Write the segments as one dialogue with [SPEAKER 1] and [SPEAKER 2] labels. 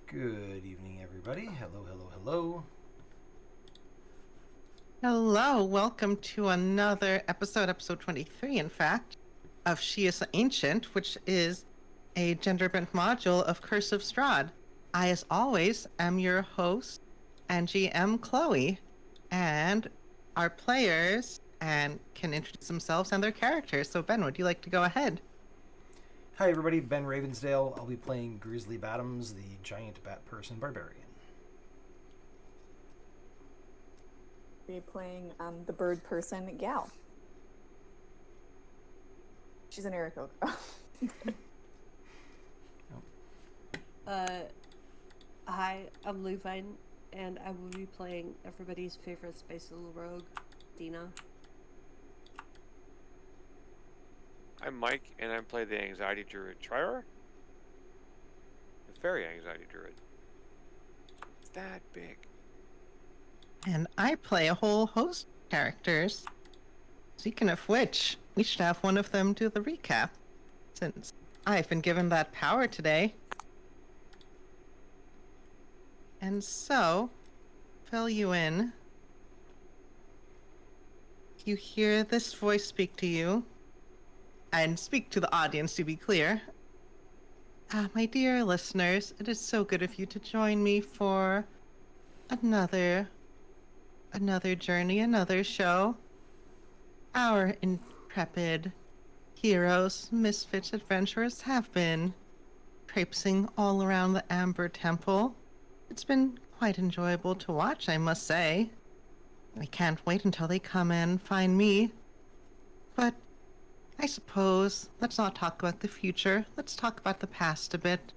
[SPEAKER 1] Good evening, everybody. Hello, hello, hello.
[SPEAKER 2] Hello, welcome to another episode 23, in fact, of She is Ancient, which is a gender-bent module of Curse of Strahd. I, as always, am your host and GM, Chloe, and our players can introduce themselves and their characters. So, Ben, would you like to go ahead?
[SPEAKER 1] Hi, everybody. Ben Ravensdale. I'll be playing Grizzly Bottoms, the giant bat person barbarian.
[SPEAKER 3] Be playing the bird person Gal. She's an Aarakocra.
[SPEAKER 4] Hi, I'm Luvine, and I will be playing everybody's favorite space little rogue, Dina.
[SPEAKER 5] I'm Mike, and I play the Anxiety Druid Trier. The Fairy Anxiety Druid. It's that big.
[SPEAKER 2] And I play a whole host of characters. Speaking of which, we should have one of them do the recap, since I've been given that power today. And so, fill you in. You hear this voice speak to you, and speak to the audience, to be clear. My dear listeners, it is so good of you to join me for another journey, another show. Our intrepid heroes, misfits, adventurers have been traipsing all around the Amber Temple. It's been quite enjoyable to watch, I must say. I can't wait until they come and find me. But I suppose let's not talk about the future. Let's talk about the past a bit.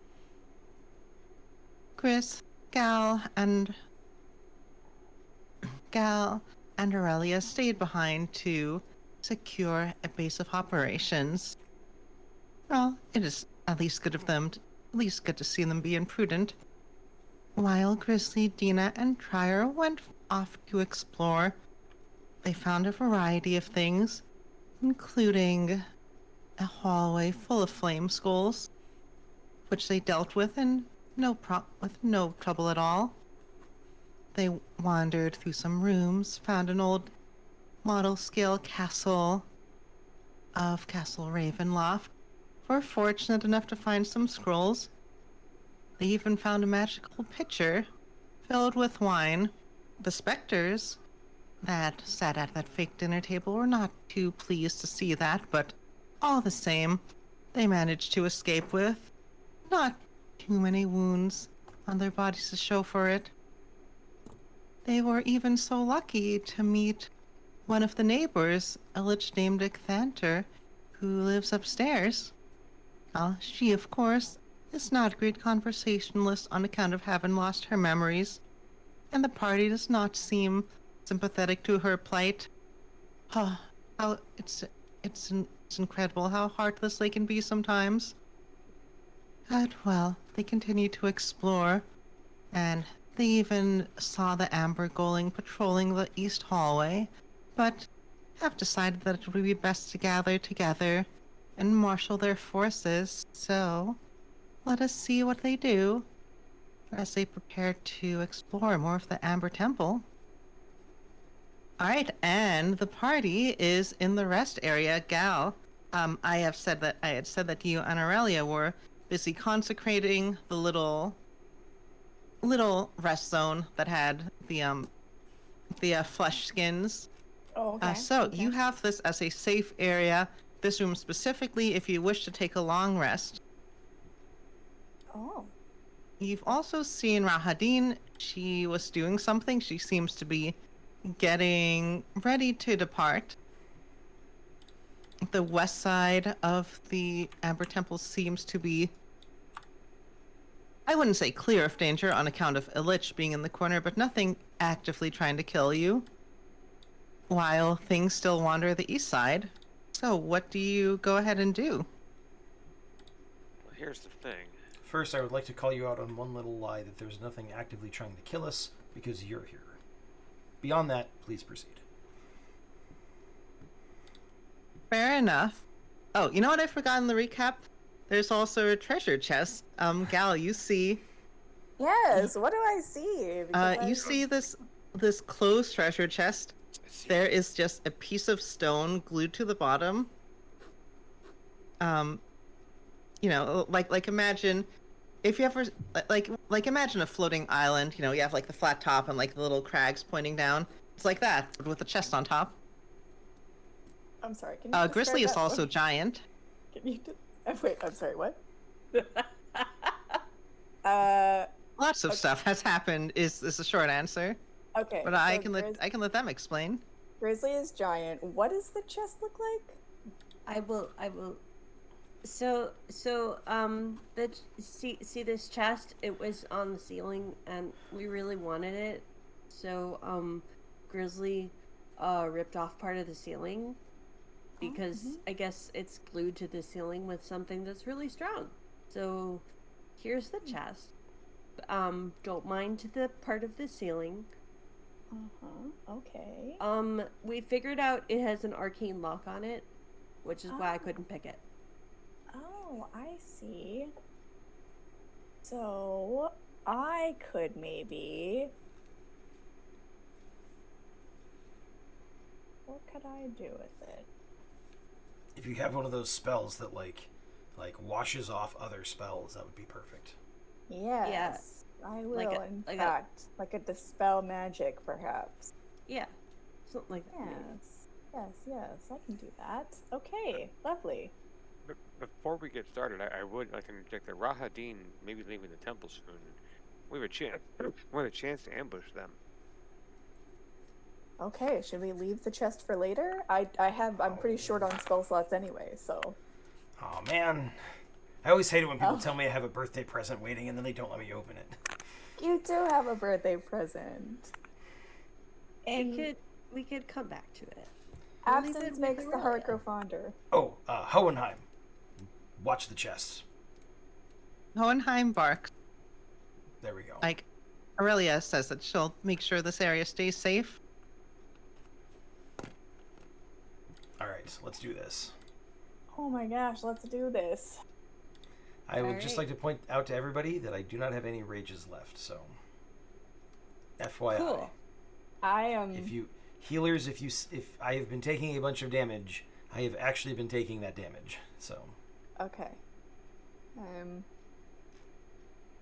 [SPEAKER 2] Chris, Gal, and Aurelia stayed behind to secure a base of operations. Well, it is at least good of them, at least good to see them being prudent. While Grizzly, Dina, and Trier went off to explore, they found a variety of things, including a hallway full of flame skulls, which they dealt with with no trouble at all. They wandered through some rooms, found an old model-scale castle of Castle Ravenloft, were fortunate enough to find some scrolls. They even found a magical pitcher filled with wine. The specters that sat at that fake dinner table were not too pleased to see that, but all the same, they managed to escape with not too many wounds on their bodies to show for it. They were even so lucky to meet one of the neighbors, a lich named Icthanter, who lives upstairs. She, of course, is not a great conversationalist on account of having lost her memories, and the party does not seem sympathetic to her plight. It's incredible how heartless they can be sometimes. But, well, they continue to explore, and they even saw the Amber Goling patrolling the east hallway, but have decided that it would be best to gather together and marshal their forces, so let us see what they do as they prepare to explore more of the Amber Temple. Alright, and the party is in the rest area. Gal, I had said that you and Aurelia were busy consecrating the little rest zone that had the flesh skins.
[SPEAKER 3] Oh, okay.
[SPEAKER 2] So you have this as a safe area, this room specifically if you wish to take a long rest.
[SPEAKER 3] Oh.
[SPEAKER 2] You've also seen Rahadin. She was doing something. She seems to be getting ready to depart. The west side of the Amber Temple seems to be, I wouldn't say clear of danger on account of a lich being in the corner, but nothing actively trying to kill you, while things still wander the east side. So what do you go ahead and do?
[SPEAKER 5] Well, here's the thing.
[SPEAKER 1] First, I would like to call you out on one little lie that there's nothing actively trying to kill us, because you're here. Beyond that, please proceed.
[SPEAKER 2] Fair enough. Oh, you know what I forgot in the recap? there's also a treasure chest. Gal, you see,
[SPEAKER 3] Yes. What do I see? Because
[SPEAKER 2] you see this closed treasure chest.
[SPEAKER 5] I see.
[SPEAKER 2] There is just a piece of stone glued to the bottom. Like imagine if you ever like imagine a floating island. You know, you have like the flat top and like the little crags pointing down. It's like that but with a chest on top.
[SPEAKER 3] I'm sorry. Can you
[SPEAKER 2] Grizzly
[SPEAKER 3] describe
[SPEAKER 2] is
[SPEAKER 3] that
[SPEAKER 2] also
[SPEAKER 3] one?
[SPEAKER 2] giant.
[SPEAKER 3] Can you? Wait. I'm sorry. What? Uh.
[SPEAKER 2] Lots of
[SPEAKER 3] Okay.
[SPEAKER 2] stuff has happened. Is a short answer,
[SPEAKER 3] Okay.
[SPEAKER 2] but
[SPEAKER 3] so
[SPEAKER 2] I can let them explain.
[SPEAKER 3] Grizzly is giant. What does the chest look like?
[SPEAKER 4] I will. So see this chest? It was on the ceiling, and we really wanted it. So Grizzly ripped off part of the ceiling because I guess it's glued to the ceiling with something that's really strong. So here's the chest. Don't mind the part of the ceiling.
[SPEAKER 3] Okay.
[SPEAKER 4] We figured out it has an arcane lock on it, which is why I couldn't pick it.
[SPEAKER 3] Oh, I see. So I could maybe. What could I do with it?
[SPEAKER 1] If you have one of those spells that like washes off other spells, that would be perfect.
[SPEAKER 3] Yes, I will.
[SPEAKER 4] Like
[SPEAKER 3] in
[SPEAKER 4] a-
[SPEAKER 3] fact, like a dispel magic, perhaps.
[SPEAKER 4] Yeah, something like that. maybe.
[SPEAKER 3] Yes. I can do that. Okay, lovely.
[SPEAKER 5] But before we get started, I would like to interject that Rahadin may be leaving the temple soon. We have a chance. We have a chance to ambush them.
[SPEAKER 3] Okay, should we leave the chest for later? I'm pretty short on spell slots anyway, so.
[SPEAKER 1] Oh man, I always hate it when people
[SPEAKER 3] Oh.
[SPEAKER 1] tell me I have a birthday present waiting and then they don't let me open it.
[SPEAKER 3] You do have a birthday present. And
[SPEAKER 4] We could come back to it. We'll leave
[SPEAKER 3] absence
[SPEAKER 4] it
[SPEAKER 3] makes
[SPEAKER 4] with
[SPEAKER 3] the heart
[SPEAKER 4] Aurelia.
[SPEAKER 3] grow fonder.
[SPEAKER 1] Oh, Hohenheim, watch the chests.
[SPEAKER 2] Hohenheim barks.
[SPEAKER 1] There we go.
[SPEAKER 2] Like Aurelia says that she'll make sure this area stays safe.
[SPEAKER 1] All right, let's do this.
[SPEAKER 3] Oh my gosh, let's do this.
[SPEAKER 1] I would just
[SPEAKER 4] Alright.
[SPEAKER 1] like to point out to everybody that I do not have any rages left, so FYI.
[SPEAKER 4] Cool.
[SPEAKER 3] I am.
[SPEAKER 1] If you healers, if I have been taking a bunch of damage, I have actually been taking that damage. So
[SPEAKER 3] Okay. I'm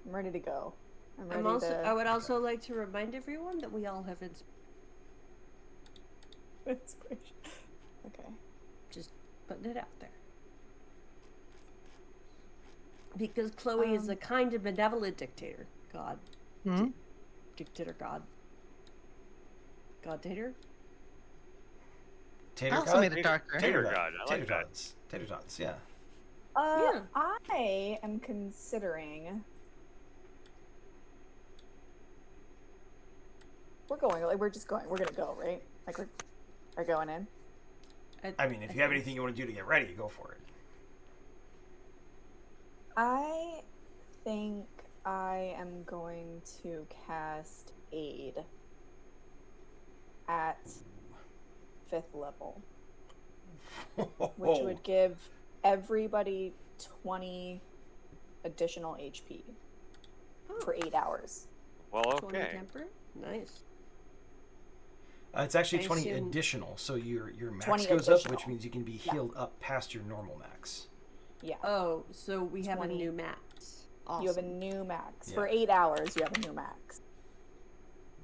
[SPEAKER 3] ready to go. I'm ready
[SPEAKER 4] I would also like to remind everyone that we all have
[SPEAKER 3] Inspiration. Okay.
[SPEAKER 4] just putting it out there. Because Chloe is a kind and benevolent dictator. God.
[SPEAKER 2] Hmm?
[SPEAKER 4] Dictator God. God-tator?
[SPEAKER 1] Tater
[SPEAKER 2] I also
[SPEAKER 1] tot?
[SPEAKER 2] made it darker.
[SPEAKER 5] Tater
[SPEAKER 1] tot.
[SPEAKER 5] god, I like
[SPEAKER 1] Tater
[SPEAKER 5] that.
[SPEAKER 1] tots. Tater tots, yeah.
[SPEAKER 4] Yeah.
[SPEAKER 3] I am considering. We're going. Like, we're just going. We're gonna go, right? Like we're going in.
[SPEAKER 1] I mean, if you have anything you want to do to get ready, go for it.
[SPEAKER 3] I think I am going to cast Aid at 5th level, which would give everybody 20 additional HP for 8 hours.
[SPEAKER 5] Well,
[SPEAKER 4] 20
[SPEAKER 5] okay.
[SPEAKER 4] temper? Nice.
[SPEAKER 1] It's actually
[SPEAKER 4] I
[SPEAKER 1] 20
[SPEAKER 4] assume-
[SPEAKER 1] additional, so your max
[SPEAKER 3] 20
[SPEAKER 1] goes up, which
[SPEAKER 3] additional.
[SPEAKER 1] means you can be healed up past your normal max.
[SPEAKER 3] Yeah.
[SPEAKER 4] Oh, so we have a
[SPEAKER 3] 20.
[SPEAKER 4] new max. Awesome.
[SPEAKER 3] You have a new max.
[SPEAKER 1] Yeah.
[SPEAKER 3] For 8 hours, you have a new max.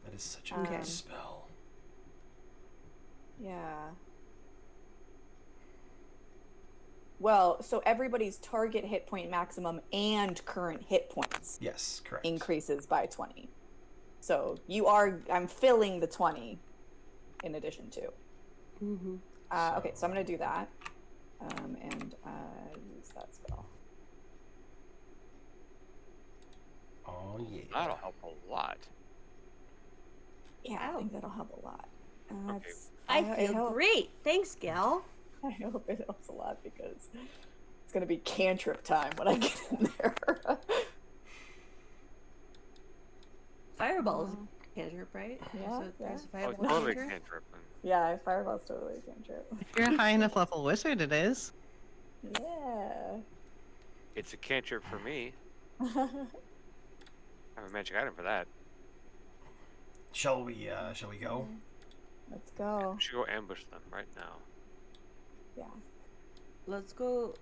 [SPEAKER 1] That is such a
[SPEAKER 3] Okay.
[SPEAKER 1] good spell.
[SPEAKER 3] Yeah. Well, so everybody's target hit point maximum and current hit points
[SPEAKER 1] Yes, correct.
[SPEAKER 3] increases by 20. So I'm filling the 20 in addition to.
[SPEAKER 4] Mm-hmm.
[SPEAKER 3] Okay, so I'm going to do that. And use that spell.
[SPEAKER 1] Oh yeah.
[SPEAKER 5] That'll help a lot.
[SPEAKER 3] Yeah, I
[SPEAKER 4] Ow.
[SPEAKER 3] think that'll help a lot. That's,
[SPEAKER 4] I feel
[SPEAKER 3] hope-
[SPEAKER 4] great. Thanks, Gal.
[SPEAKER 3] I hope it helps a lot because it's going to be cantrip time when I get in there.
[SPEAKER 4] Fireball is a cantrip, right?
[SPEAKER 3] Yeah,
[SPEAKER 4] So
[SPEAKER 3] yeah.
[SPEAKER 4] there's a
[SPEAKER 5] Oh,
[SPEAKER 4] fireball
[SPEAKER 5] totally
[SPEAKER 4] cantrip?
[SPEAKER 5] cantrip.
[SPEAKER 3] Yeah, fireball's totally a cantrip.
[SPEAKER 2] If you're a high enough level wizard, it is.
[SPEAKER 3] Yeah.
[SPEAKER 5] It's a cantrip for me. I have a magic item for that.
[SPEAKER 1] Shall we go?
[SPEAKER 3] Let's go.
[SPEAKER 5] We should go ambush them right now.
[SPEAKER 3] Yeah.
[SPEAKER 4] Let's go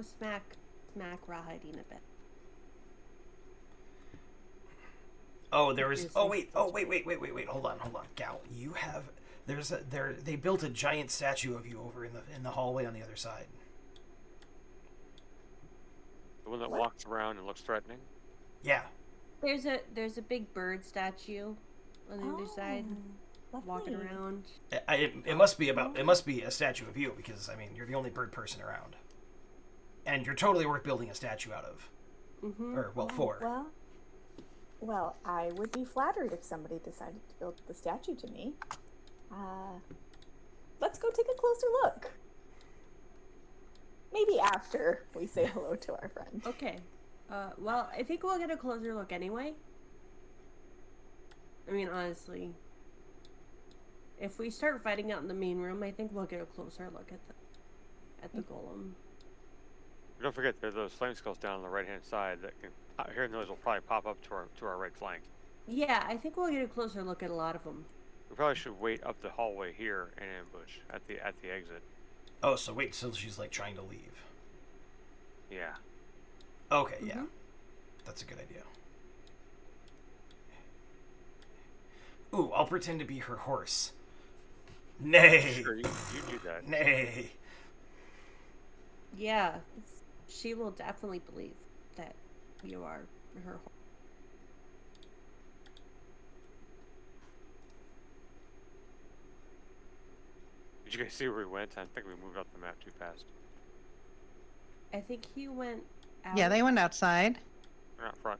[SPEAKER 4] smack Rahadin a bit.
[SPEAKER 1] Oh, there is. Oh wait.
[SPEAKER 4] Seriously?
[SPEAKER 1] Wait. Hold on. Gal, you have. They built a giant statue of you over in the hallway on the other side.
[SPEAKER 5] The one that
[SPEAKER 3] What?
[SPEAKER 5] walks around and looks threatening.
[SPEAKER 1] Yeah.
[SPEAKER 4] There's a big bird statue on the other side, walking
[SPEAKER 3] lovely.
[SPEAKER 4] around.
[SPEAKER 1] It must be it must be a statue of you because I mean you're the only bird person around, and you're totally worth building a statue out of,
[SPEAKER 4] Mm-hmm.
[SPEAKER 1] or well,
[SPEAKER 3] Oh,
[SPEAKER 1] for.
[SPEAKER 3] Well, I would be flattered if somebody decided to build the statue to me. Let's go take a closer look. Maybe after we say hello to our friend.
[SPEAKER 4] Okay. Well, I think we'll get a closer look anyway. I mean, honestly, if we start fighting out in the main room, I think we'll get a closer look at the golem.
[SPEAKER 5] Don't forget, there's those flame skulls down on the right-hand side that can. Hearing those will probably pop up to our right flank.
[SPEAKER 4] Yeah, I think we'll get a closer look at a lot of them.
[SPEAKER 5] We probably should wait up the hallway here and ambush at the exit.
[SPEAKER 1] Oh, so wait till she's like trying to leave.
[SPEAKER 5] Yeah.
[SPEAKER 1] Okay, yeah, that's a good idea. Ooh, I'll pretend to be her horse. Nay,
[SPEAKER 5] Sure, you do that.
[SPEAKER 1] nay.
[SPEAKER 4] Yeah, she will definitely believe that you are her.
[SPEAKER 5] Did you guys see where we went? I think we moved up the map too fast.
[SPEAKER 4] I think he went out.
[SPEAKER 2] Yeah, they went outside.
[SPEAKER 5] We're out front.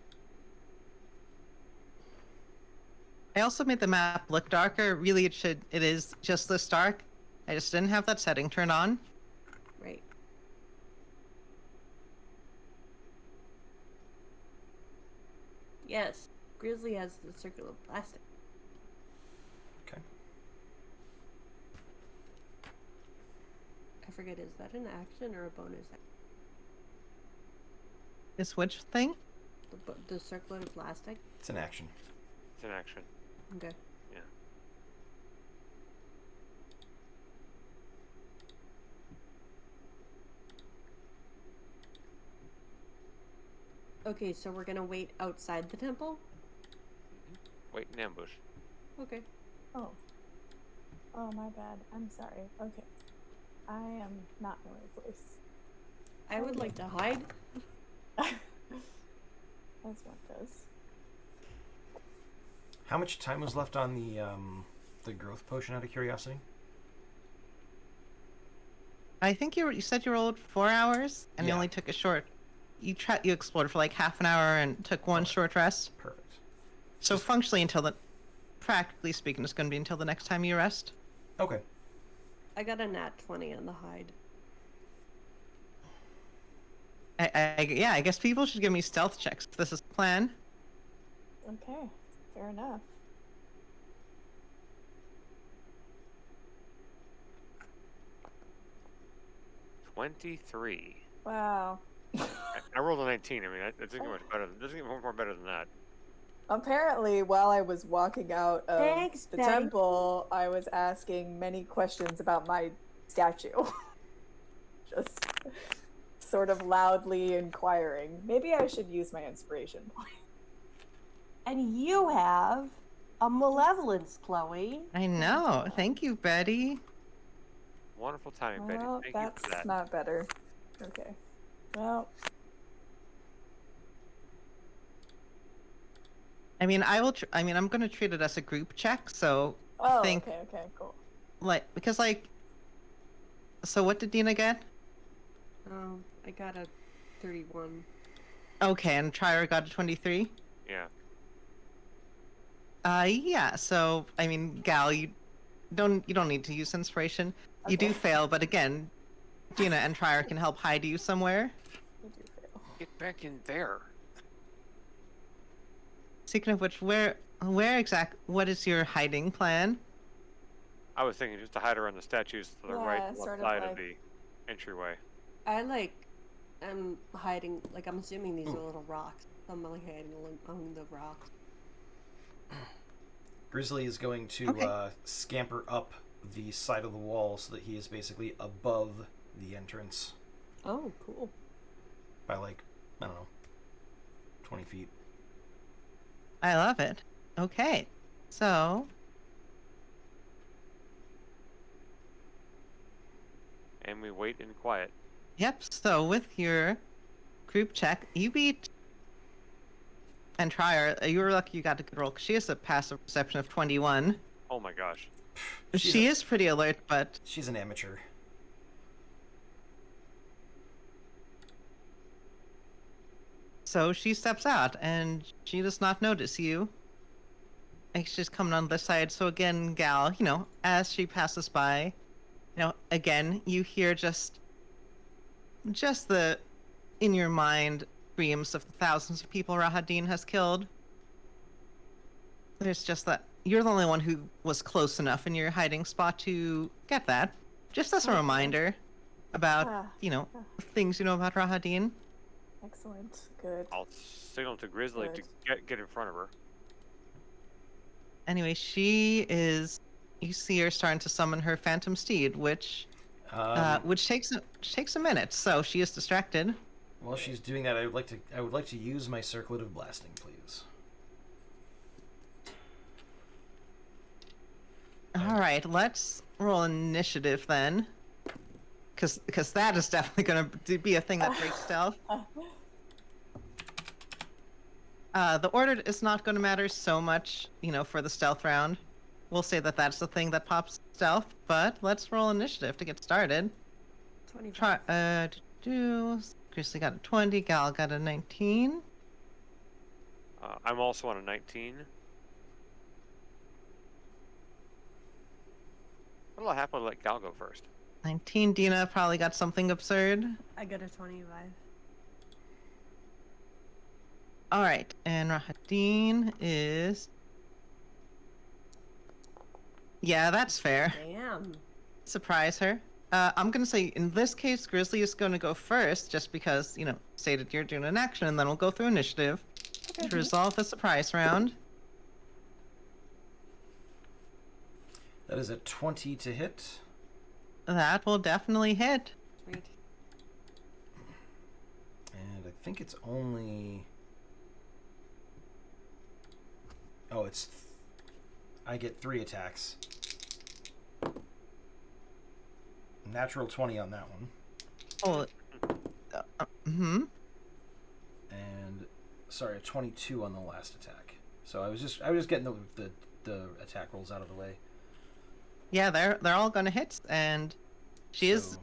[SPEAKER 2] I also made the map look darker. Really, it is just this dark. I just didn't have that setting turned on.
[SPEAKER 4] Right. Yes, Grizzly has the circle of plastic.
[SPEAKER 1] Okay.
[SPEAKER 4] I forget, is that an action or a bonus action?
[SPEAKER 2] This which thing?
[SPEAKER 4] The circlet of plastic?
[SPEAKER 1] It's an action.
[SPEAKER 5] It's an action.
[SPEAKER 4] Okay.
[SPEAKER 5] Yeah.
[SPEAKER 4] Okay, so we're gonna wait outside the temple?
[SPEAKER 5] Wait in ambush.
[SPEAKER 4] Okay.
[SPEAKER 3] Oh. Oh, my bad. I'm sorry. Okay. I am not in the right place.
[SPEAKER 4] I would like to hide.
[SPEAKER 3] As one does.
[SPEAKER 1] How much time was left on the growth potion? Out of curiosity.
[SPEAKER 2] I think you said you rolled 4 hours, and you
[SPEAKER 1] Yeah.
[SPEAKER 2] only took a short. You explored for like half an hour and took one
[SPEAKER 1] Okay.
[SPEAKER 2] short rest.
[SPEAKER 1] Perfect.
[SPEAKER 2] So functionally, practically speaking, it's going to be until the next time you rest.
[SPEAKER 1] Okay.
[SPEAKER 4] I got a nat 20 on the hide.
[SPEAKER 2] Yeah, I guess people should give me stealth checks if this is the plan.
[SPEAKER 3] Okay. Fair enough.
[SPEAKER 5] – 23.
[SPEAKER 3] Wow.
[SPEAKER 5] I rolled a 19. I mean, that doesn't get much better. It doesn't get more better than that.
[SPEAKER 3] Apparently, while I was walking out of
[SPEAKER 4] Thanks,
[SPEAKER 3] the
[SPEAKER 4] Betty.
[SPEAKER 3] temple, I was asking many questions about my statue. Just sort of loudly inquiring. Maybe I should use my inspiration point.
[SPEAKER 4] And you have a malevolence, Chloe.
[SPEAKER 2] I know. Thank you, Betty.
[SPEAKER 5] Wonderful timing, Betty.
[SPEAKER 3] Well,
[SPEAKER 5] Thank you
[SPEAKER 3] that's
[SPEAKER 5] for that.
[SPEAKER 3] not better. Okay. Well,
[SPEAKER 2] I mean, I'm going to treat it as a group check. So,
[SPEAKER 3] oh,
[SPEAKER 2] Think-
[SPEAKER 3] okay, cool.
[SPEAKER 2] So what did Dina get?
[SPEAKER 4] I got a 31.
[SPEAKER 2] Okay, and Trier got a 23.
[SPEAKER 5] Yeah.
[SPEAKER 2] Yeah. So, I mean, Gal, you don't need to use inspiration. You do
[SPEAKER 3] Okay.
[SPEAKER 2] fail, but again, Dina and Trier can help hide you somewhere.
[SPEAKER 3] You do fail.
[SPEAKER 5] Get back in there.
[SPEAKER 2] Speaking of which, what is your hiding plan?
[SPEAKER 5] I was thinking just to hide around the statues to the
[SPEAKER 3] Yeah,
[SPEAKER 5] right
[SPEAKER 3] sort of
[SPEAKER 5] side
[SPEAKER 3] like-
[SPEAKER 5] of the entryway.
[SPEAKER 4] I like I'm hiding. Like, I'm assuming these
[SPEAKER 1] Ooh.
[SPEAKER 4] are little rocks. I'm like hiding among the rocks.
[SPEAKER 1] Grizzly is going to
[SPEAKER 2] Okay.
[SPEAKER 1] scamper up the side of the wall so that he is basically above the entrance
[SPEAKER 4] Oh, cool.
[SPEAKER 1] by like, I don't know, 20 feet.
[SPEAKER 2] I love it. Okay. So,
[SPEAKER 5] And we wait in quiet.
[SPEAKER 2] yep. So with your group check, you beat. And Trier, you were lucky you got a good roll. 'Cause she has a passive perception of 21.
[SPEAKER 5] Oh my gosh.
[SPEAKER 1] She's
[SPEAKER 2] She
[SPEAKER 1] a-
[SPEAKER 2] is pretty alert, but
[SPEAKER 1] She's an amateur.
[SPEAKER 2] so she steps out and she does not notice you. Like she's coming on this side. So again, Gal, as she passes by, again, you hear just the in your mind screams of the thousands of people Rahadin has killed. There's just that you're the only one who was close enough in your hiding spot to get that. Just as a
[SPEAKER 3] Okay.
[SPEAKER 2] reminder about,
[SPEAKER 3] Ah,
[SPEAKER 2] things you know about Rahadin.
[SPEAKER 3] excellent. Good.
[SPEAKER 5] I'll signal to Grizzly to
[SPEAKER 3] Good.
[SPEAKER 5] get in front of her.
[SPEAKER 2] Anyway, you see her starting to summon her phantom steed, which takes a minute. So she is distracted.
[SPEAKER 1] While she's doing that, I would like to use my circlet of blasting, please.
[SPEAKER 2] All right, let's roll initiative then, because that is definitely going to be a thing that breaks stealth. The order is not going to matter so much, for the stealth round. We'll say that that's the thing that pops stealth, but let's roll initiative to get started.
[SPEAKER 4] 25.
[SPEAKER 2] Grizzly got a 20, Gal got a 19.
[SPEAKER 5] I'm also on a 19. What'll happen to let Gal go first?
[SPEAKER 2] 19, Dina probably got something absurd.
[SPEAKER 4] I got a 25.
[SPEAKER 2] All right, and Rahadin is... Yeah, that's fair.
[SPEAKER 4] Damn.
[SPEAKER 2] Surprise her. I'm going to say, in this case, Grizzly is going to go first, just because, say that you're doing an action, and then we'll go through initiative to resolve the surprise round.
[SPEAKER 1] That is a 20 to hit.
[SPEAKER 2] That will definitely hit.
[SPEAKER 4] Sweet.
[SPEAKER 1] And I think it's only... Oh, I get 3 attacks. Natural 20 on that one.
[SPEAKER 2] Oh,
[SPEAKER 1] And, sorry, a 22 on the last attack. So I was just getting the attack rolls out of the way.
[SPEAKER 2] Yeah, they're all gonna hit, and she's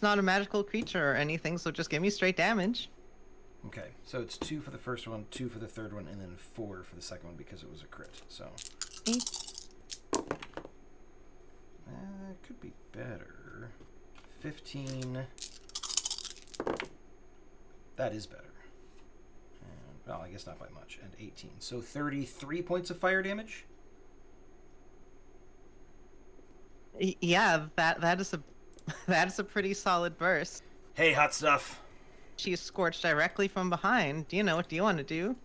[SPEAKER 2] not a magical creature or anything, so just give me straight damage.
[SPEAKER 1] Okay, so it's 2 for the first one, 2 for the third one, and then 4 for the second one because it was a crit. So it could be better. 15. That is better. And, well, I guess not by much. And 18. So 33 points of fire damage.
[SPEAKER 2] Yeah, that is a that is a pretty solid burst.
[SPEAKER 1] Hey, hot stuff.
[SPEAKER 2] She's scorched directly from behind. What do you want to do?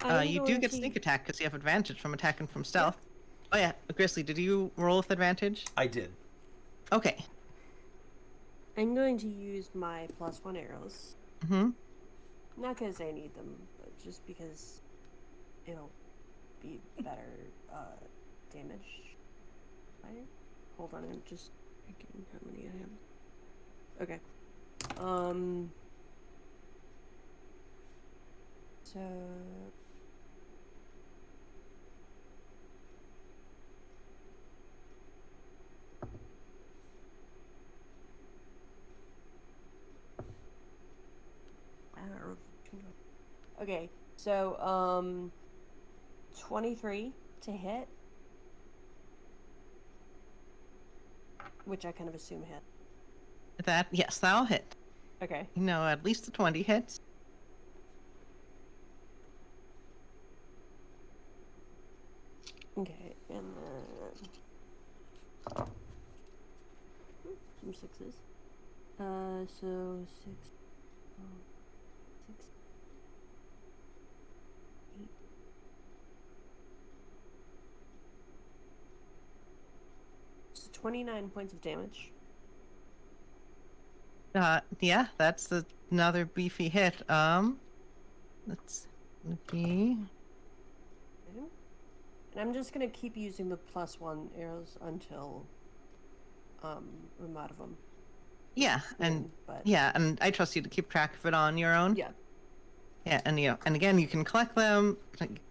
[SPEAKER 2] You do get sneak attack because you have advantage from attacking from stealth. Oh yeah, Grizzly, did you roll with advantage?
[SPEAKER 1] I did.
[SPEAKER 2] Okay.
[SPEAKER 4] I'm going to use my +1 arrows.
[SPEAKER 2] Mm-hmm.
[SPEAKER 4] Not because I need them, but just because it'll be better damage. Hold on, I'm just checking how many I have. Okay. So okay, so 23 to hit, which I kind of assume hit.
[SPEAKER 2] Yes, that'll hit.
[SPEAKER 4] Okay.
[SPEAKER 2] At least the 20 hits.
[SPEAKER 4] Okay, and then some 6s. So 6, 6, 8. So 29 points of damage.
[SPEAKER 2] Yeah, that's another beefy hit. Let's be.
[SPEAKER 4] Okay. And I'm just gonna keep using the +1 arrows until I'm out of them.
[SPEAKER 2] Yeah, and
[SPEAKER 4] But
[SPEAKER 2] yeah, and I trust you to keep track of it on your own.
[SPEAKER 4] yeah.
[SPEAKER 2] Yeah, and and again, you can collect them,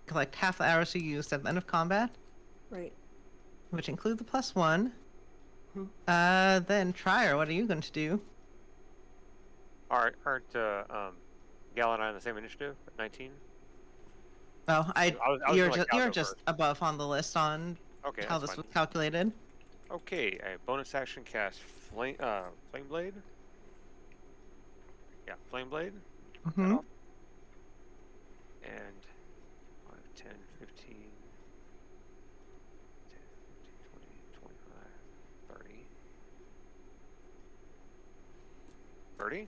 [SPEAKER 2] collect half the arrows you used at the end of combat,
[SPEAKER 4] Right.
[SPEAKER 2] which include the +1.
[SPEAKER 4] Hmm.
[SPEAKER 2] Then Trier, what are you going to do?
[SPEAKER 5] Aren't Gal and I on the same initiative? 19.
[SPEAKER 2] Oh,
[SPEAKER 5] I was
[SPEAKER 2] you're
[SPEAKER 5] gonna let
[SPEAKER 2] just
[SPEAKER 5] Gal
[SPEAKER 2] you're
[SPEAKER 5] go
[SPEAKER 2] just
[SPEAKER 5] first.
[SPEAKER 2] above on the list on
[SPEAKER 5] Okay,
[SPEAKER 2] how
[SPEAKER 5] that's
[SPEAKER 2] this
[SPEAKER 5] fine.
[SPEAKER 2] was calculated.
[SPEAKER 5] Okay, a bonus action cast flame blade. Yeah, flame blade.
[SPEAKER 2] Mm-hmm.
[SPEAKER 5] Off. And 5, 10, 15, 10, 15, 20, 25, 30. 30?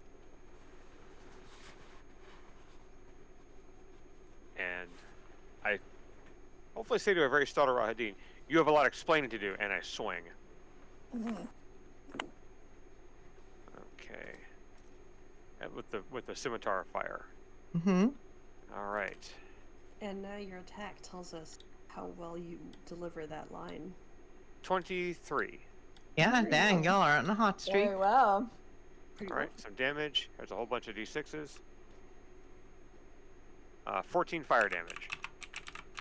[SPEAKER 5] And I hopefully say to a very startled Rahadin, you have a lot of explaining to do, and I swing. Okay. And with the scimitar fire.
[SPEAKER 2] Mm-hmm.
[SPEAKER 5] All right.
[SPEAKER 4] And now your attack tells us how well you deliver that line.
[SPEAKER 5] 23.
[SPEAKER 2] Yeah,
[SPEAKER 3] There you
[SPEAKER 2] dang,
[SPEAKER 3] go.
[SPEAKER 2] y'all are on a hot streak.
[SPEAKER 3] Very well.
[SPEAKER 4] Pretty
[SPEAKER 5] All right, some damage. There's a whole bunch of d6s. 14 fire damage.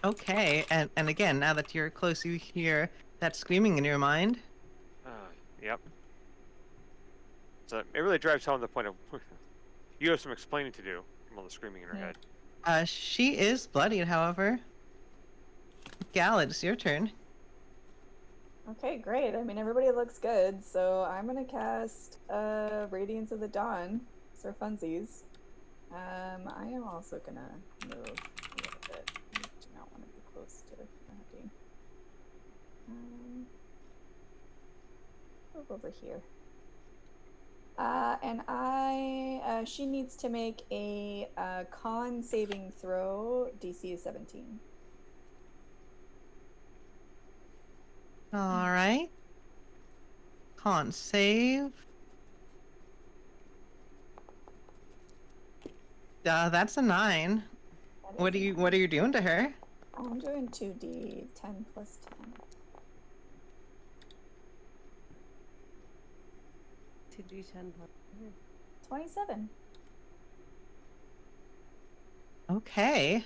[SPEAKER 2] Okay, and again, now that you're close, you hear that screaming in your mind.
[SPEAKER 5] Yep. So it really drives home the point of you have some explaining to do from all the screaming in her
[SPEAKER 3] Yeah.
[SPEAKER 5] head.
[SPEAKER 2] She is bloodied, however. Gal, it's your turn.
[SPEAKER 3] Okay, great. I mean, everybody looks good, so I'm gonna cast Radiance of the Dawn for funsies. I am also gonna move a little bit. I do not want to be close to Rahadin. Move over here. And she needs to make a con saving throw. DC is 17.
[SPEAKER 2] All right. Con save. That's a 9.
[SPEAKER 3] That
[SPEAKER 2] What
[SPEAKER 3] is
[SPEAKER 2] are you
[SPEAKER 3] a
[SPEAKER 2] What are you doing to her?
[SPEAKER 3] I'm doing 2d 10 plus 10.
[SPEAKER 4] 2d10 plus.
[SPEAKER 3] 27.
[SPEAKER 2] Okay.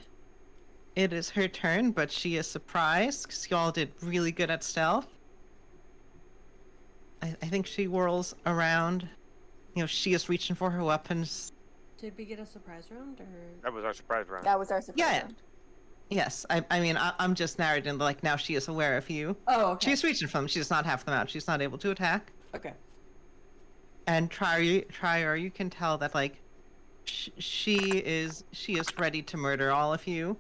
[SPEAKER 2] It is her turn, but she is surprised because y'all did really good at stealth. I think she whirls around. You know, she is reaching for her weapons.
[SPEAKER 4] Did we get a surprise round or?
[SPEAKER 5] That was our surprise round.
[SPEAKER 3] That was our surprise
[SPEAKER 2] Yeah.
[SPEAKER 3] round.
[SPEAKER 2] Yes, I mean, I'm just narrating, like, now she is aware of you.
[SPEAKER 4] Oh, okay.
[SPEAKER 2] She's reaching for them. She does not have them out. She's not able to attack.
[SPEAKER 4] Okay.
[SPEAKER 2] And Trier, you can tell that, like, she is ready to murder all of you.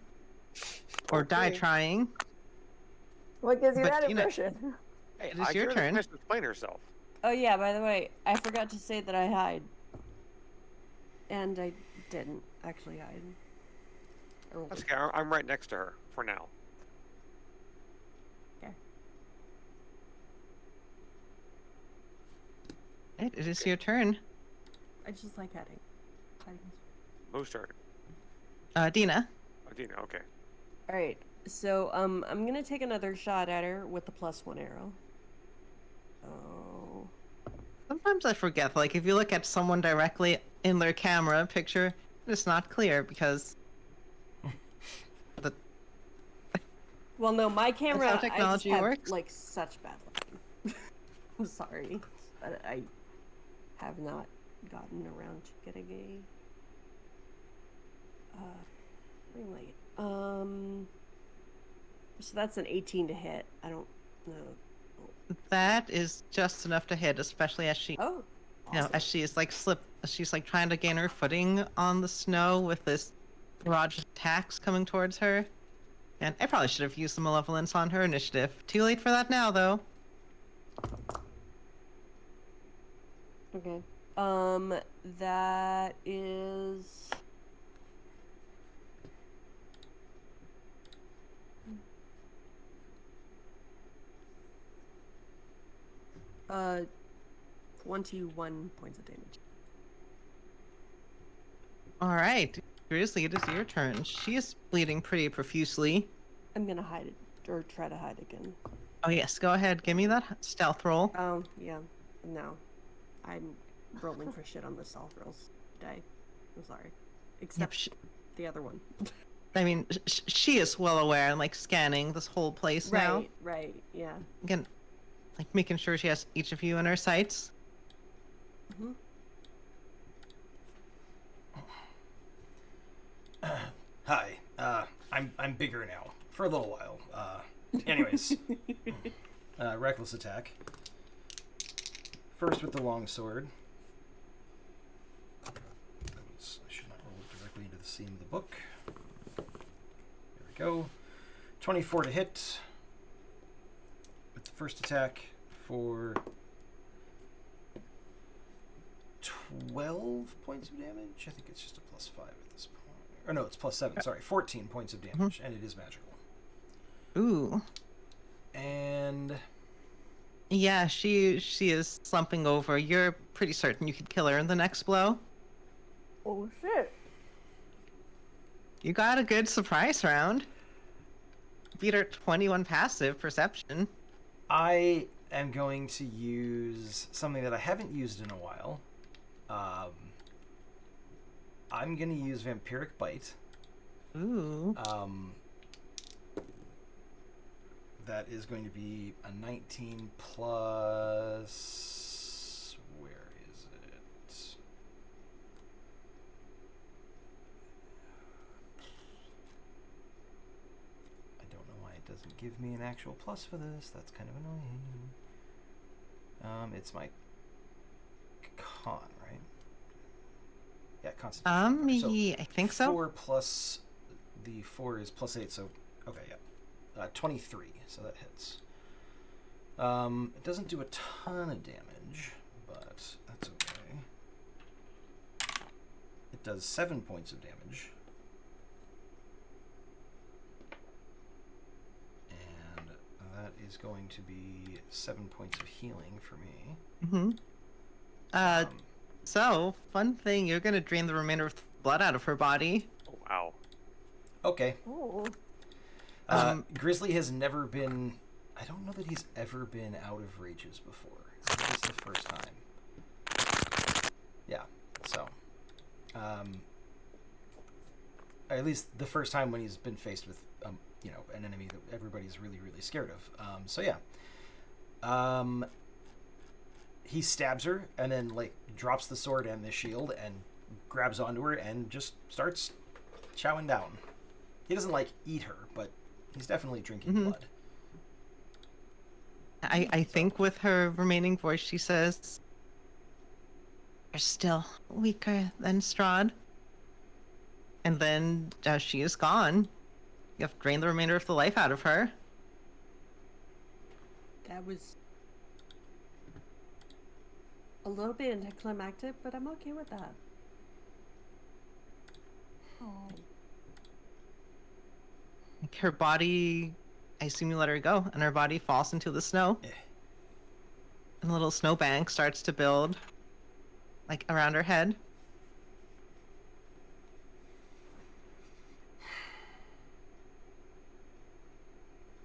[SPEAKER 2] Or die
[SPEAKER 5] Okay.
[SPEAKER 2] trying.
[SPEAKER 3] What gives you
[SPEAKER 2] But,
[SPEAKER 3] that
[SPEAKER 2] you know-
[SPEAKER 3] impression?
[SPEAKER 5] Hey,
[SPEAKER 2] It is
[SPEAKER 5] I
[SPEAKER 2] your
[SPEAKER 5] give her the
[SPEAKER 2] turn.
[SPEAKER 5] chance to explain herself.
[SPEAKER 4] Oh yeah, by the way, I forgot to say that I hide. And I didn't actually hide. Or
[SPEAKER 5] That's okay. I'm right next to her for now.
[SPEAKER 2] It is your turn.
[SPEAKER 4] I just like hiding.
[SPEAKER 5] Who's turn?
[SPEAKER 2] Dina.
[SPEAKER 5] Adina. Okay.
[SPEAKER 4] Alright, so I'm gonna take another shot at her with the +1 arrow. Oh.
[SPEAKER 2] Sometimes I forget, like, if you look at someone directly in their camera picture, it's not clear because the
[SPEAKER 4] Well, no, my camera.
[SPEAKER 2] technology
[SPEAKER 4] I just
[SPEAKER 2] works.
[SPEAKER 4] have, like, such bad lighting. I'm sorry, but I have not gotten around to getting a ring light. So that's an 18 to hit. I don't know.
[SPEAKER 2] that is just enough to hit, especially as she,
[SPEAKER 4] Oh.
[SPEAKER 2] you know, as she is like she's like trying to gain her footing on the snow with this barrage of attacks coming towards her. And I probably should have used the malevolence on her initiative. Too late for that now, though.
[SPEAKER 4] Okay. That is. 21 points of damage.
[SPEAKER 2] All right, Grizzly, it is your turn. She is bleeding pretty profusely.
[SPEAKER 4] I'm gonna hide it, or try to hide again.
[SPEAKER 2] Oh yes, go ahead. Give me that stealth roll.
[SPEAKER 4] Oh, yeah. No. I'm rolling for shit on the stealth rolls today. I'm sorry. Except
[SPEAKER 2] Yep,
[SPEAKER 4] the other one.
[SPEAKER 2] I mean, she is well aware and like scanning this whole place now.
[SPEAKER 4] Right, yeah.
[SPEAKER 2] Again, like making sure she has each of you in her sights.
[SPEAKER 4] Hmm.
[SPEAKER 1] Hi. I'm bigger now for a little while. Anyways, reckless attack. First with the long sword. I should not roll directly into the seam of the book. There we go. 24 to hit. With the first attack for 12 points of damage. I think it's just a +5 at this point. Or no, it's +7. Sorry, 14 points of damage, and it is magical.
[SPEAKER 2] Ooh.
[SPEAKER 1] And
[SPEAKER 2] Yeah, she is slumping over. You're pretty certain you could kill her in the next blow.
[SPEAKER 3] Oh shit.
[SPEAKER 2] You got a good surprise round. Beat her 21 passive perception.
[SPEAKER 1] I am going to use something that I haven't used in a while. I'm going to use Vampiric Bite.
[SPEAKER 2] Ooh.
[SPEAKER 1] That is going to be a 19 plus... Where is it? I don't know why it doesn't give me an actual plus for this. That's kind of annoying. It's my con, right? Yeah, Constitution.
[SPEAKER 2] Yeah, I think so.
[SPEAKER 1] 4 plus... The 4 is +8, so... Okay, yeah. 23, so that hits. It doesn't do a ton of damage, but that's okay. It does 7 points of damage. And that is going to be 7 points of healing for me.
[SPEAKER 2] Mm-hmm. So, fun thing, you're gonna drain the remainder of the blood out of her body.
[SPEAKER 5] Oh, wow.
[SPEAKER 1] Okay.
[SPEAKER 3] Oh.
[SPEAKER 1] Grizzly has never been... I don't know that he's ever been out of rages before. This is the first time. Yeah, so... at least the first time when he's been faced with, an enemy that everybody's really, really scared of. So yeah. He stabs her and then, drops the sword and the shield and grabs onto her and just starts chowing down. He doesn't, eat her, but he's definitely drinking blood.
[SPEAKER 2] I think with her remaining voice, she says, "You're still weaker than Strahd." And then, as she is gone, you have drained the remainder of the life out of her.
[SPEAKER 4] That was a little bit anticlimactic, but I'm okay with that.
[SPEAKER 3] Oh.
[SPEAKER 2] Like her body, I assume you let her go, and her body falls into the snow.
[SPEAKER 1] Eh.
[SPEAKER 2] And a little snowbank starts to build, around her head.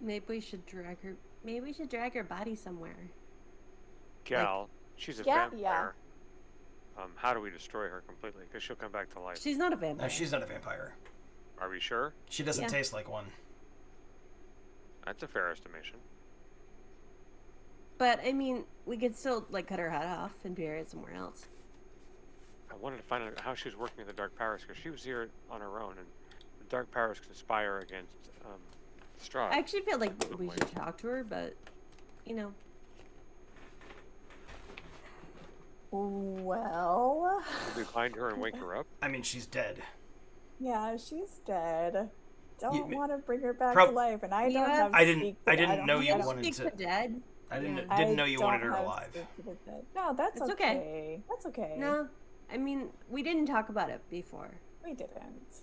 [SPEAKER 4] Maybe we should drag her. Maybe we should drag her body somewhere.
[SPEAKER 5] Gal, she's a
[SPEAKER 3] Yeah,
[SPEAKER 5] vampire. How do we destroy her completely? Because she'll come back to life.
[SPEAKER 4] She's not a vampire.
[SPEAKER 1] No, she's not a vampire.
[SPEAKER 5] Are we sure?
[SPEAKER 1] She doesn't
[SPEAKER 4] Yeah.
[SPEAKER 1] taste like one.
[SPEAKER 5] That's a fair estimation.
[SPEAKER 4] But I mean, we could still cut her head off and bury it somewhere else.
[SPEAKER 5] I wanted to find out how she was working with the Dark Powers, because she was here on her own, and the Dark Powers conspire against Strahd.
[SPEAKER 4] I actually feel like we should talk to her, but
[SPEAKER 3] Well.
[SPEAKER 5] Did we find her and wake her up?
[SPEAKER 1] I mean, she's dead.
[SPEAKER 3] Yeah, she's dead. Don't
[SPEAKER 1] You-
[SPEAKER 3] want to bring her back
[SPEAKER 1] prob-
[SPEAKER 3] to life, and I
[SPEAKER 4] You
[SPEAKER 3] don't
[SPEAKER 4] have-
[SPEAKER 3] have.
[SPEAKER 1] I didn't-
[SPEAKER 3] speak
[SPEAKER 1] I
[SPEAKER 3] to-
[SPEAKER 1] didn't
[SPEAKER 3] don't
[SPEAKER 1] know
[SPEAKER 3] have
[SPEAKER 1] you
[SPEAKER 3] that-
[SPEAKER 1] wanted
[SPEAKER 4] speak
[SPEAKER 1] to-
[SPEAKER 4] to dead.
[SPEAKER 1] I didn't
[SPEAKER 4] Yeah.
[SPEAKER 1] know you wanted her
[SPEAKER 3] don't have
[SPEAKER 1] alive.
[SPEAKER 3] specific that- No, that's
[SPEAKER 4] It's
[SPEAKER 3] okay.
[SPEAKER 4] okay.
[SPEAKER 3] That's okay.
[SPEAKER 4] No, I mean we didn't talk about it before.
[SPEAKER 3] We didn't.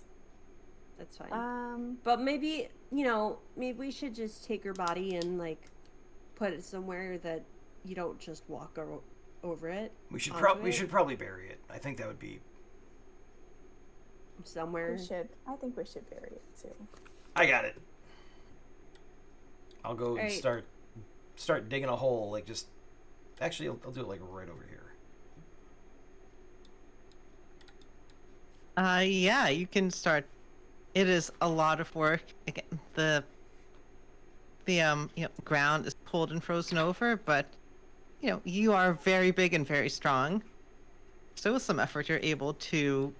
[SPEAKER 4] That's fine.
[SPEAKER 3] Um,
[SPEAKER 4] But maybe maybe we should just take her body and like put it somewhere that you don't just walk over it.
[SPEAKER 1] We should
[SPEAKER 4] onto it
[SPEAKER 1] probably bury it. I think that would be.
[SPEAKER 4] somewhere.
[SPEAKER 3] I think we should bury it too.
[SPEAKER 1] I got it. I'll go and
[SPEAKER 4] Alright.
[SPEAKER 1] start digging a hole. Like just. Actually, I'll do it like right over here.
[SPEAKER 2] Yeah, you can start. It is a lot of work. Again, the ground is pulled and frozen over, but you are very big and very strong. So with some effort, you're able to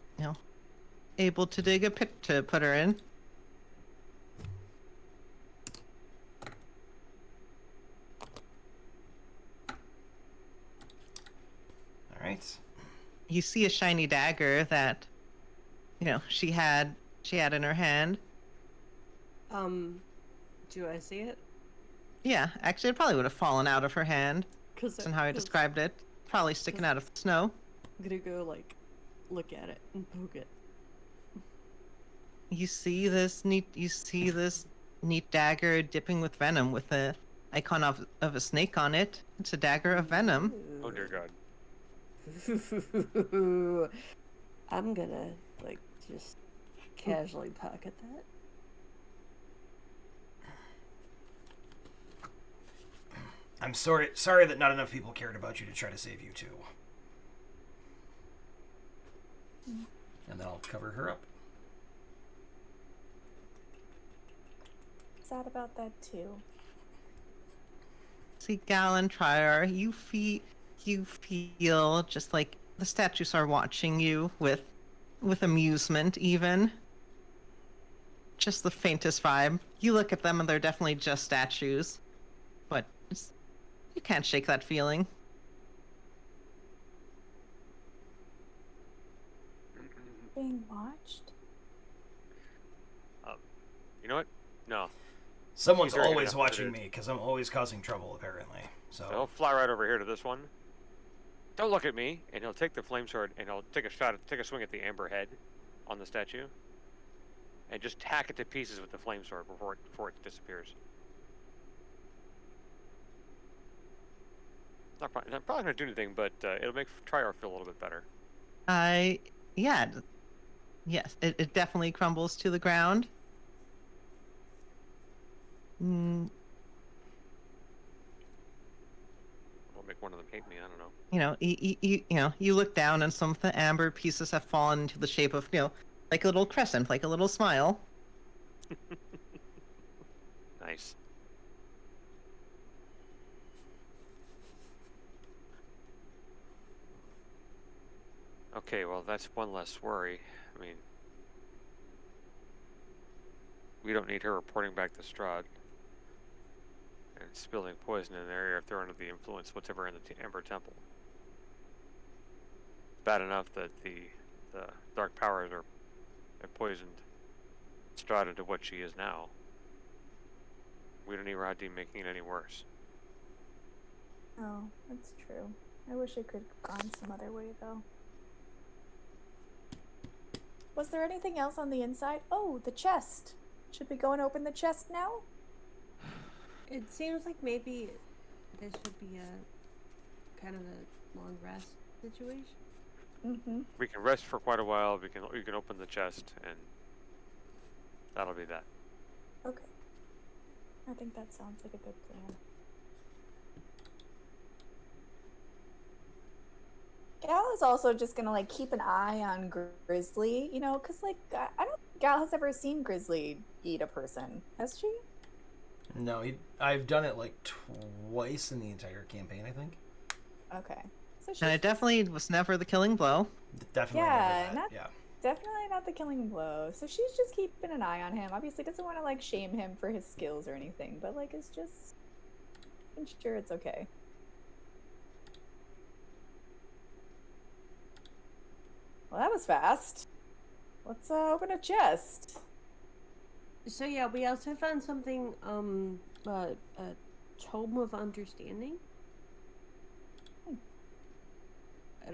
[SPEAKER 2] dig a pit to put her in.
[SPEAKER 1] All right.
[SPEAKER 2] You see a shiny dagger that she had in her hand.
[SPEAKER 4] Do I see it?
[SPEAKER 2] Yeah, actually, it probably would have fallen out of her hand.
[SPEAKER 4] Because
[SPEAKER 2] That's how I described it. Probably sticking out of the snow.
[SPEAKER 4] I'm gonna go like look at it and poke it.
[SPEAKER 2] You see this neat dagger dipping with venom with the icon of a snake on it. It's a dagger of venom.
[SPEAKER 5] Oh dear God.
[SPEAKER 4] I'm gonna like just casually pocket that.
[SPEAKER 1] I'm sorry that not enough people cared about you to try to save you too. And then I'll cover her up.
[SPEAKER 3] Sad about that too.
[SPEAKER 2] See, Galen Trier, you feel just like the statues are watching you with amusement, even. Just the faintest vibe. You look at them and they're definitely just statues, but you can't shake that feeling.
[SPEAKER 3] Being watched?
[SPEAKER 5] You know what? No.
[SPEAKER 1] Someone's
[SPEAKER 5] He's very
[SPEAKER 1] always
[SPEAKER 5] enough
[SPEAKER 1] watching
[SPEAKER 5] to-
[SPEAKER 1] me because I'm always causing trouble, apparently.
[SPEAKER 5] So he'll fly right over here to this one. Don't look at me, and he'll take the flame sword and he'll take a swing at the amber head on the statue, and just hack it to pieces with the flame sword before it disappears. Not probably gonna do anything, but it'll make Triar feel a little bit better.
[SPEAKER 2] Yes, it definitely crumbles to the ground.
[SPEAKER 5] It'll make one of them hate me. I don't know.
[SPEAKER 2] You look down and some of the amber pieces have fallen into the shape of, like a little crescent, like a little smile.
[SPEAKER 5] Nice. Okay, well that's one less worry. I mean, we don't need her reporting back to Strahd and spilling poison in the area if they're under the influence whatever in the Ember Temple. Bad enough that the dark powers have poisoned Strahd into what she is now. We don't need Radim making it any worse.
[SPEAKER 3] Oh, that's true. I wish I could have gone some other way though. Was there anything else on the inside? Oh, the chest. Should we go and open the chest now?
[SPEAKER 4] It seems like maybe this would be a kind of a long rest situation.
[SPEAKER 3] Mm-hmm.
[SPEAKER 5] We can rest for quite a while. You can open the chest, and that'll be that.
[SPEAKER 3] Okay. I think that sounds like a good plan. Gal is also just gonna like keep an eye on Grizzly, because like I don't think Gal has ever seen Grizzly eat a person, has she?
[SPEAKER 1] No, I've done it like twice in the entire campaign, I think.
[SPEAKER 3] Okay, so she's
[SPEAKER 2] And it definitely was never the killing blow.
[SPEAKER 1] Definitely.
[SPEAKER 3] Yeah,
[SPEAKER 1] never that.
[SPEAKER 3] not- definitely not the killing blow. So she's just keeping an eye on him. Obviously, doesn't want to like shame him for his skills or anything, but like is just making sure it's okay. Well, that was fast. Let's open a chest.
[SPEAKER 4] So yeah, we also found something Tome of Understanding? I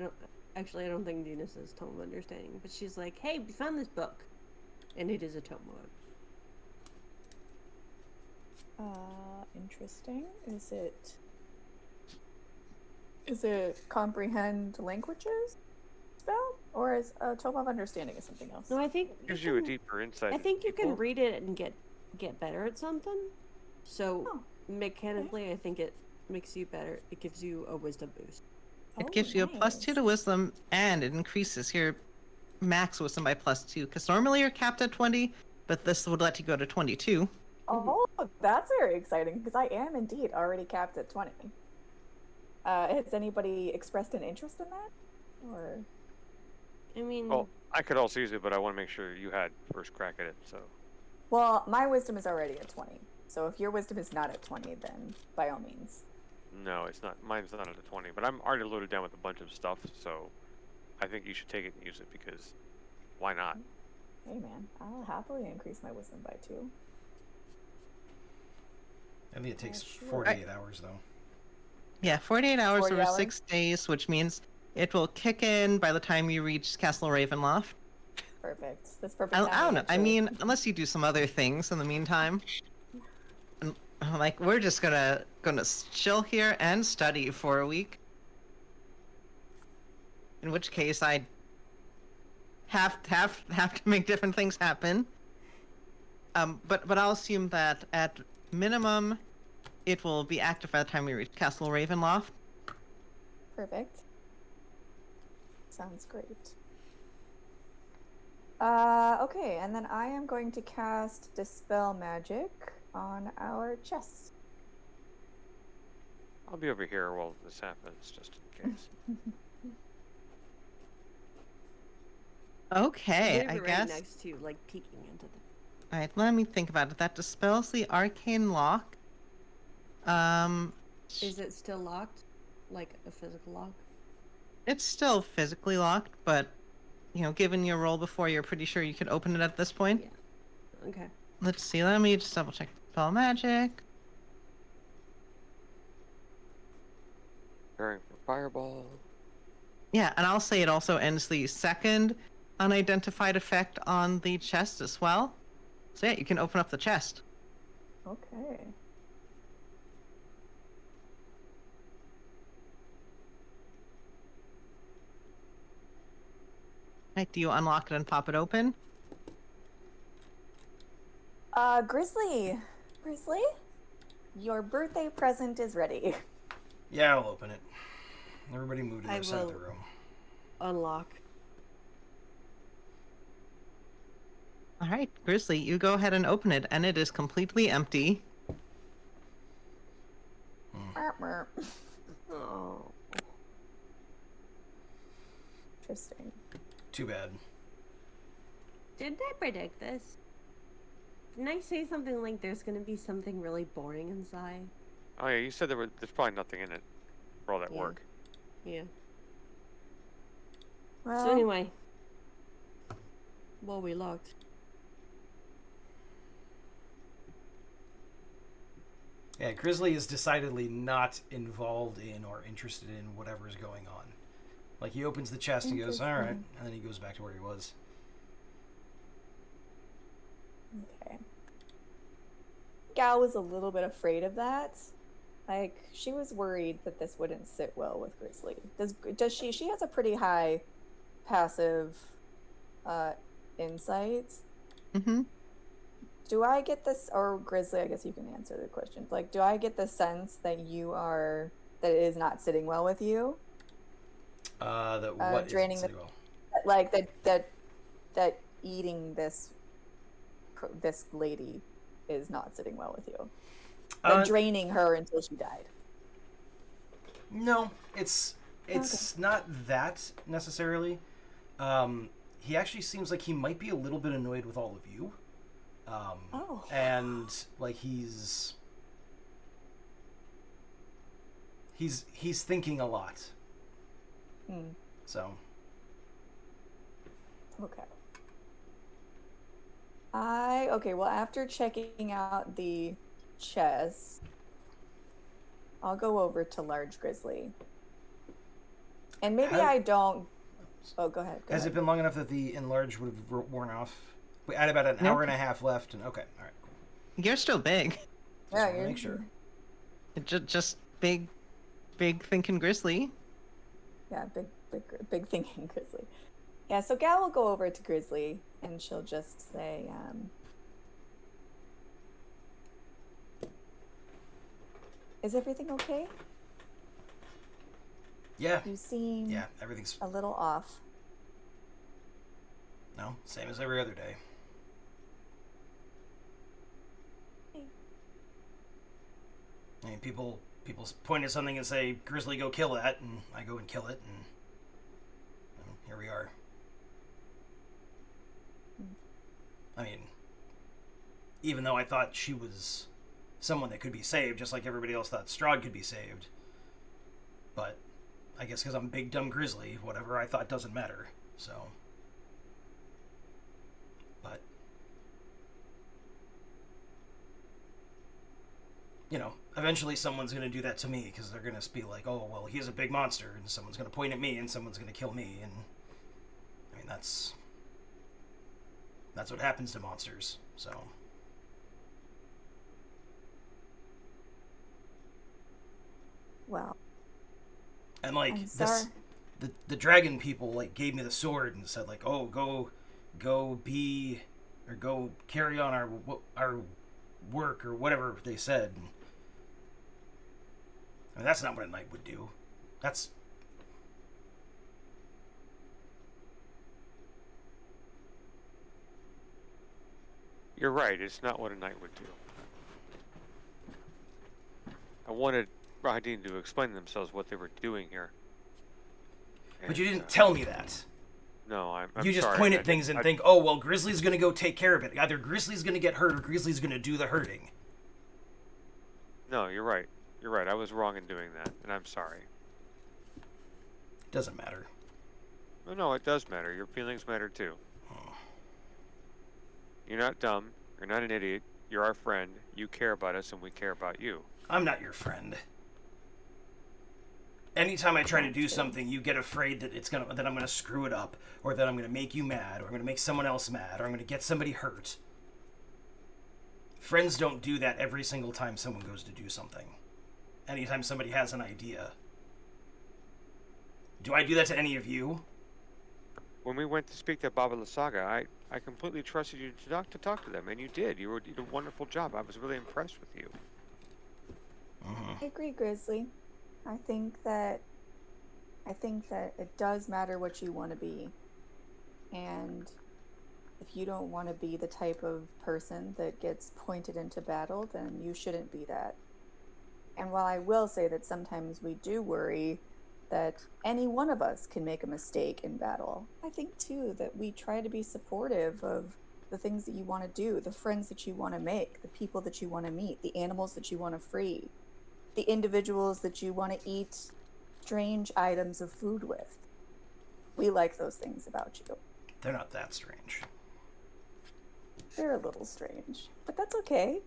[SPEAKER 4] don't think Dina says Tome of Understanding, but she's like, hey, we found this book. And it is a tome of.
[SPEAKER 3] Interesting. Is it comprehend languages spell? Or is a tome of understanding is something else?
[SPEAKER 4] No, I think
[SPEAKER 5] Gives you a deeper insight.
[SPEAKER 4] I
[SPEAKER 5] into
[SPEAKER 4] think you can
[SPEAKER 5] people.
[SPEAKER 4] read it and get better at something. So
[SPEAKER 3] Oh,
[SPEAKER 4] mechanically, I think it makes you better. It gives you a wisdom boost.
[SPEAKER 2] It gives you a +2 to
[SPEAKER 3] nice.
[SPEAKER 2] wisdom, and it increases your max wisdom by +2. Because normally you're capped at 20, but this would let you go to 22.
[SPEAKER 3] Oh, that's very exciting because I am indeed already capped at 20. Has anybody expressed an interest in that? Or
[SPEAKER 4] I mean,
[SPEAKER 5] Well, I could also use it, but I want to make sure you had first crack at it. So
[SPEAKER 3] well, my wisdom is already at 20. So if your wisdom is not at 20, then by all means.
[SPEAKER 5] no, it's not. Mine's not at a 20, but I'm already loaded down with a bunch of stuff. So I think you should take it and use it because why not?
[SPEAKER 3] Hey man, I'll happily increase my wisdom by 2.
[SPEAKER 1] I think it takes
[SPEAKER 3] sure.
[SPEAKER 1] 48 hours, though.
[SPEAKER 2] Yeah, 48 hours
[SPEAKER 3] 40
[SPEAKER 2] over
[SPEAKER 3] hours?
[SPEAKER 2] 6 days, which means it will kick in by the time you reach Castle Ravenloft.
[SPEAKER 3] Perfect. That's perfect.
[SPEAKER 2] I don't
[SPEAKER 3] timing,
[SPEAKER 2] know. I
[SPEAKER 3] actually.
[SPEAKER 2] mean, unless you do some other things in the meantime. And, like, we're just gonna chill here and study for a week. In which case, I have to make different things happen. But I'll assume that at minimum, it will be active by the time we reach Castle Ravenloft.
[SPEAKER 3] Perfect. Sounds great. Okay, and then I am going to cast Dispel Magic on our chest.
[SPEAKER 5] I'll be over here while this happens, just in case.
[SPEAKER 2] Okay,
[SPEAKER 4] leave
[SPEAKER 2] I
[SPEAKER 4] it right
[SPEAKER 2] guess.
[SPEAKER 4] next to like peeking into the.
[SPEAKER 2] Alright, let me think about it. That dispels the arcane lock.
[SPEAKER 4] Is it still locked? Like a physical lock?
[SPEAKER 2] It's still physically locked, but, you know, given your roll before, you're pretty sure you could open it at this point.
[SPEAKER 4] Yeah. Okay.
[SPEAKER 2] Let's see, let me just double check spell magic.
[SPEAKER 5] Preparing for fireball.
[SPEAKER 2] Yeah, and I'll say it also ends the second unidentified effect on the chest as well. So yeah, you can open up the chest.
[SPEAKER 3] Okay.
[SPEAKER 2] Right, do you unlock it and pop it open?
[SPEAKER 3] Grizzly, your birthday present is ready.
[SPEAKER 1] Yeah, I'll open it. Everybody move to the
[SPEAKER 4] I
[SPEAKER 1] other side of the
[SPEAKER 4] will-
[SPEAKER 1] room.
[SPEAKER 4] Unlock.
[SPEAKER 2] Alright, Grizzly, you go ahead and open it, and it is completely empty.
[SPEAKER 3] Merp, merp.
[SPEAKER 4] Oh.
[SPEAKER 3] Interesting.
[SPEAKER 1] Too bad.
[SPEAKER 4] Didn't I predict this? Didn't I say something like there's gonna be something really boring inside?
[SPEAKER 5] Oh yeah, you said there's probably nothing in it for all that
[SPEAKER 4] Yeah.
[SPEAKER 5] work.
[SPEAKER 4] Yeah.
[SPEAKER 3] Well,
[SPEAKER 4] So anyway. Well, we looked.
[SPEAKER 1] Yeah, Grizzly is decidedly not involved in or interested in whatever's going on. Like, he opens the chest and goes, alright,
[SPEAKER 3] Interesting.
[SPEAKER 1] and then he goes back to where he was.
[SPEAKER 3] okay. Gal was a little bit afraid of that. Like, she was worried that this wouldn't sit well with Grizzly. Does she has a pretty high passive insight.
[SPEAKER 2] Mm-hmm.
[SPEAKER 3] Do I get this, or Grizzly, I guess you can answer the question. Like, do I get the sense that that it is not sitting well with you?
[SPEAKER 1] That what
[SPEAKER 3] draining
[SPEAKER 1] is
[SPEAKER 3] the-
[SPEAKER 1] it? Well,
[SPEAKER 3] Like, that eating this lady is not sitting well with you. Like, draining her until she died.
[SPEAKER 1] no, it's not that necessarily. He actually seems like he might be a little bit annoyed with all of you.
[SPEAKER 3] Oh.
[SPEAKER 1] And like he's thinking a lot.
[SPEAKER 3] Hmm.
[SPEAKER 1] So
[SPEAKER 3] Okay. Okay, well, after checking out the chest, I'll go over to Large Grizzly. And maybe
[SPEAKER 1] How-
[SPEAKER 3] I don't. Oh, go ahead. Go
[SPEAKER 1] Has
[SPEAKER 3] ahead.
[SPEAKER 1] it been long enough that the enlarge would have worn off? We had about an
[SPEAKER 2] Nope.
[SPEAKER 1] hour and a half left, and okay, all right.
[SPEAKER 2] You're still big.
[SPEAKER 1] Just
[SPEAKER 3] Yeah,
[SPEAKER 1] wanna
[SPEAKER 3] you're
[SPEAKER 1] make sure.
[SPEAKER 2] Just big thinking grizzly.
[SPEAKER 3] Yeah, big thinking Grizzly. Yeah, so Gal will go over to Grizzly and she'll just say, is everything okay?
[SPEAKER 1] Yeah,
[SPEAKER 3] You seem
[SPEAKER 1] yeah, everything's
[SPEAKER 3] a little off.
[SPEAKER 1] no same as every other day. I mean, people point at something and say, "Grizzly, go kill that," and I go and kill it, and well, here we are. I mean, even though I thought she was someone that could be saved, just like everybody else thought Strahd could be saved, but I guess because I'm big dumb Grizzly, whatever I thought doesn't matter. So, but you know, eventually someone's going to do that to me because they're going to be like, oh, well, he's a big monster, and someone's going to point at me, and someone's going to kill me, and I mean, that's what happens to monsters, so.
[SPEAKER 3] Well,
[SPEAKER 1] And, like,
[SPEAKER 3] I'm sorry.
[SPEAKER 1] the dragon people, like, gave me the sword and said, like, oh, go be, or go carry on our work, or whatever they said. I mean, that's not what a knight would do. That's...
[SPEAKER 5] You're right. It's not what a knight would do. I wanted Rahadin to explain themselves what they were doing here.
[SPEAKER 1] But you
[SPEAKER 5] And,
[SPEAKER 1] didn't tell me that.
[SPEAKER 5] No, I'm
[SPEAKER 1] You just
[SPEAKER 5] sorry.
[SPEAKER 1] point
[SPEAKER 5] I
[SPEAKER 1] at things and
[SPEAKER 5] I-
[SPEAKER 1] think, oh, well, Grizzly's going to go take care of it. Either Grizzly's going to get hurt or Grizzly's going to do the hurting.
[SPEAKER 5] No, you're right. You're right. I was wrong in doing that, and I'm sorry.
[SPEAKER 1] Doesn't matter.
[SPEAKER 5] No, it does matter. Your feelings matter too.
[SPEAKER 1] Oh.
[SPEAKER 5] You're not dumb. You're not an idiot. You're our friend. You care about us, and we care about you.
[SPEAKER 1] I'm not your friend. Anytime I try to do something, you get afraid that that I'm gonna screw it up, or that I'm gonna make you mad, or I'm gonna make someone else mad, or I'm gonna get somebody hurt. Friends don't do that every single time someone goes to do something. Anytime somebody has an idea. Do I do that to any of you?
[SPEAKER 5] When we went to speak to Baba Lysaga, I completely trusted you to talk to them, and you did. You did a wonderful job. I was really impressed with you.
[SPEAKER 3] I agree, Grizzly. I think that it does matter what you want to be. And if you don't want to be the type of person that gets pointed into battle, then you shouldn't be that. And while I will say that sometimes we do worry that any one of us can make a mistake in battle, I think too that we try to be supportive of the things that you want to do, the friends that you want to make, the people that you want to meet, the animals that you want to free, the individuals that you want to eat strange items of food with. We like those things about you.
[SPEAKER 1] They're not that strange.
[SPEAKER 3] They're a little strange, but that's okay.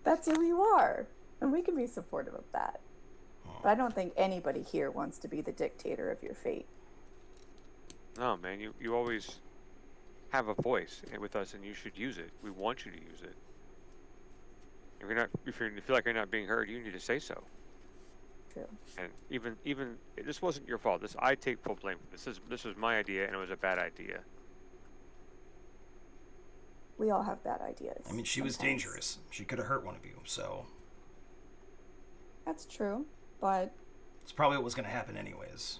[SPEAKER 3] That's who you are, and we can be supportive of that. But I don't think anybody here wants to be the dictator of your fate.
[SPEAKER 5] No, man, you always have a voice with us, and you should use it. We want you to use it. If you feel like you're not being heard, you need to say so.
[SPEAKER 3] True.
[SPEAKER 5] And even this wasn't your fault. I take full blame for this. This was my idea, and it was a bad idea.
[SPEAKER 3] We all have bad ideas.
[SPEAKER 1] I mean, she was
[SPEAKER 3] sometimes.
[SPEAKER 1] dangerous. She could have hurt one of you, so
[SPEAKER 3] That's true, but
[SPEAKER 1] it's probably what was going to happen anyways.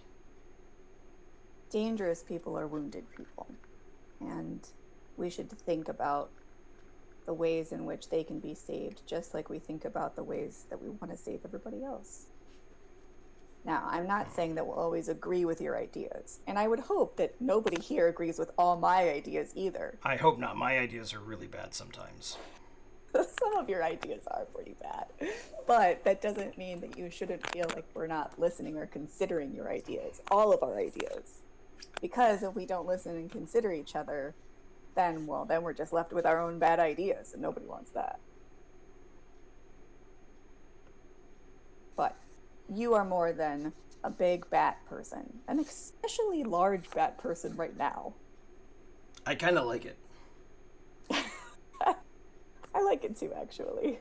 [SPEAKER 3] dangerous people are wounded people. And we should think about the ways in which they can be saved, just like we think about the ways that we want to save everybody else. Now, I'm not saying that we'll always agree with your ideas, and I would hope that nobody here agrees with all my ideas either.
[SPEAKER 1] I hope not. My ideas are really bad sometimes.
[SPEAKER 3] Some of your ideas are pretty bad, but that doesn't mean that you shouldn't feel like we're not listening or considering your ideas, all of our ideas. Because if we don't listen and consider each other, then we're just left with our own bad ideas, and nobody wants that. but you are more than a big bat person, an especially large bat person right now.
[SPEAKER 1] I kind of like it.
[SPEAKER 3] I like it too, actually.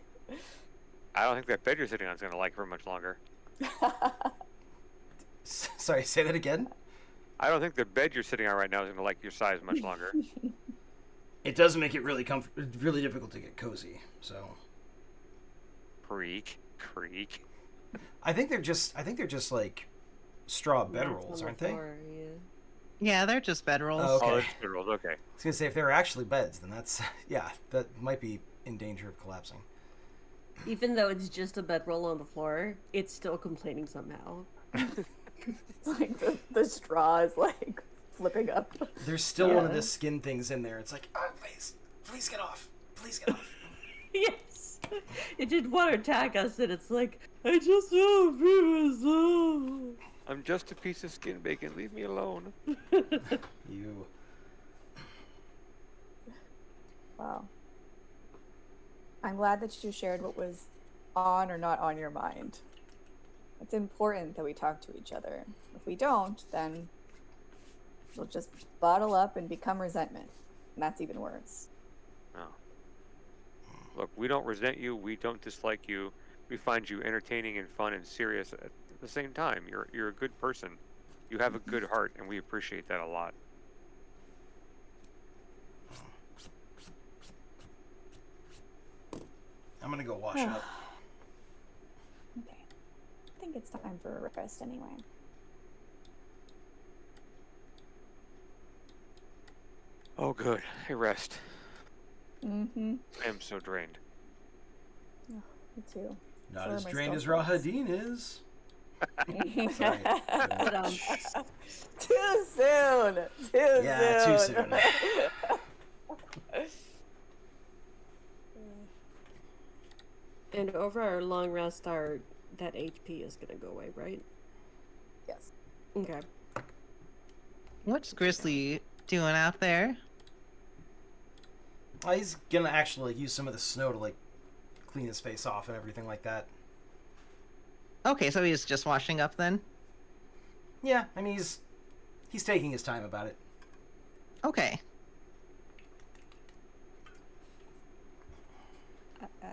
[SPEAKER 5] I don't think that bed you're sitting on is going to like it for much longer.
[SPEAKER 1] Sorry, say that again.
[SPEAKER 5] I don't think the bed you're sitting on right now is going to like your size much longer.
[SPEAKER 1] It does make it really really difficult to get cozy. So
[SPEAKER 5] Creak.
[SPEAKER 1] I think they're just like straw
[SPEAKER 4] Mats on
[SPEAKER 1] bedrolls,
[SPEAKER 4] the
[SPEAKER 1] aren't they?
[SPEAKER 4] floor, yeah.
[SPEAKER 2] Yeah, they're just bedrolls.
[SPEAKER 1] Oh, okay.
[SPEAKER 5] Oh, that's good rules. Okay.
[SPEAKER 1] I was gonna say if they're actually beds, then that's that might be in danger of collapsing.
[SPEAKER 4] Even though it's just a bedroll on the floor, it's still complaining somehow.
[SPEAKER 3] It's like the straw is like flipping up.
[SPEAKER 1] There's still one of
[SPEAKER 3] Yeah.
[SPEAKER 1] the skin things in there. It's like, oh, please get off, please get off.
[SPEAKER 4] Yes! It did want to attack us, and it's like, I just want to be myself.
[SPEAKER 5] I'm just a piece of skin bacon. Leave me alone.
[SPEAKER 1] You.
[SPEAKER 3] Wow. I'm glad that you shared what was on or not on your mind. It's important that we talk to each other. If we don't, then we'll just bottle up and become resentment. And that's even worse.
[SPEAKER 5] No. Look, we don't resent you. We don't dislike you. We find you entertaining and fun and serious at the same time. You're a good person. You have a good heart, and we appreciate that a lot.
[SPEAKER 1] I'm gonna go wash up.
[SPEAKER 3] Okay. I think it's time for a rest anyway.
[SPEAKER 5] Oh, good. Hey, rest.
[SPEAKER 3] Mm-hmm.
[SPEAKER 5] I am so drained.
[SPEAKER 3] Me too.
[SPEAKER 1] Not
[SPEAKER 3] So are
[SPEAKER 1] as
[SPEAKER 3] my
[SPEAKER 1] drained as
[SPEAKER 3] skull thoughts.
[SPEAKER 1] Rahadin is. Sorry.
[SPEAKER 4] But,
[SPEAKER 3] Too soon.
[SPEAKER 1] Yeah, too soon.
[SPEAKER 4] and over our long rest, that HP is gonna go away, right?
[SPEAKER 3] Yes.
[SPEAKER 4] Okay.
[SPEAKER 2] What's Grizzly doing out there?
[SPEAKER 1] He's gonna actually use some of the snow to like clean his face off and everything like that.
[SPEAKER 2] Okay, so he's just washing up then?
[SPEAKER 1] Yeah, I mean he's taking his time about it.
[SPEAKER 2] Okay.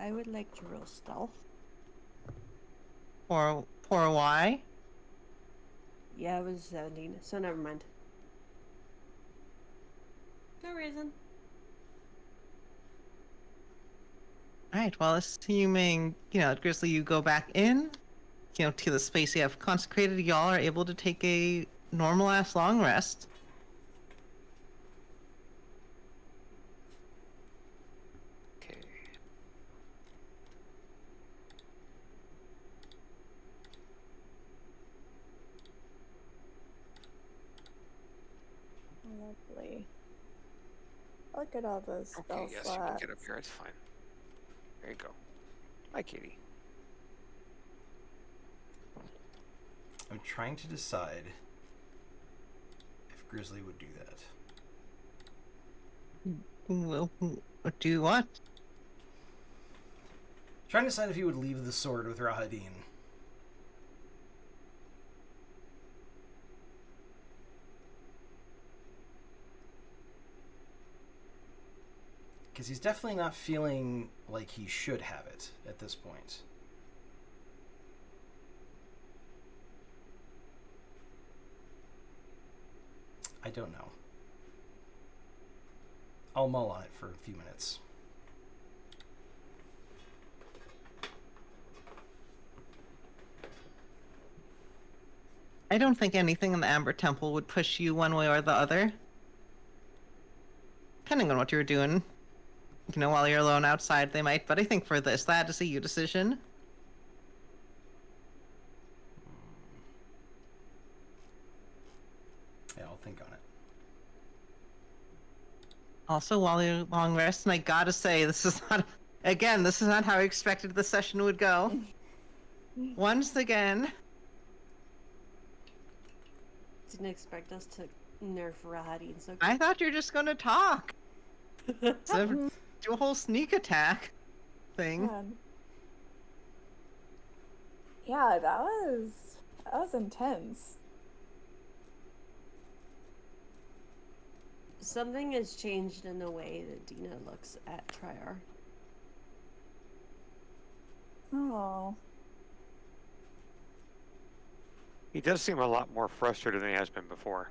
[SPEAKER 4] I would like to roll stealth.
[SPEAKER 2] Poor Y.
[SPEAKER 4] Yeah, it was 17, so never mind. No reason.
[SPEAKER 2] Alright, well, assuming, Grizzly, you go back in, to the space you have consecrated, y'all are able to take a normal-ass long rest.
[SPEAKER 5] Okay.
[SPEAKER 3] Lovely. Look at all those spell
[SPEAKER 5] Okay, yes, you
[SPEAKER 3] slots.
[SPEAKER 5] can get up here. It's fine. There you go. Hi, Katie.
[SPEAKER 1] I'm trying to decide if Grizzly would do that.
[SPEAKER 2] Well, do what?
[SPEAKER 1] Trying to decide if he would leave the sword with Rahadin. Because he's definitely not feeling like he should have it at this point. I don't know. I'll mull on it for a few minutes.
[SPEAKER 2] I don't think anything in the Amber Temple would push you one way or the other. Depending on what you're doing. While you're alone outside, they might, but I think for this, that is a you decision.
[SPEAKER 1] Yeah, I'll think on it.
[SPEAKER 2] Also, while you're long rest, and I gotta say, this is not how I expected the session would go. Once again,
[SPEAKER 4] Didn't expect us to nerf Rahadin so
[SPEAKER 2] I thought you were just gonna talk. So, do a whole sneak attack thing.
[SPEAKER 3] Man. Yeah, that was intense.
[SPEAKER 4] Something has changed in the way that Dina looks at Triar.
[SPEAKER 3] Oh.
[SPEAKER 5] He does seem a lot more frustrated than he has been before.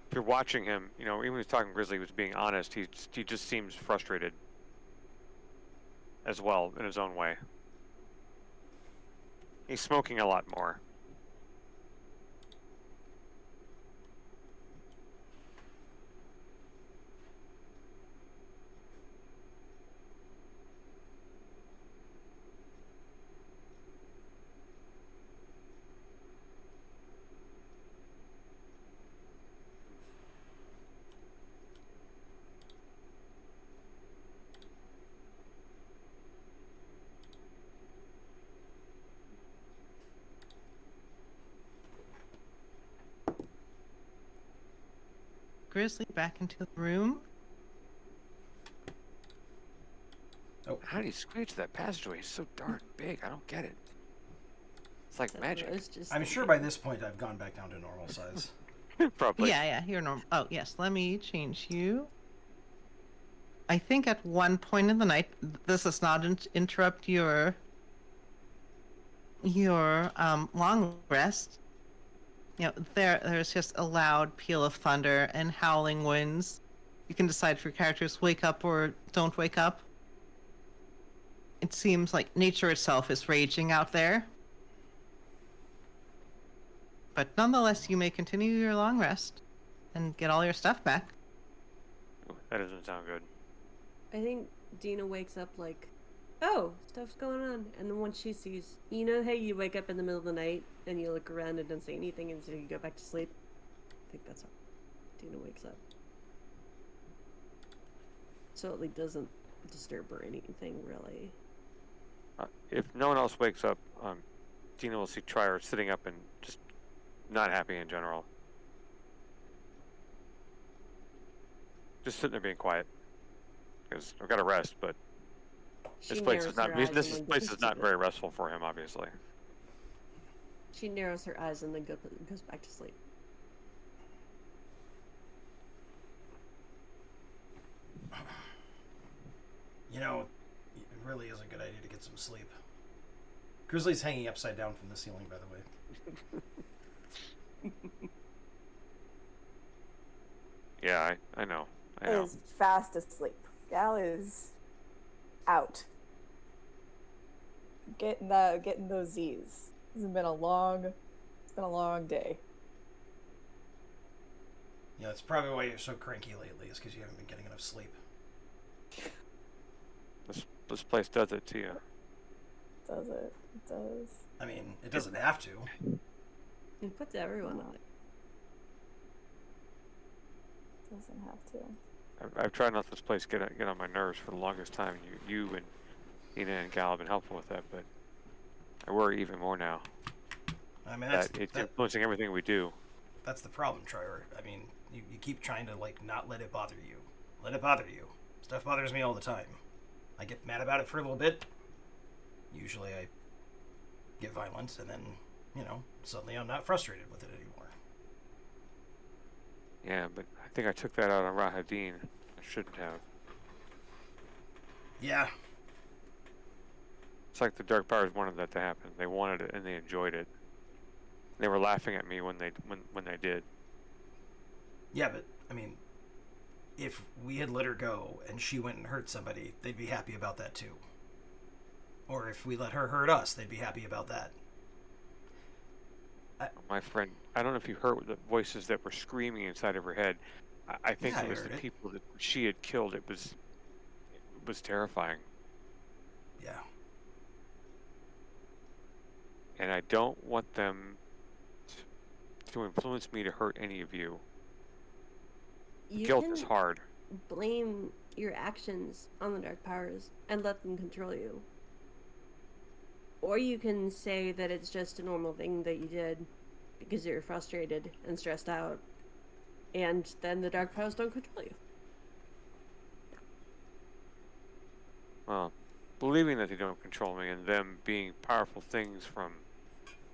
[SPEAKER 5] If you're watching him, you know, even when he's talking Grizzly, he was being honest. He just seems frustrated as well in his own way. He's smoking a lot more.
[SPEAKER 2] Grizzly back into the room.
[SPEAKER 1] Oh,
[SPEAKER 5] How did he squeeze that passageway? It's so darn big. I don't get it. It's like
[SPEAKER 4] That's what I
[SPEAKER 5] magic.
[SPEAKER 4] was just
[SPEAKER 1] I'm sure by this point I've gone back down to normal size.
[SPEAKER 5] Probably.
[SPEAKER 2] Yeah, you're normal. Oh, yes, let me change you. I think at one point in the night, this does not interrupt your long rest. You know, there's just a loud peal of thunder and howling winds. You can decide if your characters wake up or don't wake up. It seems like nature itself is raging out there. But nonetheless, you may continue your long rest and get all your stuff back.
[SPEAKER 5] Ooh, that doesn't sound good.
[SPEAKER 4] I think Dina wakes up like, oh, stuff's going on. And then once she sees, you know how you wake up in the middle of the night and you look around and don't say anything and so you go back to sleep? I think that's how Dina wakes up. So it like doesn't disturb her or anything really.
[SPEAKER 5] If no one else wakes up, Dina will see Trier sitting up and just not happy in general. Just sitting there being quiet. Because I've got to rest, but
[SPEAKER 4] She
[SPEAKER 5] this place
[SPEAKER 4] narrows
[SPEAKER 5] is not.
[SPEAKER 4] her eyes
[SPEAKER 5] This
[SPEAKER 4] and then
[SPEAKER 5] place
[SPEAKER 4] goes
[SPEAKER 5] is not
[SPEAKER 4] to
[SPEAKER 5] very restful for him, obviously.
[SPEAKER 4] She narrows her eyes and then goes back to sleep.
[SPEAKER 1] You know, it really is a good idea to get some sleep. Grizzly's hanging upside down from the ceiling, by the way.
[SPEAKER 5] Yeah, I know. I know.
[SPEAKER 3] Is fast asleep. Gal is out. Getting those Z's. It's been a long day.
[SPEAKER 1] Yeah, that's probably why you're so cranky lately, is because you haven't been getting enough sleep.
[SPEAKER 5] This place does it to you.
[SPEAKER 3] Does it? It does.
[SPEAKER 1] I mean, it doesn't have to.
[SPEAKER 4] It puts everyone on it.
[SPEAKER 3] Doesn't have to.
[SPEAKER 5] I've tried not to let this place get on my nerves for the longest time. You and Nina and Gal have been helpful with that, but I worry even more now
[SPEAKER 1] I mean,
[SPEAKER 5] that it's influencing everything we do.
[SPEAKER 1] that's the problem, Trier. I mean, you keep trying to, like, not let it bother you. Let it bother you. Stuff bothers me all the time. I get mad about it for a little bit. Usually I get violent, and then, you know, suddenly I'm not frustrated with it anymore.
[SPEAKER 5] Yeah, but I think I took that out on Rahadin. I shouldn't have.
[SPEAKER 1] Yeah.
[SPEAKER 5] It's like the Dark Powers wanted that to happen. They wanted it and they enjoyed it. They were laughing at me when they did.
[SPEAKER 1] Yeah, but, I mean, if we had let her go and she went and hurt somebody, they'd be happy about that too. Or if we let her hurt us, they'd be happy about that.
[SPEAKER 5] My friend, I don't know if you heard the voices that were screaming inside of her head. I think
[SPEAKER 1] Yeah,
[SPEAKER 5] it
[SPEAKER 1] I
[SPEAKER 5] was the
[SPEAKER 1] heard it.
[SPEAKER 5] people that she had killed. It was terrifying.
[SPEAKER 1] Yeah.
[SPEAKER 5] And I don't want them to influence me to hurt any of you.
[SPEAKER 4] You
[SPEAKER 5] Guilt
[SPEAKER 4] can
[SPEAKER 5] is hard.
[SPEAKER 4] blame your actions on the Dark Powers and let them control you. Or you can say that it's just a normal thing that you did because you're frustrated and stressed out, and then the Dark Powers don't control you.
[SPEAKER 5] Well, believing that they don't control me and them being powerful things from,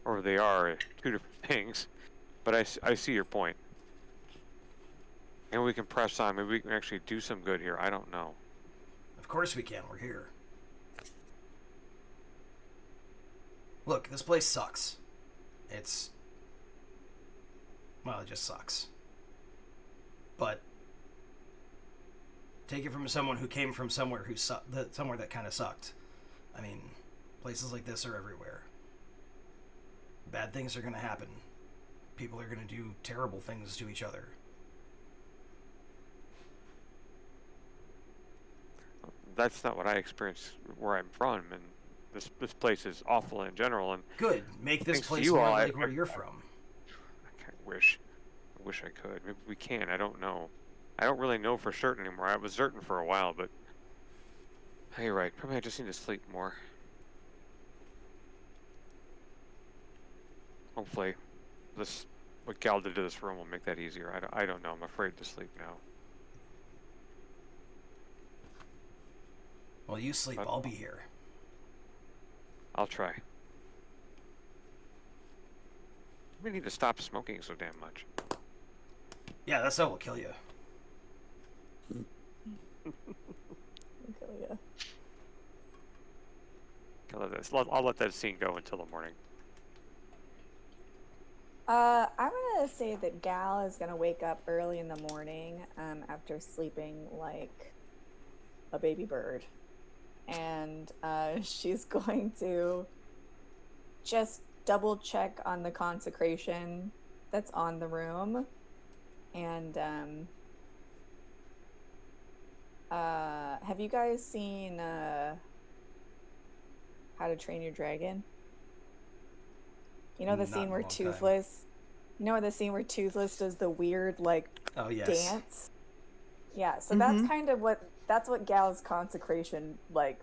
[SPEAKER 5] or they are two different things. But I see your point. And we can press on. Maybe we can actually do some good here. I don't know.
[SPEAKER 1] Of course we can. We're here. Look, this place sucks. It just sucks. But take it from someone who came from somewhere somewhere that kind of sucked. I mean, places like this are everywhere. Bad things are going to happen. People are going to do terrible things to each other.
[SPEAKER 5] That's not what I experienced where I'm from, and this place is awful in general. And
[SPEAKER 1] Good. Make this
[SPEAKER 5] thanks to
[SPEAKER 1] place
[SPEAKER 5] you
[SPEAKER 1] more
[SPEAKER 5] all,
[SPEAKER 1] like where you're from.
[SPEAKER 5] I wish I could. Maybe we can. I don't know. I don't really know for certain anymore. I was certain for a while, but hey, you're right. Probably I just need to sleep more. Hopefully, what Gal did to this room will make that easier. I don't know. I'm afraid to sleep now.
[SPEAKER 1] Well, you sleep. I'll be here.
[SPEAKER 5] I'll try. We need to stop smoking so damn much.
[SPEAKER 1] Yeah, that's how we'll kill you.
[SPEAKER 3] Okay, yeah.
[SPEAKER 5] I'll let that scene go until the morning.
[SPEAKER 3] I'm gonna say that Gal is gonna wake up early in the morning, after sleeping like a baby bird, and she's going to just double check on the consecration that's on the room, and have you guys seen How to Train Your Dragon? You know the
[SPEAKER 1] Not
[SPEAKER 3] scene
[SPEAKER 1] in a
[SPEAKER 3] where
[SPEAKER 1] long time.
[SPEAKER 3] Toothless. You know the scene where Toothless does the weird like
[SPEAKER 1] Oh, yes.
[SPEAKER 3] dance? Yeah, so that's kind of what Gal's consecration like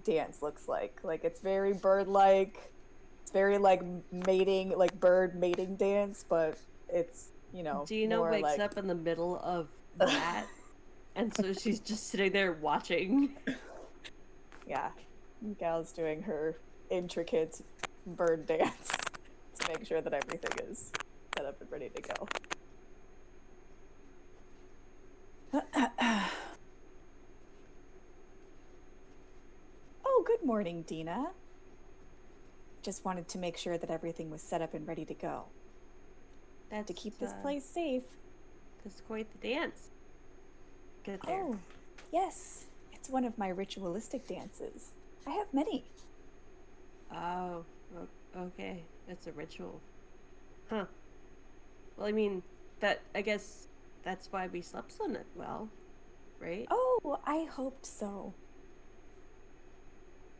[SPEAKER 3] dance looks like. Like it's very bird-like. It's very like mating, like bird mating dance, but it's, you know,
[SPEAKER 4] Dina
[SPEAKER 3] more
[SPEAKER 4] wakes
[SPEAKER 3] like...
[SPEAKER 4] up in the middle of that, and so she's just sitting there watching.
[SPEAKER 3] Yeah, Gal's doing her intricate bird dance to make sure that everything is set up and ready to go. Oh, good morning, Dina. Just wanted to make sure that everything was set up and ready to go.
[SPEAKER 4] That's
[SPEAKER 3] To keep this place safe.
[SPEAKER 4] That's quite the dance. Get there.
[SPEAKER 3] Oh, yes. It's one of my ritualistic dances. I have many.
[SPEAKER 4] Oh, okay. That's a ritual. Huh. Well, I mean, I guess that's why we slept so well, right?
[SPEAKER 3] Oh, I hoped so.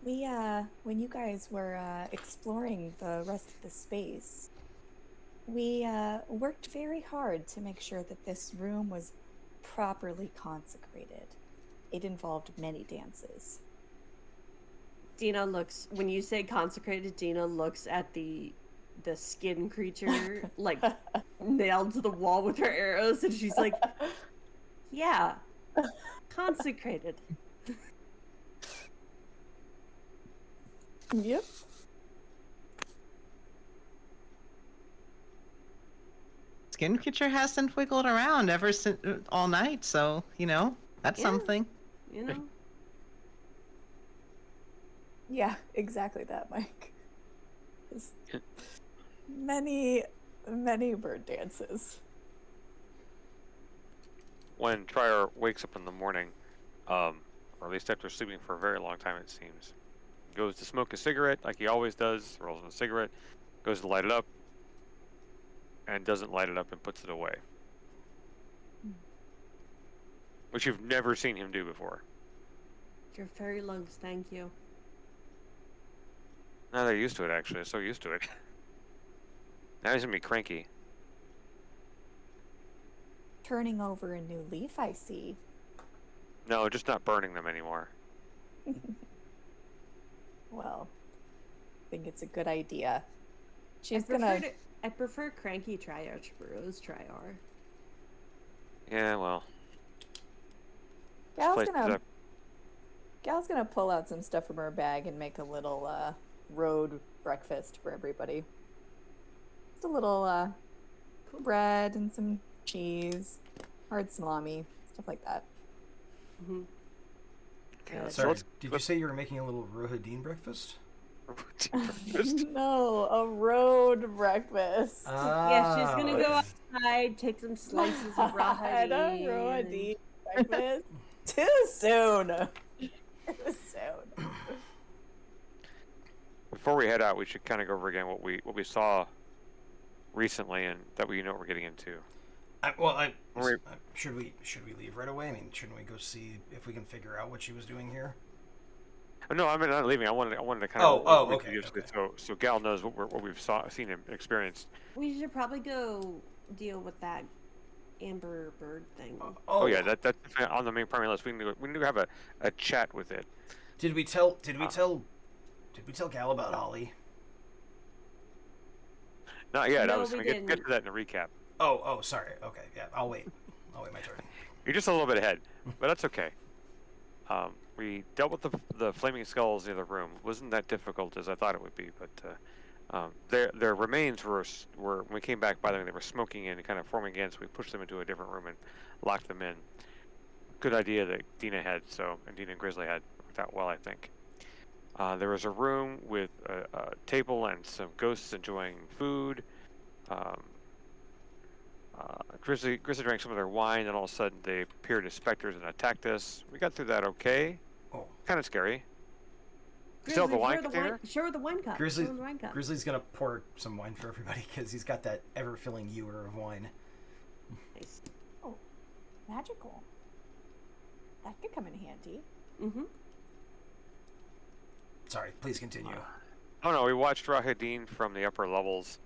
[SPEAKER 3] When you guys were exploring the rest of the space, we worked very hard to make sure that this room was properly consecrated. It involved many dances.
[SPEAKER 4] Dina looks, when you say consecrated, Dina looks at the skin creature, like, nailed to the wall with her arrows, and she's like, yeah, consecrated.
[SPEAKER 3] Yep.
[SPEAKER 2] Skin creature hasn't wiggled around ever since all night, so that's
[SPEAKER 4] Yeah.
[SPEAKER 2] something.
[SPEAKER 4] You know?
[SPEAKER 3] Yeah, exactly that, Mike. There's many, many bird dances.
[SPEAKER 5] When Trier wakes up in the morning, or at least after sleeping for a very long time, it seems, goes to smoke a cigarette like he always does, rolls in a cigarette, goes to light it up, and doesn't light it up and puts it away. Which you've never seen him do before.
[SPEAKER 4] Your fairy lungs, thank you.
[SPEAKER 5] Now they're used to it, actually. They're so used to it. Now he's gonna be cranky.
[SPEAKER 3] Turning over a new leaf, I see.
[SPEAKER 5] No, just not burning them anymore.
[SPEAKER 3] Well, I think it's a good idea.
[SPEAKER 4] I prefer cranky Trier to Rose Trier.
[SPEAKER 5] Yeah, well.
[SPEAKER 3] Gal's
[SPEAKER 5] place is
[SPEAKER 3] Gal's gonna pull out some stuff from her bag and make a little road breakfast for everybody. Just a little bread and some cheese, hard salami, stuff like that.
[SPEAKER 4] Hmm.
[SPEAKER 5] Okay,
[SPEAKER 4] Good.
[SPEAKER 5] so
[SPEAKER 1] Sorry,
[SPEAKER 5] let's
[SPEAKER 1] did you say you were making a little Rohadin breakfast?
[SPEAKER 5] breakfast.
[SPEAKER 3] No, a road breakfast.
[SPEAKER 4] Yeah, she's gonna
[SPEAKER 1] Ah,
[SPEAKER 4] go
[SPEAKER 1] okay.
[SPEAKER 4] outside, take some slices of raw
[SPEAKER 3] Not a
[SPEAKER 4] honey.
[SPEAKER 3] Roadie breakfast. Too soon. Too soon.
[SPEAKER 5] Before we head out, we should kind of go over again what we saw recently, and that we know what we're getting into.
[SPEAKER 1] Should we leave right away? I mean, shouldn't we go see if we can figure out what she was doing here?
[SPEAKER 5] No, I mean not leaving. I wanted to kind of
[SPEAKER 1] Okay.
[SPEAKER 5] so Gal knows what we've seen and experienced.
[SPEAKER 4] We should probably go deal with that amber bird thing.
[SPEAKER 5] Oh yeah, that's on the main primary list. We need to have a chat with it.
[SPEAKER 1] Did we tell Gal about Holly?
[SPEAKER 5] Not yet. I
[SPEAKER 4] No,
[SPEAKER 5] was
[SPEAKER 4] we
[SPEAKER 5] going to get
[SPEAKER 4] didn't.
[SPEAKER 5] to that in a recap.
[SPEAKER 1] Oh, sorry. Okay, yeah, I'll wait my turn.
[SPEAKER 5] You're just a little bit ahead, but that's okay. We dealt with the flaming skulls in the other room. Wasn't that difficult as I thought it would be, but their remains were when we came back by them, they were smoking and kind of forming again. So we pushed them into a different room and locked them in. Good idea that Dina had. And Dina and Grizzly had worked out well, I think. There was a room with a table and some ghosts enjoying food. Grizzly drank some of their wine, and all of a sudden they appeared as specters and attacked us. We got through that okay.
[SPEAKER 1] Oh,
[SPEAKER 5] Kind of scary. Still have the wine container?
[SPEAKER 4] Show the wine cup.
[SPEAKER 1] Grizzly-
[SPEAKER 4] Show the wine cup.
[SPEAKER 1] Grizzly's gonna pour some wine for everybody because he's got that ever-filling ewer of wine.
[SPEAKER 4] Nice.
[SPEAKER 3] Magical. That could come in handy.
[SPEAKER 4] Mm-hmm.
[SPEAKER 1] Sorry, please continue.
[SPEAKER 5] Oh no, we watched Rahadin from the upper levels,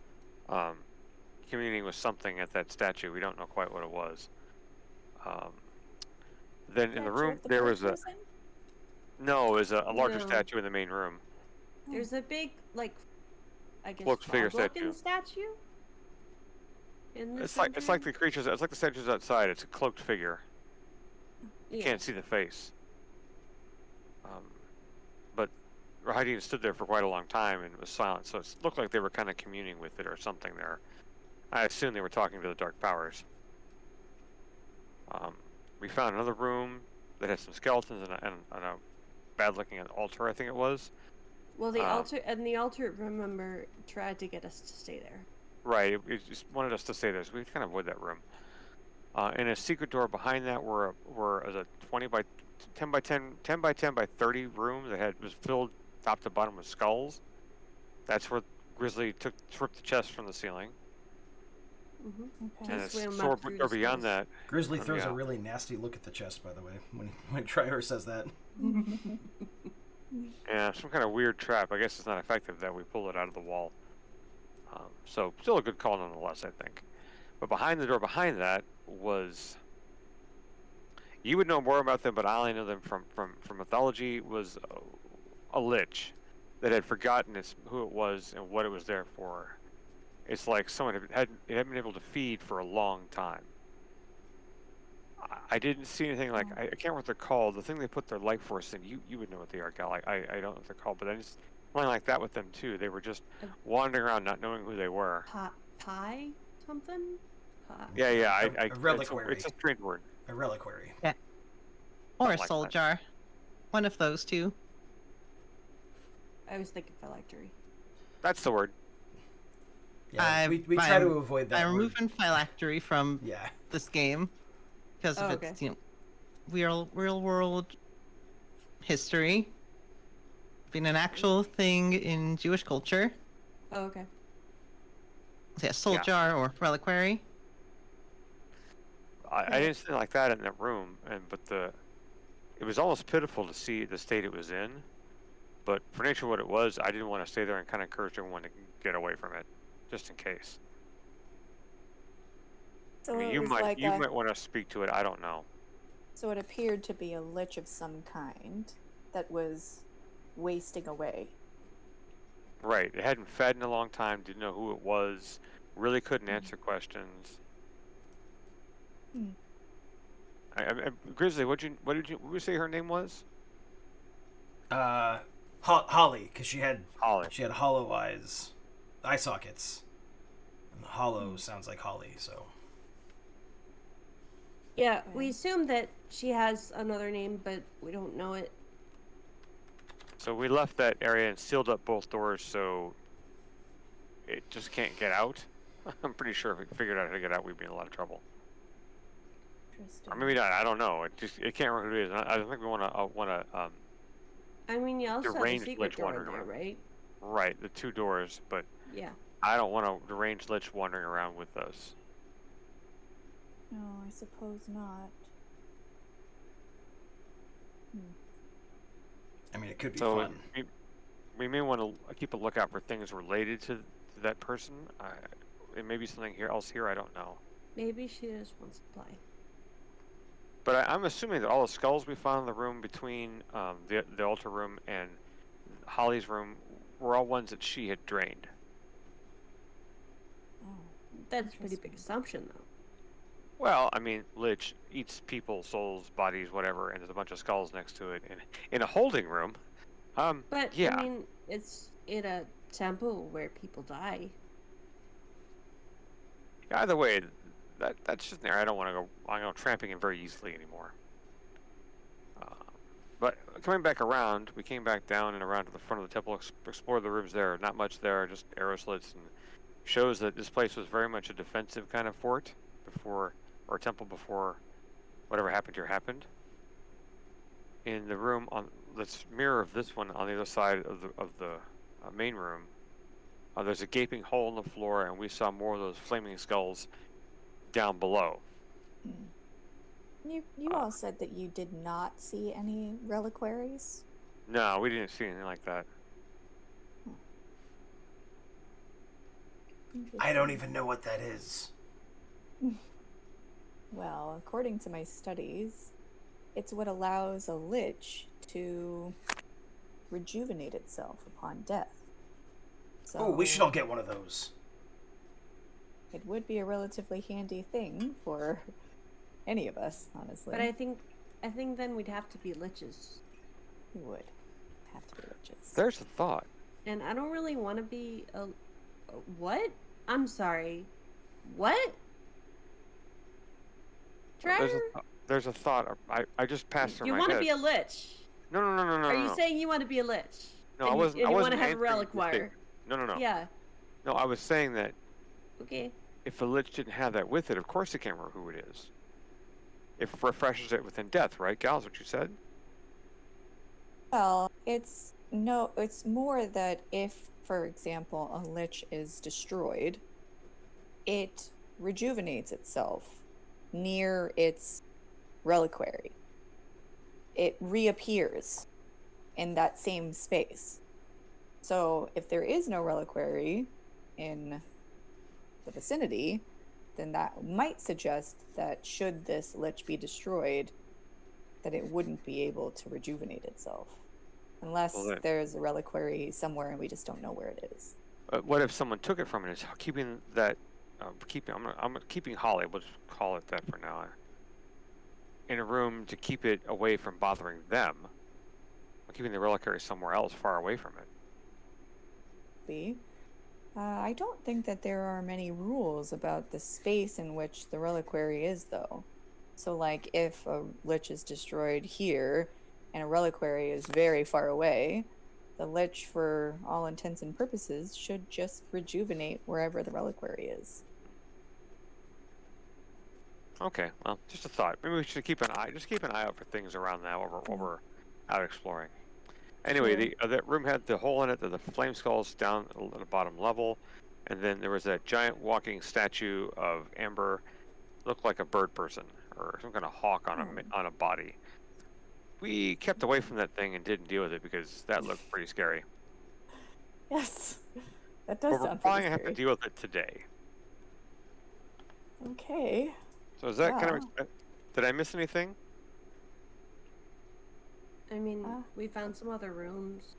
[SPEAKER 5] communing with something at that statue. We don't know quite what it was. Then in the room there was it was a larger
[SPEAKER 4] No.
[SPEAKER 5] statue in the main room.
[SPEAKER 4] There's a big, like, I guess,
[SPEAKER 5] Cloaked figure
[SPEAKER 4] frog-looking statue. In the
[SPEAKER 5] It's like the
[SPEAKER 4] center?
[SPEAKER 5] creatures. It's like the statues outside. It's a cloaked figure. You
[SPEAKER 4] Yeah.
[SPEAKER 5] can't see the face. But Rahadin stood there for quite a long time and was silent, so it looked like they were kind of communing with it or something there. I assume they were talking to the dark powers. We found another room that had some skeletons and a bad-looking altar, I think it was.
[SPEAKER 4] Well, the altar, remember, tried to get us to stay there.
[SPEAKER 5] Right, it just wanted us to stay there, so we kind of avoid that room. And a secret door behind that were a 20 by 10 by 10 by 10 by 30 room that was filled top to bottom with skulls. That's where Grizzly stripped the chest from the ceiling.
[SPEAKER 4] Mm-hmm.
[SPEAKER 3] Okay.
[SPEAKER 5] And
[SPEAKER 4] Just
[SPEAKER 5] a
[SPEAKER 4] swam
[SPEAKER 5] door,
[SPEAKER 4] up through
[SPEAKER 5] door
[SPEAKER 4] the
[SPEAKER 5] beyond
[SPEAKER 4] skulls.
[SPEAKER 5] that.
[SPEAKER 1] Grizzly throws
[SPEAKER 5] yeah.
[SPEAKER 1] a really nasty look at the chest, by the way, when Trier says that.
[SPEAKER 5] Yeah, some kind of weird trap. I guess it's not effective that we pulled it out of the wall. So still a good call nonetheless, I think. But behind the door behind that was... You would know more about them, but I only know them from mythology, was a lich that had forgotten who it was and what it was there for. It's like someone hadn't been able to feed for a long time. I didn't see anything like... I can't remember what they're called. The thing they put their life force in, you would know what they are, Gal. I don't know what they're called, but I just... Something like that with them, too. They were just wandering around not knowing who they were.
[SPEAKER 4] Pie? Something? Pie.
[SPEAKER 5] Yeah.
[SPEAKER 1] A reliquary.
[SPEAKER 5] It's a strange word.
[SPEAKER 1] A reliquary.
[SPEAKER 2] Or a
[SPEAKER 5] Something like
[SPEAKER 2] soul
[SPEAKER 5] that.
[SPEAKER 2] jar. One of those two.
[SPEAKER 4] I was thinking phylactery.
[SPEAKER 5] That's the word.
[SPEAKER 1] Yeah, we try to avoid that.
[SPEAKER 2] I'm
[SPEAKER 1] word.
[SPEAKER 2] removing phylactery from
[SPEAKER 1] Yeah.
[SPEAKER 2] this game because of
[SPEAKER 4] Oh,
[SPEAKER 2] its
[SPEAKER 4] okay.
[SPEAKER 2] real world history, being an actual thing in Jewish culture.
[SPEAKER 4] Oh, okay.
[SPEAKER 2] So yeah, soul
[SPEAKER 5] Yeah.
[SPEAKER 2] jar or reliquary.
[SPEAKER 5] I didn't see anything like that in that room, but it was almost pitiful to see the state it was in. But for nature of what it was, I didn't want to stay there and kind of encourage everyone to get away from it, just in case.
[SPEAKER 3] So
[SPEAKER 5] I mean,
[SPEAKER 3] it
[SPEAKER 5] you
[SPEAKER 3] was
[SPEAKER 5] might
[SPEAKER 3] like
[SPEAKER 5] might want to speak to it. I don't know.
[SPEAKER 3] so it appeared to be a lich of some kind that was wasting away.
[SPEAKER 5] Right. It hadn't fed in a long time. Didn't know who it was. Really couldn't answer questions.
[SPEAKER 3] Hmm.
[SPEAKER 5] Grizzly, what did you say her name was?
[SPEAKER 1] Holly, because she had
[SPEAKER 5] Holly.
[SPEAKER 1] hollow eye sockets. And the hollow sounds like Holly, so.
[SPEAKER 4] Yeah, we assume that she has another name, but we don't know it.
[SPEAKER 5] So we left that area and sealed up both doors so it just can't get out. I'm pretty sure if we figured out how to get out, we'd be in a lot of trouble.
[SPEAKER 3] Interesting.
[SPEAKER 5] Or maybe not. I don't know. It can't remember who it is. I don't think we want to.
[SPEAKER 4] I mean, you also have the
[SPEAKER 5] Deranged
[SPEAKER 4] secret
[SPEAKER 5] Lich
[SPEAKER 4] door
[SPEAKER 5] wandering
[SPEAKER 4] there,
[SPEAKER 5] around.
[SPEAKER 4] right?
[SPEAKER 5] Right, the 2 doors, but
[SPEAKER 4] Yeah.
[SPEAKER 5] I don't want a deranged lich wandering around with us.
[SPEAKER 3] No, I suppose not.
[SPEAKER 1] I mean, it could be
[SPEAKER 5] So
[SPEAKER 1] fun.
[SPEAKER 5] we may want to keep a lookout for things related to that person. It may be something else here. I don't know.
[SPEAKER 4] Maybe she just wants to play.
[SPEAKER 5] But I'm assuming that all the skulls we found in the room between the altar room and Holly's room were all ones that she had drained.
[SPEAKER 3] Oh,
[SPEAKER 4] That's a pretty big assumption, though.
[SPEAKER 5] Well, I mean, Lich eats people, souls, bodies, whatever, and there's a bunch of skulls next to it in a holding room.
[SPEAKER 4] But,
[SPEAKER 5] yeah.
[SPEAKER 4] I mean, it's in a temple where people die.
[SPEAKER 5] Either way, that's just there. I don't want to go. I go tramping in very easily anymore. But coming back around, we came back down and around to the front of the temple, explored the rooms there. Not much there, just arrow slits, and shows that this place was very much a defensive kind of fort before, or temple before whatever happened here happened. In the room on this mirror of this one on the other side of the main room, there's a gaping hole in the floor, and we saw more of those flaming skulls down below.
[SPEAKER 3] You all said that you did not see any reliquaries?
[SPEAKER 5] No, we didn't see anything like that.
[SPEAKER 1] I don't even know what that is.
[SPEAKER 3] Well, according to my studies, it's what allows a lich to rejuvenate itself upon death. So
[SPEAKER 1] Oh, we should all get one of those.
[SPEAKER 3] it would be a relatively handy thing for any of us, honestly.
[SPEAKER 4] But I think then we'd have to be liches.
[SPEAKER 3] We would have to be liches.
[SPEAKER 5] There's a thought.
[SPEAKER 4] And I don't really want to be a... What? I'm sorry. What? Trevor?
[SPEAKER 5] There's a thought. I just passed through
[SPEAKER 4] You
[SPEAKER 5] my
[SPEAKER 4] want to
[SPEAKER 5] head.
[SPEAKER 4] be a lich?
[SPEAKER 5] No.
[SPEAKER 4] Are you saying you want to be a lich?
[SPEAKER 5] No,
[SPEAKER 4] and
[SPEAKER 5] I wasn't.
[SPEAKER 4] You, and
[SPEAKER 5] I
[SPEAKER 4] you
[SPEAKER 5] wasn't
[SPEAKER 4] want to have a
[SPEAKER 5] answering your
[SPEAKER 4] reliquary?
[SPEAKER 5] statement. No.
[SPEAKER 4] Yeah.
[SPEAKER 5] No, I was saying that
[SPEAKER 4] Okay.
[SPEAKER 5] if a lich didn't have that with it, of course it can't remember who it is. It refreshes it within death, right, Gal? Is what you said?
[SPEAKER 3] Well, it's more that if, for example, a lich is destroyed, it rejuvenates itself near its reliquary. It reappears in that same space. So if there is no reliquary in the vicinity, then that might suggest that should this lich be destroyed, that it wouldn't be able to rejuvenate itself. Unless there's a reliquary somewhere and we just don't know where it is.
[SPEAKER 5] What if someone took it from it and is keeping that? I'm keeping Holly. We'll just call it that for now. In a room to keep it away from bothering them. I'm keeping the reliquary somewhere else, far away from it.
[SPEAKER 3] I don't think that there are many rules about the space in which the reliquary is, though. So, like, if a lich is destroyed here and a reliquary is very far away, the lich, for all intents and purposes, should just rejuvenate wherever the reliquary is.
[SPEAKER 5] Okay, well, just a thought. Maybe we should keep an eye out for things around now while we're out exploring. Anyway, that room had the hole in it, the flame skulls down at the bottom level, and then there was that giant walking statue of Amber, looked like a bird person or some kind of hawk on a body. We kept away from that thing and didn't deal with it because that looked pretty scary.
[SPEAKER 3] Yes, that does
[SPEAKER 5] But we're
[SPEAKER 3] sound
[SPEAKER 5] probably
[SPEAKER 3] pretty
[SPEAKER 5] gonna have to
[SPEAKER 3] scary.
[SPEAKER 5] deal with it today.
[SPEAKER 3] Okay.
[SPEAKER 5] So is that kind
[SPEAKER 3] Wow.
[SPEAKER 5] of? Did I miss anything?
[SPEAKER 4] I mean, we found some other rooms.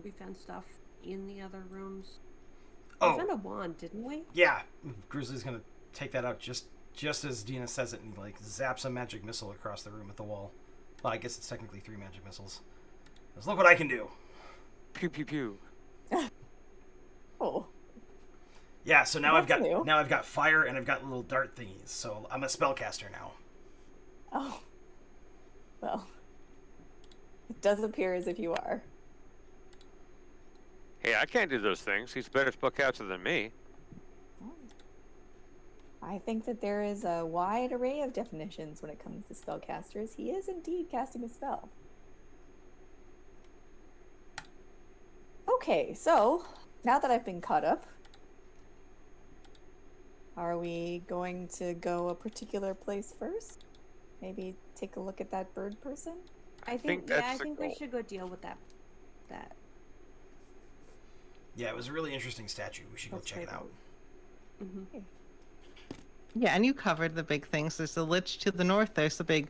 [SPEAKER 4] We found stuff in the other rooms. We found a wand, didn't we?
[SPEAKER 1] Yeah. Grizzly's gonna take that out just as Dina says it, and he like zaps a magic missile across the room at the wall. Well, I guess it's technically 3 magic missiles. Just look what I can do.
[SPEAKER 5] Pew pew pew.
[SPEAKER 3] Oh.
[SPEAKER 1] Yeah, so now
[SPEAKER 3] That's new.
[SPEAKER 1] I've got fire and I've got little dart thingies. So I'm a spellcaster now.
[SPEAKER 3] Oh. Well. It does appear as if you are.
[SPEAKER 5] Hey, I can't do those things. He's a better spellcaster than me.
[SPEAKER 3] I think that there is a wide array of definitions when it comes to spellcasters. He is indeed casting a spell. Okay, so now that I've been caught up, are we going to go a particular place first? Maybe take a look at that bird person?
[SPEAKER 4] I think
[SPEAKER 5] that's
[SPEAKER 4] yeah, I
[SPEAKER 5] the
[SPEAKER 4] think we
[SPEAKER 5] goal.
[SPEAKER 4] should go deal with that.
[SPEAKER 1] Yeah, it was a really interesting statue. We should go
[SPEAKER 4] That's
[SPEAKER 1] check it
[SPEAKER 4] right.
[SPEAKER 1] out.
[SPEAKER 4] Mm-hmm.
[SPEAKER 2] Yeah, and you covered the big things. There's the lich to the north. There's the big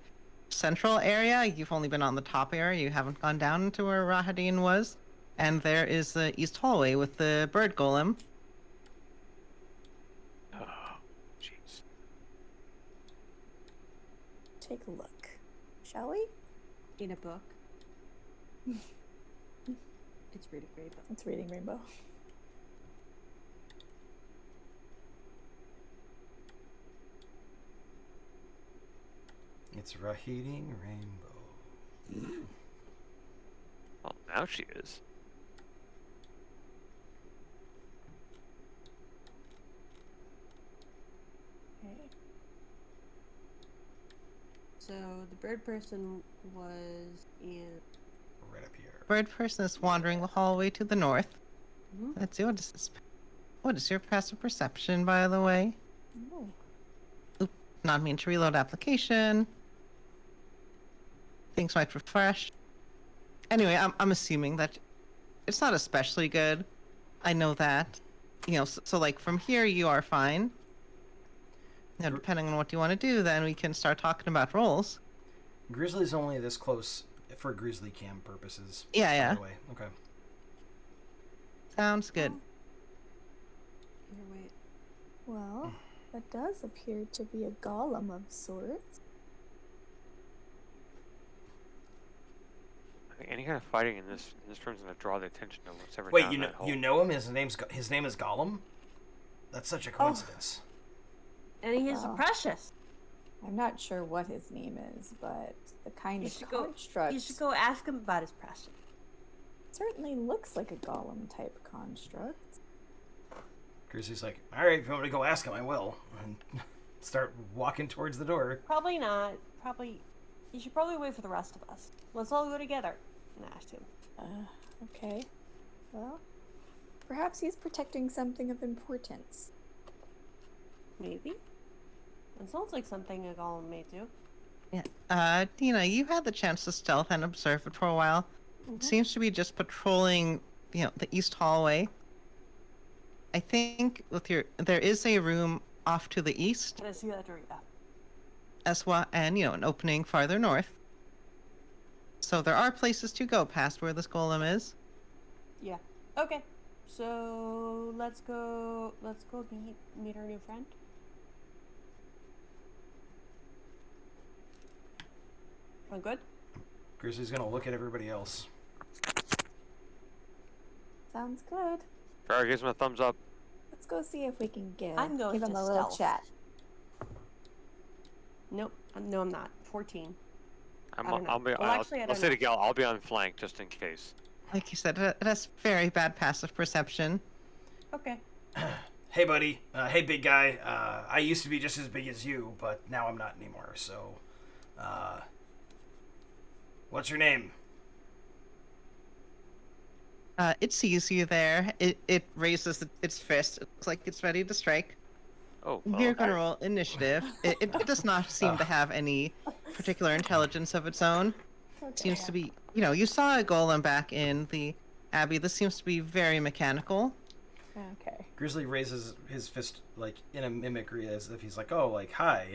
[SPEAKER 2] central area. You've only been on the top area. You haven't gone down into where Rahadin was. And there is the east hallway with the bird golem.
[SPEAKER 5] Oh, jeez.
[SPEAKER 3] Take a look. Shall we?
[SPEAKER 4] In a book. It's Reading Rainbow.
[SPEAKER 3] It's Reading Rainbow.
[SPEAKER 1] It's Rahadin Rainbow.
[SPEAKER 5] Well, now she is.
[SPEAKER 3] Okay.
[SPEAKER 4] So the bird person was in.
[SPEAKER 1] Right up here.
[SPEAKER 2] Bird person is wandering the hallway to the north.
[SPEAKER 4] Mhm.
[SPEAKER 2] Let's see, what is this? What is your passive perception, by the way?
[SPEAKER 3] Oh.
[SPEAKER 2] Not mean to reload application. Things might refresh. Anyway, I'm assuming that it's not especially good. I know that. So like from here you are fine. Now, depending on what you want to do, then we can start talking about rolls.
[SPEAKER 1] Grizzly's only this close for Grizzly Cam purposes.
[SPEAKER 2] Yeah,
[SPEAKER 1] by
[SPEAKER 2] yeah.
[SPEAKER 1] the way. Okay.
[SPEAKER 2] Sounds good.
[SPEAKER 4] Here, wait.
[SPEAKER 3] Well, that does appear to be a golem of sorts.
[SPEAKER 5] I think any kind of fighting in this room is going to draw the attention of what's ever
[SPEAKER 1] Wait,
[SPEAKER 5] down
[SPEAKER 1] you know
[SPEAKER 5] that hole.
[SPEAKER 1] you know him? His name is Gollum? That's such a coincidence.
[SPEAKER 4] And he is
[SPEAKER 3] Wow.
[SPEAKER 4] precious.
[SPEAKER 3] I'm not sure what his name is, but the kind
[SPEAKER 4] You
[SPEAKER 3] of
[SPEAKER 4] should go.
[SPEAKER 3] construct
[SPEAKER 4] You should go ask him about his precious.
[SPEAKER 3] certainly looks like a golem type construct.
[SPEAKER 1] Grizzly's like, alright, if you want me to go ask him, I will. And start walking towards the door.
[SPEAKER 4] Probably not. Probably. You should probably wait for the rest of us. Let's all go together and ask him.
[SPEAKER 3] Okay. Well, perhaps he's protecting something of importance.
[SPEAKER 4] Maybe. It sounds like something a golem may do.
[SPEAKER 2] Yeah. Dina, you had the chance to stealth and observe it for a while. It seems to be just patrolling, the east hallway. I think there is a room off to the east
[SPEAKER 4] Can I see that during that?
[SPEAKER 2] as well, and an opening farther north. So there are places to go past where this golem is.
[SPEAKER 4] Yeah. Okay. So let's go. Let's go meet our new friend. I'm good.
[SPEAKER 1] Grizzly's gonna look at everybody else.
[SPEAKER 3] Sounds good.
[SPEAKER 5] Farrah gives him a thumbs up.
[SPEAKER 3] Let's go see if we can
[SPEAKER 4] I'm going
[SPEAKER 3] give him
[SPEAKER 4] to
[SPEAKER 3] a little
[SPEAKER 4] stealth.
[SPEAKER 3] chat.
[SPEAKER 4] Nope. No, I'm not. 14.
[SPEAKER 5] I'm,
[SPEAKER 4] I don't know.
[SPEAKER 5] I'll be.
[SPEAKER 4] Well, actually, I
[SPEAKER 5] I'll
[SPEAKER 4] don't
[SPEAKER 5] say to
[SPEAKER 4] know.
[SPEAKER 5] Gal, I'll be on flank just in case.
[SPEAKER 2] Like you said, it has very bad passive perception.
[SPEAKER 4] Okay.
[SPEAKER 1] Hey, buddy. Hey, big guy. I used to be just as big as you, but now I'm not anymore. So, what's your name?
[SPEAKER 2] It sees you there. It raises its fist. It looks like it's ready to strike.
[SPEAKER 5] Oh,
[SPEAKER 2] You're
[SPEAKER 5] okay.
[SPEAKER 2] gonna roll initiative. It does not seem to have any particular intelligence of its own. Seems to be, you saw a golem back in the Abbey. This seems to be very mechanical.
[SPEAKER 3] Okay.
[SPEAKER 1] Grizzly raises his fist like in a mimicry as if he's like, oh, like, hi.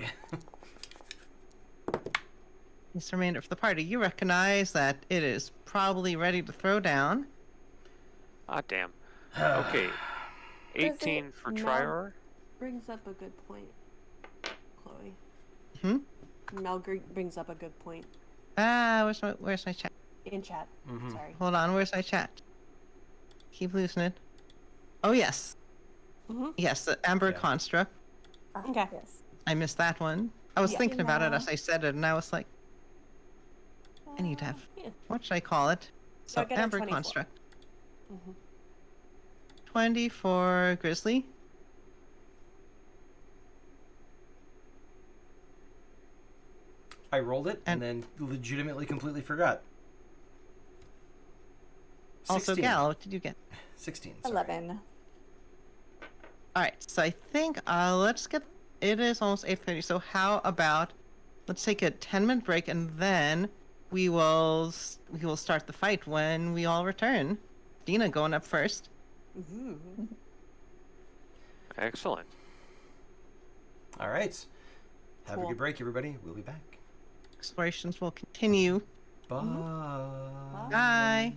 [SPEAKER 2] This remainder of the party, you recognize that it is probably ready to throw down.
[SPEAKER 5] Ah, damn. Okay.
[SPEAKER 3] Does
[SPEAKER 5] 18
[SPEAKER 3] it
[SPEAKER 5] for
[SPEAKER 3] melt?
[SPEAKER 5] Trior.
[SPEAKER 4] Brings up a good point, Chloe.
[SPEAKER 2] Hmm?
[SPEAKER 4] Mel brings up a good point.
[SPEAKER 2] Where's my chat?
[SPEAKER 4] In chat.
[SPEAKER 1] Mhm.
[SPEAKER 4] Sorry.
[SPEAKER 2] Hold on, where's my chat? Keep losing it. Oh, yes.
[SPEAKER 4] Mm-hmm.
[SPEAKER 2] Yes, the Amber
[SPEAKER 1] Yeah.
[SPEAKER 2] Construct.
[SPEAKER 4] Okay.
[SPEAKER 3] Yes.
[SPEAKER 2] I missed that one. I was
[SPEAKER 4] Yeah.
[SPEAKER 2] thinking about it
[SPEAKER 3] Tina.
[SPEAKER 2] as I said it, and I was like, I need to have.
[SPEAKER 4] Yeah.
[SPEAKER 2] What should I call it?
[SPEAKER 4] So I
[SPEAKER 2] So,
[SPEAKER 4] got a
[SPEAKER 2] Amber
[SPEAKER 4] 24.
[SPEAKER 2] Construct.
[SPEAKER 4] Mm-hmm.
[SPEAKER 2] 20 for Grizzly.
[SPEAKER 1] I rolled it and
[SPEAKER 2] And-
[SPEAKER 1] then legitimately completely forgot.
[SPEAKER 2] Also,
[SPEAKER 1] 16.
[SPEAKER 2] Gal, what did you get?
[SPEAKER 1] 16. Sorry.
[SPEAKER 3] 11.
[SPEAKER 2] All right, so I think let's get. It is almost 8:30. So how about let's take a 10-minute break and then we will start the fight when we all return. Dina going up first.
[SPEAKER 4] Mm-hmm.
[SPEAKER 5] Excellent.
[SPEAKER 1] All right. Have a
[SPEAKER 4] Cool.
[SPEAKER 1] good break, everybody. We'll be back.
[SPEAKER 2] Explorations will continue.
[SPEAKER 1] Bye.
[SPEAKER 2] Bye.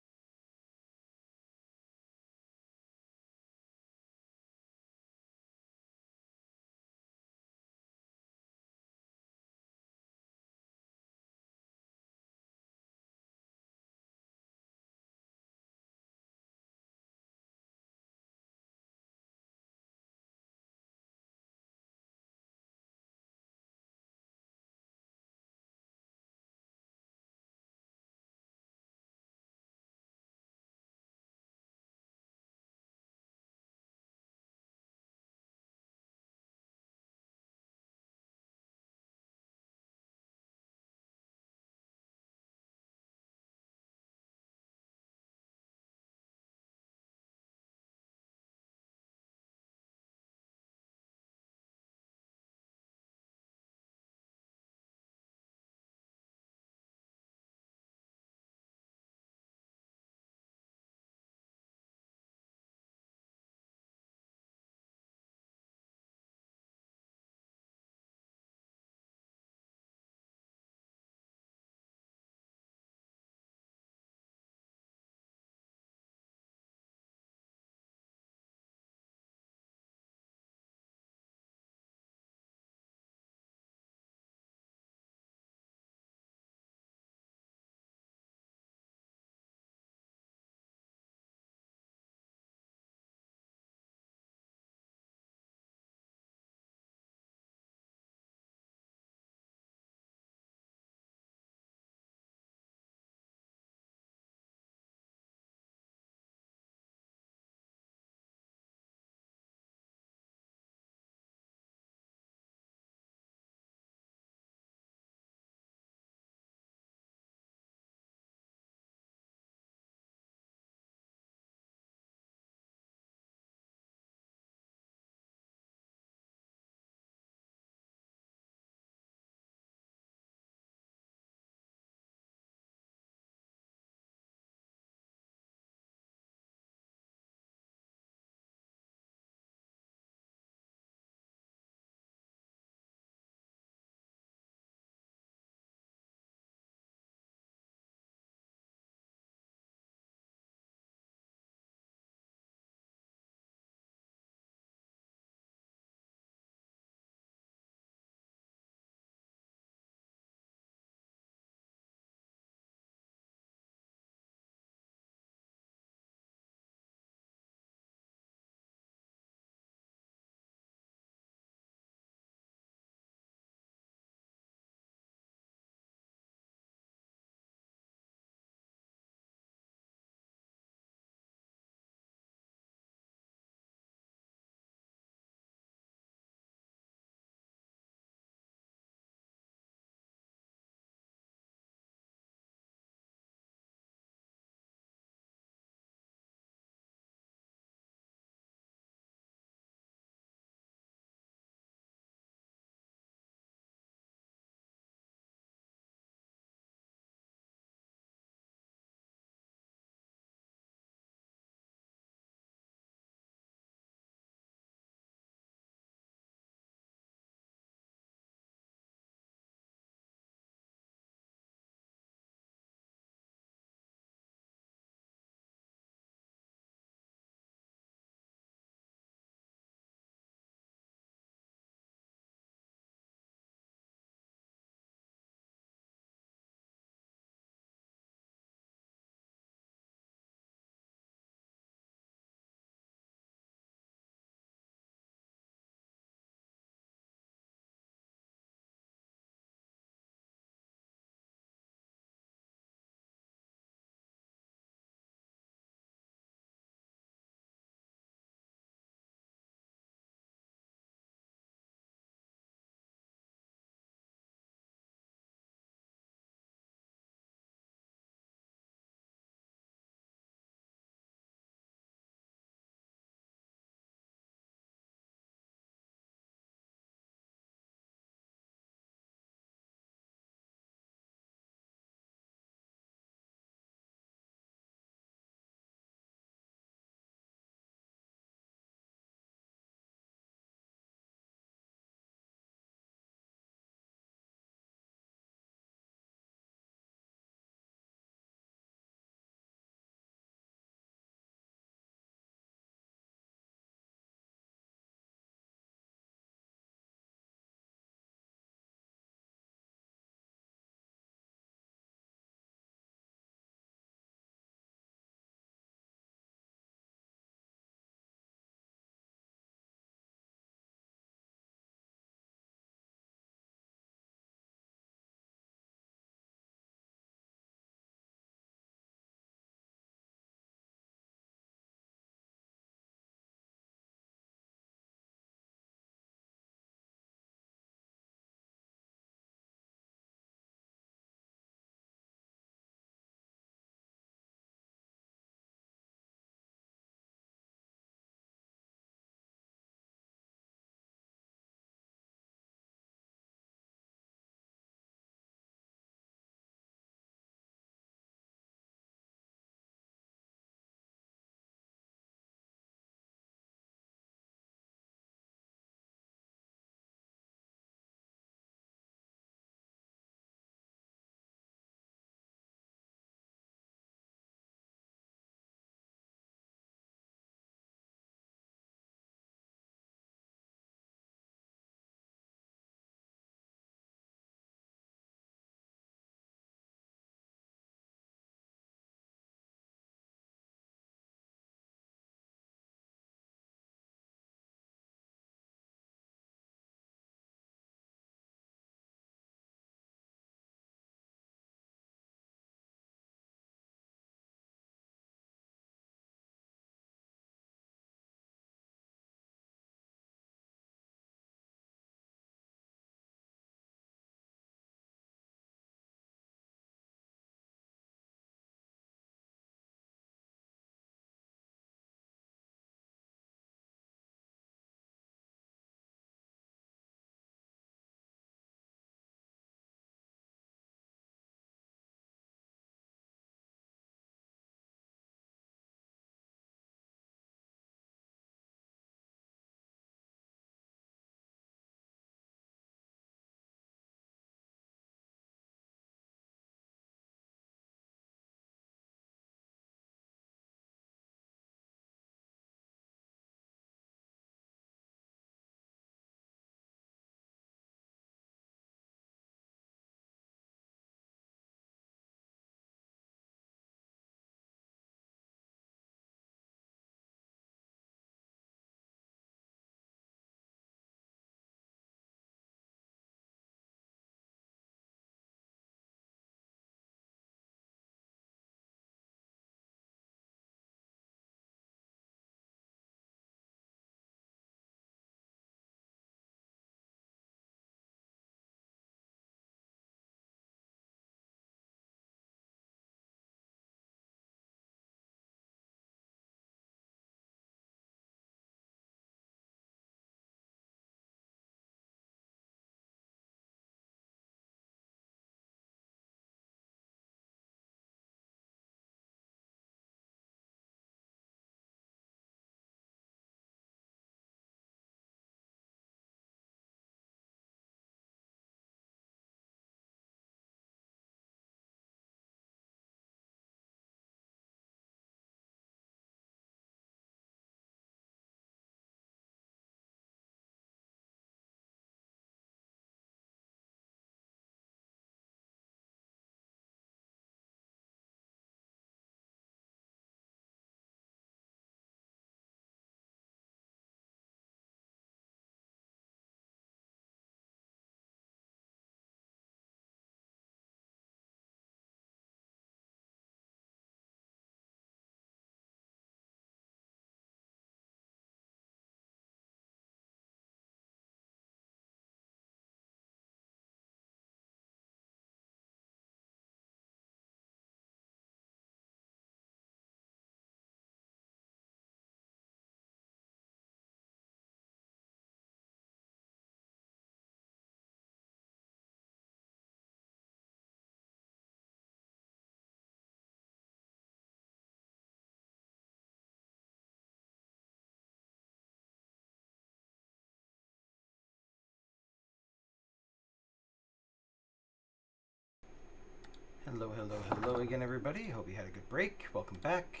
[SPEAKER 1] Hello, hello, hello again, everybody. Hope you had a good break. Welcome back.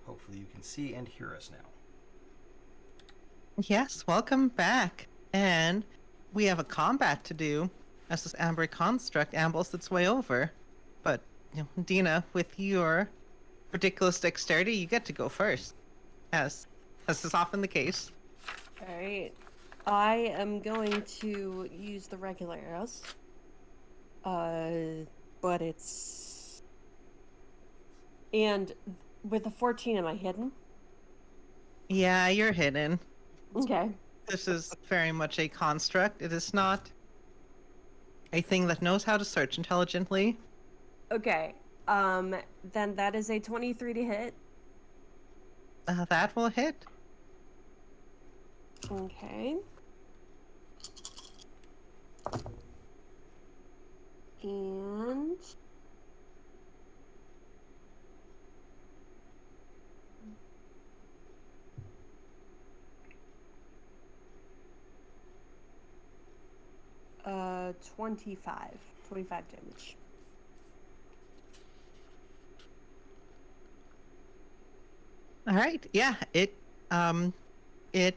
[SPEAKER 1] Hopefully you can see and hear us now.
[SPEAKER 2] Yes, welcome back. And we have a combat to do as this amber construct ambles its way over. But, Dina, with your ridiculous dexterity, you get to go first. As is often the case.
[SPEAKER 4] Alright. I am going to use the regular arrows. But it's... And with the 14, am I hidden?
[SPEAKER 2] Yeah, you're hidden.
[SPEAKER 4] Okay.
[SPEAKER 2] This is very much a construct. It is not a thing that knows how to search intelligently.
[SPEAKER 4] Okay. Then that is a 23 to hit.
[SPEAKER 2] That will hit.
[SPEAKER 4] Okay. And... Uh, 25 damage.
[SPEAKER 2] All right. Yeah. It it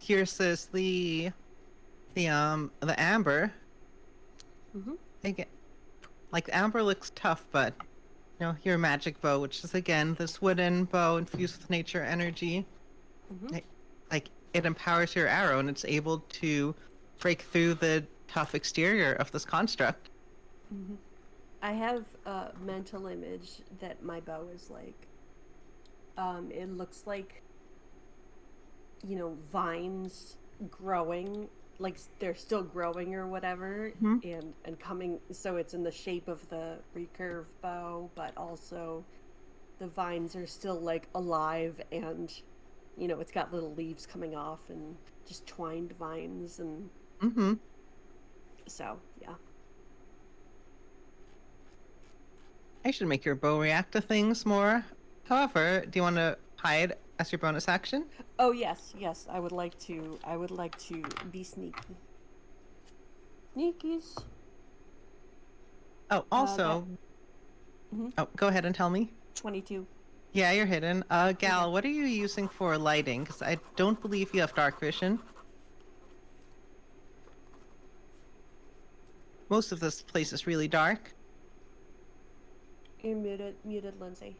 [SPEAKER 2] pierces the amber.
[SPEAKER 4] Mhm.
[SPEAKER 2] Again, like amber looks tough, but your magic bow, which is again this wooden bow infused with nature energy,
[SPEAKER 4] Mhm.
[SPEAKER 2] it empowers your arrow and it's able to break through the tough exterior of this construct.
[SPEAKER 4] Mhm. I have a mental image that my bow is like. It looks like, vines growing, like they're still growing or whatever,
[SPEAKER 2] Mhm.
[SPEAKER 4] and coming. So it's in the shape of the recurve bow, but also the vines are still like alive, and it's got little leaves coming off and just twined vines, and
[SPEAKER 2] Mm-hmm.
[SPEAKER 4] so yeah.
[SPEAKER 2] I should make your bow react to things more. However, do you want to hide as your bonus action?
[SPEAKER 4] Oh yes, I would like to be sneaky. Sneakies.
[SPEAKER 2] Oh, also,
[SPEAKER 4] Mhm.
[SPEAKER 2] oh, go ahead and tell me.
[SPEAKER 4] 22.
[SPEAKER 2] Yeah, you're hidden. Gal, what are you using for lighting? Because I don't believe you have dark vision. Most of this place is really dark.
[SPEAKER 4] You're muted, Lindsay.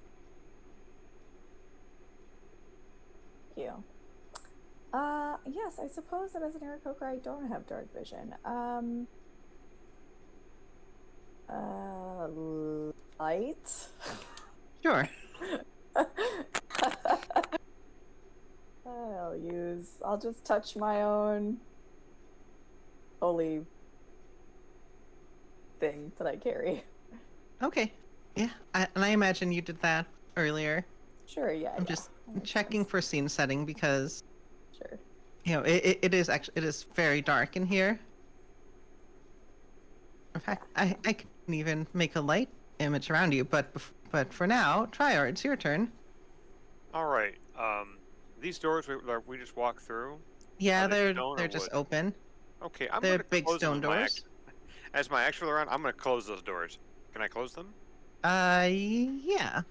[SPEAKER 3] Thank you. Yes, I suppose that as an Aarakocra, I don't have dark vision. Light?
[SPEAKER 2] Sure.
[SPEAKER 3] I'll just touch my own holy thing that I carry.
[SPEAKER 2] Okay. Yeah, and I imagine you did that earlier.
[SPEAKER 3] Sure, yeah.
[SPEAKER 2] I'm
[SPEAKER 3] yeah,
[SPEAKER 2] just
[SPEAKER 3] that makes
[SPEAKER 2] checking
[SPEAKER 3] sense.
[SPEAKER 2] for scene setting because
[SPEAKER 3] Sure.
[SPEAKER 2] it is very dark in here. In fact, I can even make a light image around you, but for now, Triar, it's your turn.
[SPEAKER 5] All right. These doors we just walk through.
[SPEAKER 2] Yeah,
[SPEAKER 5] Are they
[SPEAKER 2] they're
[SPEAKER 5] stone or
[SPEAKER 2] just
[SPEAKER 5] wood?
[SPEAKER 2] open.
[SPEAKER 5] Okay, I'm
[SPEAKER 2] They're
[SPEAKER 5] gonna
[SPEAKER 2] big
[SPEAKER 5] close them
[SPEAKER 2] stone
[SPEAKER 5] with my
[SPEAKER 2] doors.
[SPEAKER 5] as my actual round. I'm gonna close those doors. Can I close them?
[SPEAKER 2] Yeah.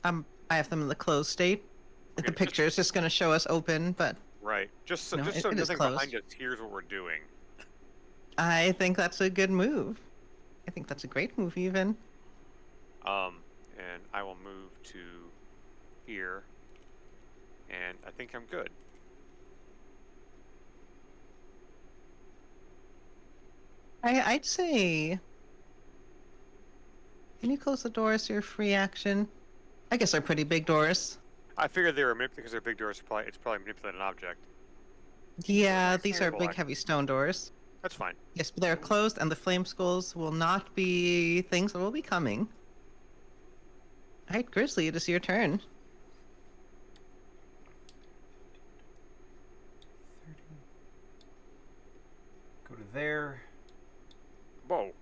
[SPEAKER 2] I have them in the closed state.
[SPEAKER 5] Okay,
[SPEAKER 2] The picture is just going to show us open, but
[SPEAKER 5] Right. Just so,
[SPEAKER 2] No,
[SPEAKER 5] just
[SPEAKER 2] it
[SPEAKER 5] so
[SPEAKER 2] is
[SPEAKER 5] nothing
[SPEAKER 2] closed.
[SPEAKER 5] behind us hears what we're doing.
[SPEAKER 2] I think that's a good move. I think that's a great move, even.
[SPEAKER 5] And I will move to here, and I think I'm good.
[SPEAKER 2] I'd say. Can you close the doors to your free action? I guess they're pretty big doors.
[SPEAKER 5] I figured they were because they're big doors. It's probably manipulating an object.
[SPEAKER 2] Yeah,
[SPEAKER 4] Doors
[SPEAKER 2] these
[SPEAKER 4] are
[SPEAKER 2] are big,
[SPEAKER 5] black.
[SPEAKER 2] heavy stone doors.
[SPEAKER 5] That's fine.
[SPEAKER 2] Yes, but they're closed, and the flame skulls will not be things that will be coming. All right, Grizzly, it is your turn.
[SPEAKER 1] 30. Go to there.
[SPEAKER 5] Whoa.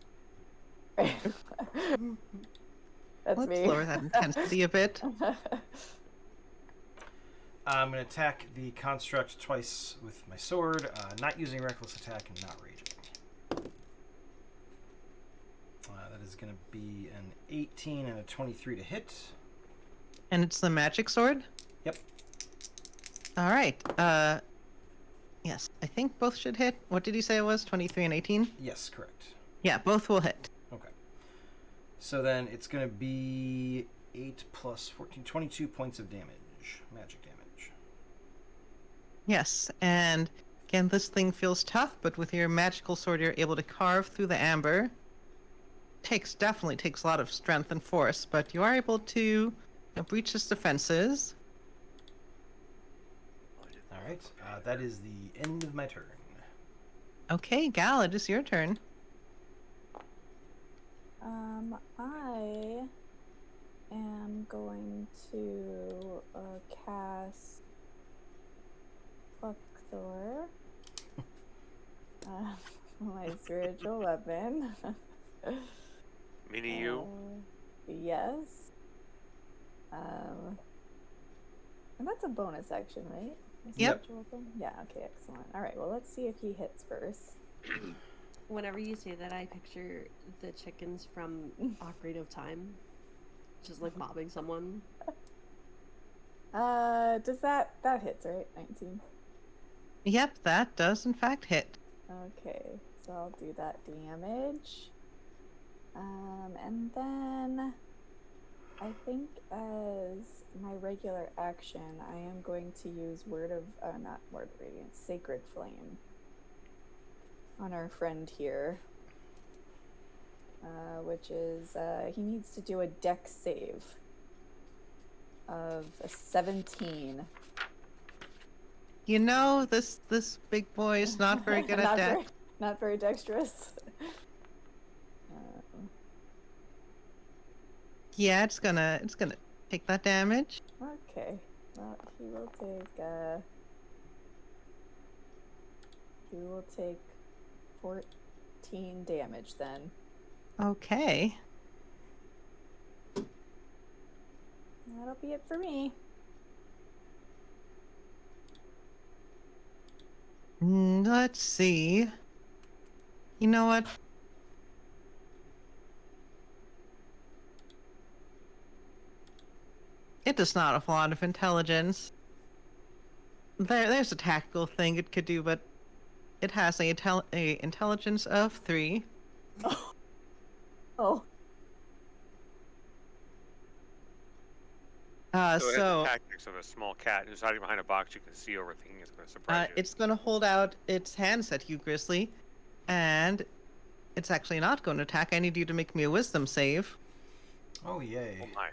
[SPEAKER 3] That's
[SPEAKER 2] Let's
[SPEAKER 3] me.
[SPEAKER 2] lower that intensity a bit.
[SPEAKER 1] I'm going to attack the construct twice with my sword, not using reckless attack and not raging. is going to be an 18 and a 23 to hit.
[SPEAKER 2] And it's the magic sword?
[SPEAKER 1] Yep.
[SPEAKER 2] All right. Yes, I think both should hit. What did you say it was? 23 and 18?
[SPEAKER 1] Yes, correct.
[SPEAKER 2] Yeah, both will hit.
[SPEAKER 1] Okay. So then it's going to be 8 plus 14, 22 points of damage, magic damage.
[SPEAKER 2] Yes, and again, this thing feels tough, but with your magical sword, you're able to carve through the amber. Definitely takes a lot of strength and force, but you are able to breach its defenses.
[SPEAKER 1] All right. That is the end of my turn.
[SPEAKER 2] Okay, Gal, it is your turn.
[SPEAKER 3] I am going to cast Pluckthor, my spiritual weapon.
[SPEAKER 5] Meaning you.
[SPEAKER 3] Yes. And that's a bonus action, right? My
[SPEAKER 2] Yep.
[SPEAKER 3] spiritual weapon? Yeah, okay, excellent. Alright, well, let's see if he hits first.
[SPEAKER 4] Whenever you say that, I picture the chickens from Ocarina of Time, just like mobbing someone.
[SPEAKER 3] Does that hits, right? 19.
[SPEAKER 2] Yep, that does in fact hit.
[SPEAKER 3] Okay, so I'll do that damage. And then I think as my regular action, I am going to use not Word of Radiance, Sacred Flame on our friend here. Which is, he needs to do a dex save of a 17.
[SPEAKER 2] You know, this big boy is not very good at that.
[SPEAKER 3] Not very dexterous.
[SPEAKER 2] Yeah, it's gonna take that damage.
[SPEAKER 3] Okay, well, he will take 14 damage then.
[SPEAKER 2] Okay.
[SPEAKER 3] That'll be it for me.
[SPEAKER 2] Let's see. You know what? It does not have a lot of intelligence. There's a tactical thing it could do, but it has a intelligence of 3.
[SPEAKER 3] Oh.
[SPEAKER 5] So it has the
[SPEAKER 2] So
[SPEAKER 5] tactics of a small cat who's hiding behind a box you can see over, thinking it's going to surprise you.
[SPEAKER 2] it's going to hold out its hands at you, Grizzly, and it's actually not going to attack. I need you to make me a wisdom save.
[SPEAKER 1] Oh, yay.
[SPEAKER 5] Oh my.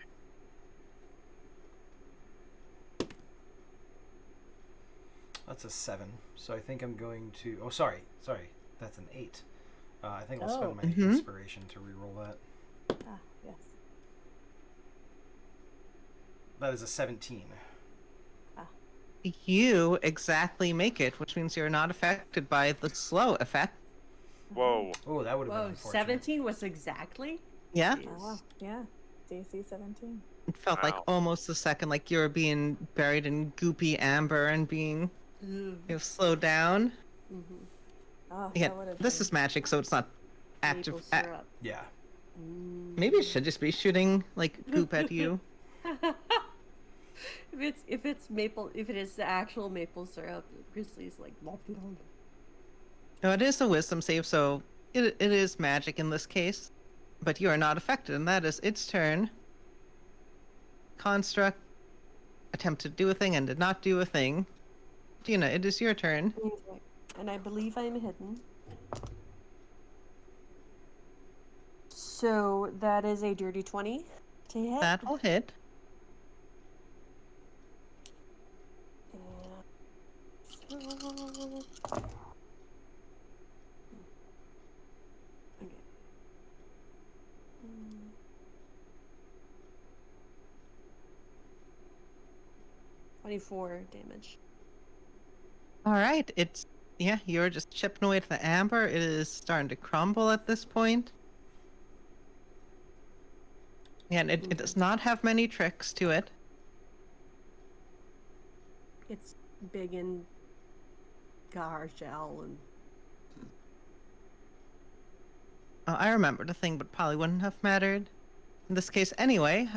[SPEAKER 1] That's a 7. So I think I'm going to... Oh, sorry. That's an 8. I think I'll spend my
[SPEAKER 2] Mhm.
[SPEAKER 1] inspiration to reroll that.
[SPEAKER 3] Ah, yes.
[SPEAKER 1] That is a 17.
[SPEAKER 2] You exactly make it, which means you're not affected by the slow effect.
[SPEAKER 5] Whoa.
[SPEAKER 1] Oh, that would have been
[SPEAKER 4] Whoa,
[SPEAKER 1] unfortunate.
[SPEAKER 4] 17 was exactly?
[SPEAKER 2] Yeah?
[SPEAKER 4] Jeez.
[SPEAKER 3] Oh, yeah. DC 17.
[SPEAKER 2] It felt like
[SPEAKER 5] Wow.
[SPEAKER 2] almost a second, like you were being buried in goopy amber and being slowed down.
[SPEAKER 4] Mm-hmm.
[SPEAKER 3] Oh,
[SPEAKER 2] Yeah,
[SPEAKER 3] that would have
[SPEAKER 2] this
[SPEAKER 3] been...
[SPEAKER 2] is magic, so it's not active.
[SPEAKER 4] Maple syrup.
[SPEAKER 1] Yeah.
[SPEAKER 2] Maybe it should just be shooting like goop at you.
[SPEAKER 4] If it is the actual maple syrup, Grizzly's like "Lop, lop."
[SPEAKER 2] No, it is a wisdom save, so it is magic in this case. But you are not affected, and that is its turn. Construct attempted to do a thing and did not do a thing. Gina, it is your turn.
[SPEAKER 4] And I believe I'm hidden. So that is a dirty 20 to hit.
[SPEAKER 2] That will hit.
[SPEAKER 4] Okay. 24 damage.
[SPEAKER 2] All right, you're just chipping away at the amber. It is starting to crumble at this point. Yeah, and it does not have many tricks to it.
[SPEAKER 4] It's big and got hard shell and
[SPEAKER 2] I remembered a thing, but probably wouldn't have mattered in this case anyway.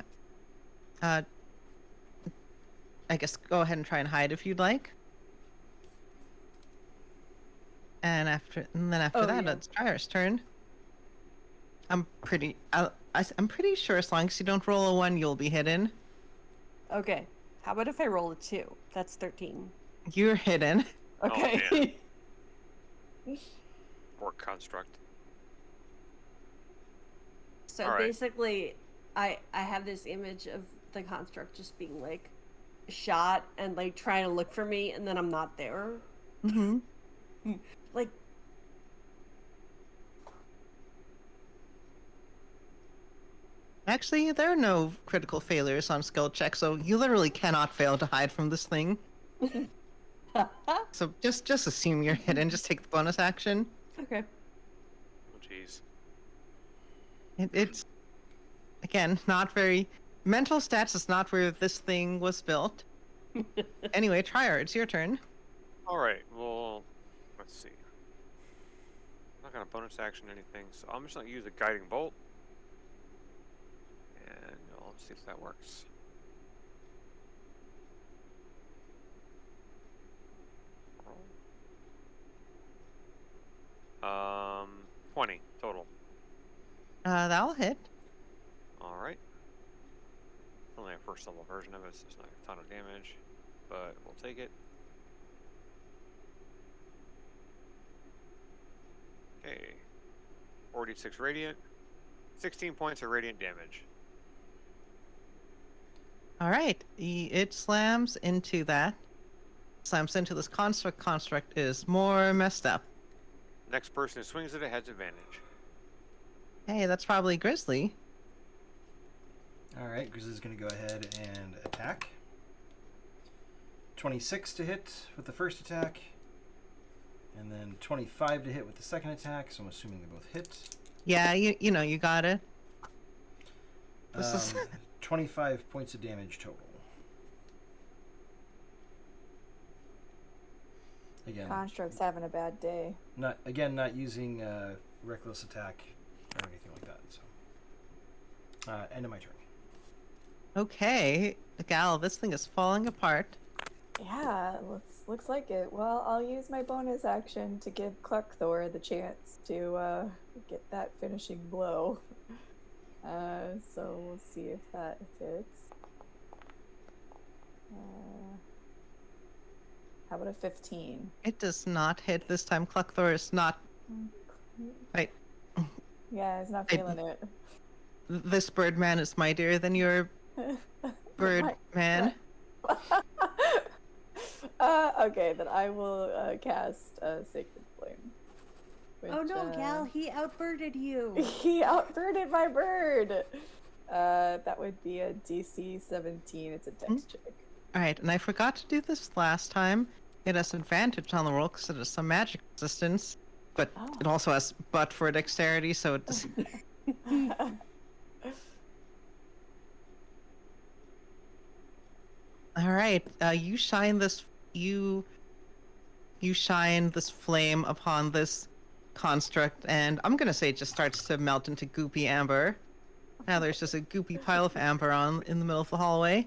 [SPEAKER 2] Uh, I guess go ahead and try and hide if you'd like. And then after
[SPEAKER 4] Oh,
[SPEAKER 2] that,
[SPEAKER 4] yeah.
[SPEAKER 2] it's Dryer's turn. I'm pretty sure as long as you don't roll a 1, you'll be hidden.
[SPEAKER 4] Okay. How about if I roll a 2? That's 13.
[SPEAKER 2] You're hidden.
[SPEAKER 4] Okay.
[SPEAKER 5] Or construct.
[SPEAKER 4] So
[SPEAKER 5] All right.
[SPEAKER 4] basically, I have this image of the construct just being like shot and like trying to look for me, and then I'm not there.
[SPEAKER 2] Mm-hmm.
[SPEAKER 4] Like,
[SPEAKER 2] Actually, there are no critical failures on skill checks, so you literally cannot fail to hide from this thing. So just assume you're hidden. Just take the bonus action.
[SPEAKER 4] okay.
[SPEAKER 5] Oh, jeez.
[SPEAKER 2] It's again not very mental stats is not where this thing was built. Anyway, Trier, it's your turn.
[SPEAKER 5] All right. Well, let's see. I'm not gonna bonus action anything, so I'm just gonna use a guiding bolt, and let's see if that works. Roll. 20 total.
[SPEAKER 2] That'll hit.
[SPEAKER 5] All right. Only a first level version of it, so it's not a ton of damage, but we'll take it. Okay. 46 radiant. 16 points of radiant damage.
[SPEAKER 2] All right, it slams into that. Slams into this construct. Construct is more messed up.
[SPEAKER 5] Next person who swings at it has advantage.
[SPEAKER 2] Hey, that's probably Grizzly.
[SPEAKER 1] All right, Grizzly's going to go ahead and attack. 26 to hit with the first attack, and then 25 to hit with the second attack. So I'm assuming they both hit.
[SPEAKER 2] Yeah, you know you got it. This is
[SPEAKER 1] 25 points of damage total. Again,
[SPEAKER 3] Construct's having a bad day.
[SPEAKER 1] not using reckless attack or anything like that. So, end of my turn.
[SPEAKER 2] okay. Gal, this thing is falling apart.
[SPEAKER 3] Yeah, looks like it. Well, I'll use my bonus action to give Clarkthor the chance to get that finishing blow. So we'll see if that hits. How about a 15?
[SPEAKER 2] It does not hit this time. Cluckthor is not. Wait,
[SPEAKER 3] Yeah, he's not
[SPEAKER 2] I-
[SPEAKER 3] feeling it.
[SPEAKER 2] this Birdman is mightier than your Birdman.
[SPEAKER 3] Okay, then I will cast Sacred Flame. Which,
[SPEAKER 4] Oh no, Gal, he outbirded you.
[SPEAKER 3] He outbirded my bird! That would be a DC 17. It's a dex check.
[SPEAKER 2] All right, and I forgot to do this last time. It has advantage on the roll because it has some magic resistance, but
[SPEAKER 3] Oh.
[SPEAKER 2] it also has butt for dexterity, so it does. All right, you shine this flame upon this construct, and I'm gonna say it just starts to melt into goopy amber. Now there's just a goopy pile of amber in the middle of the hallway.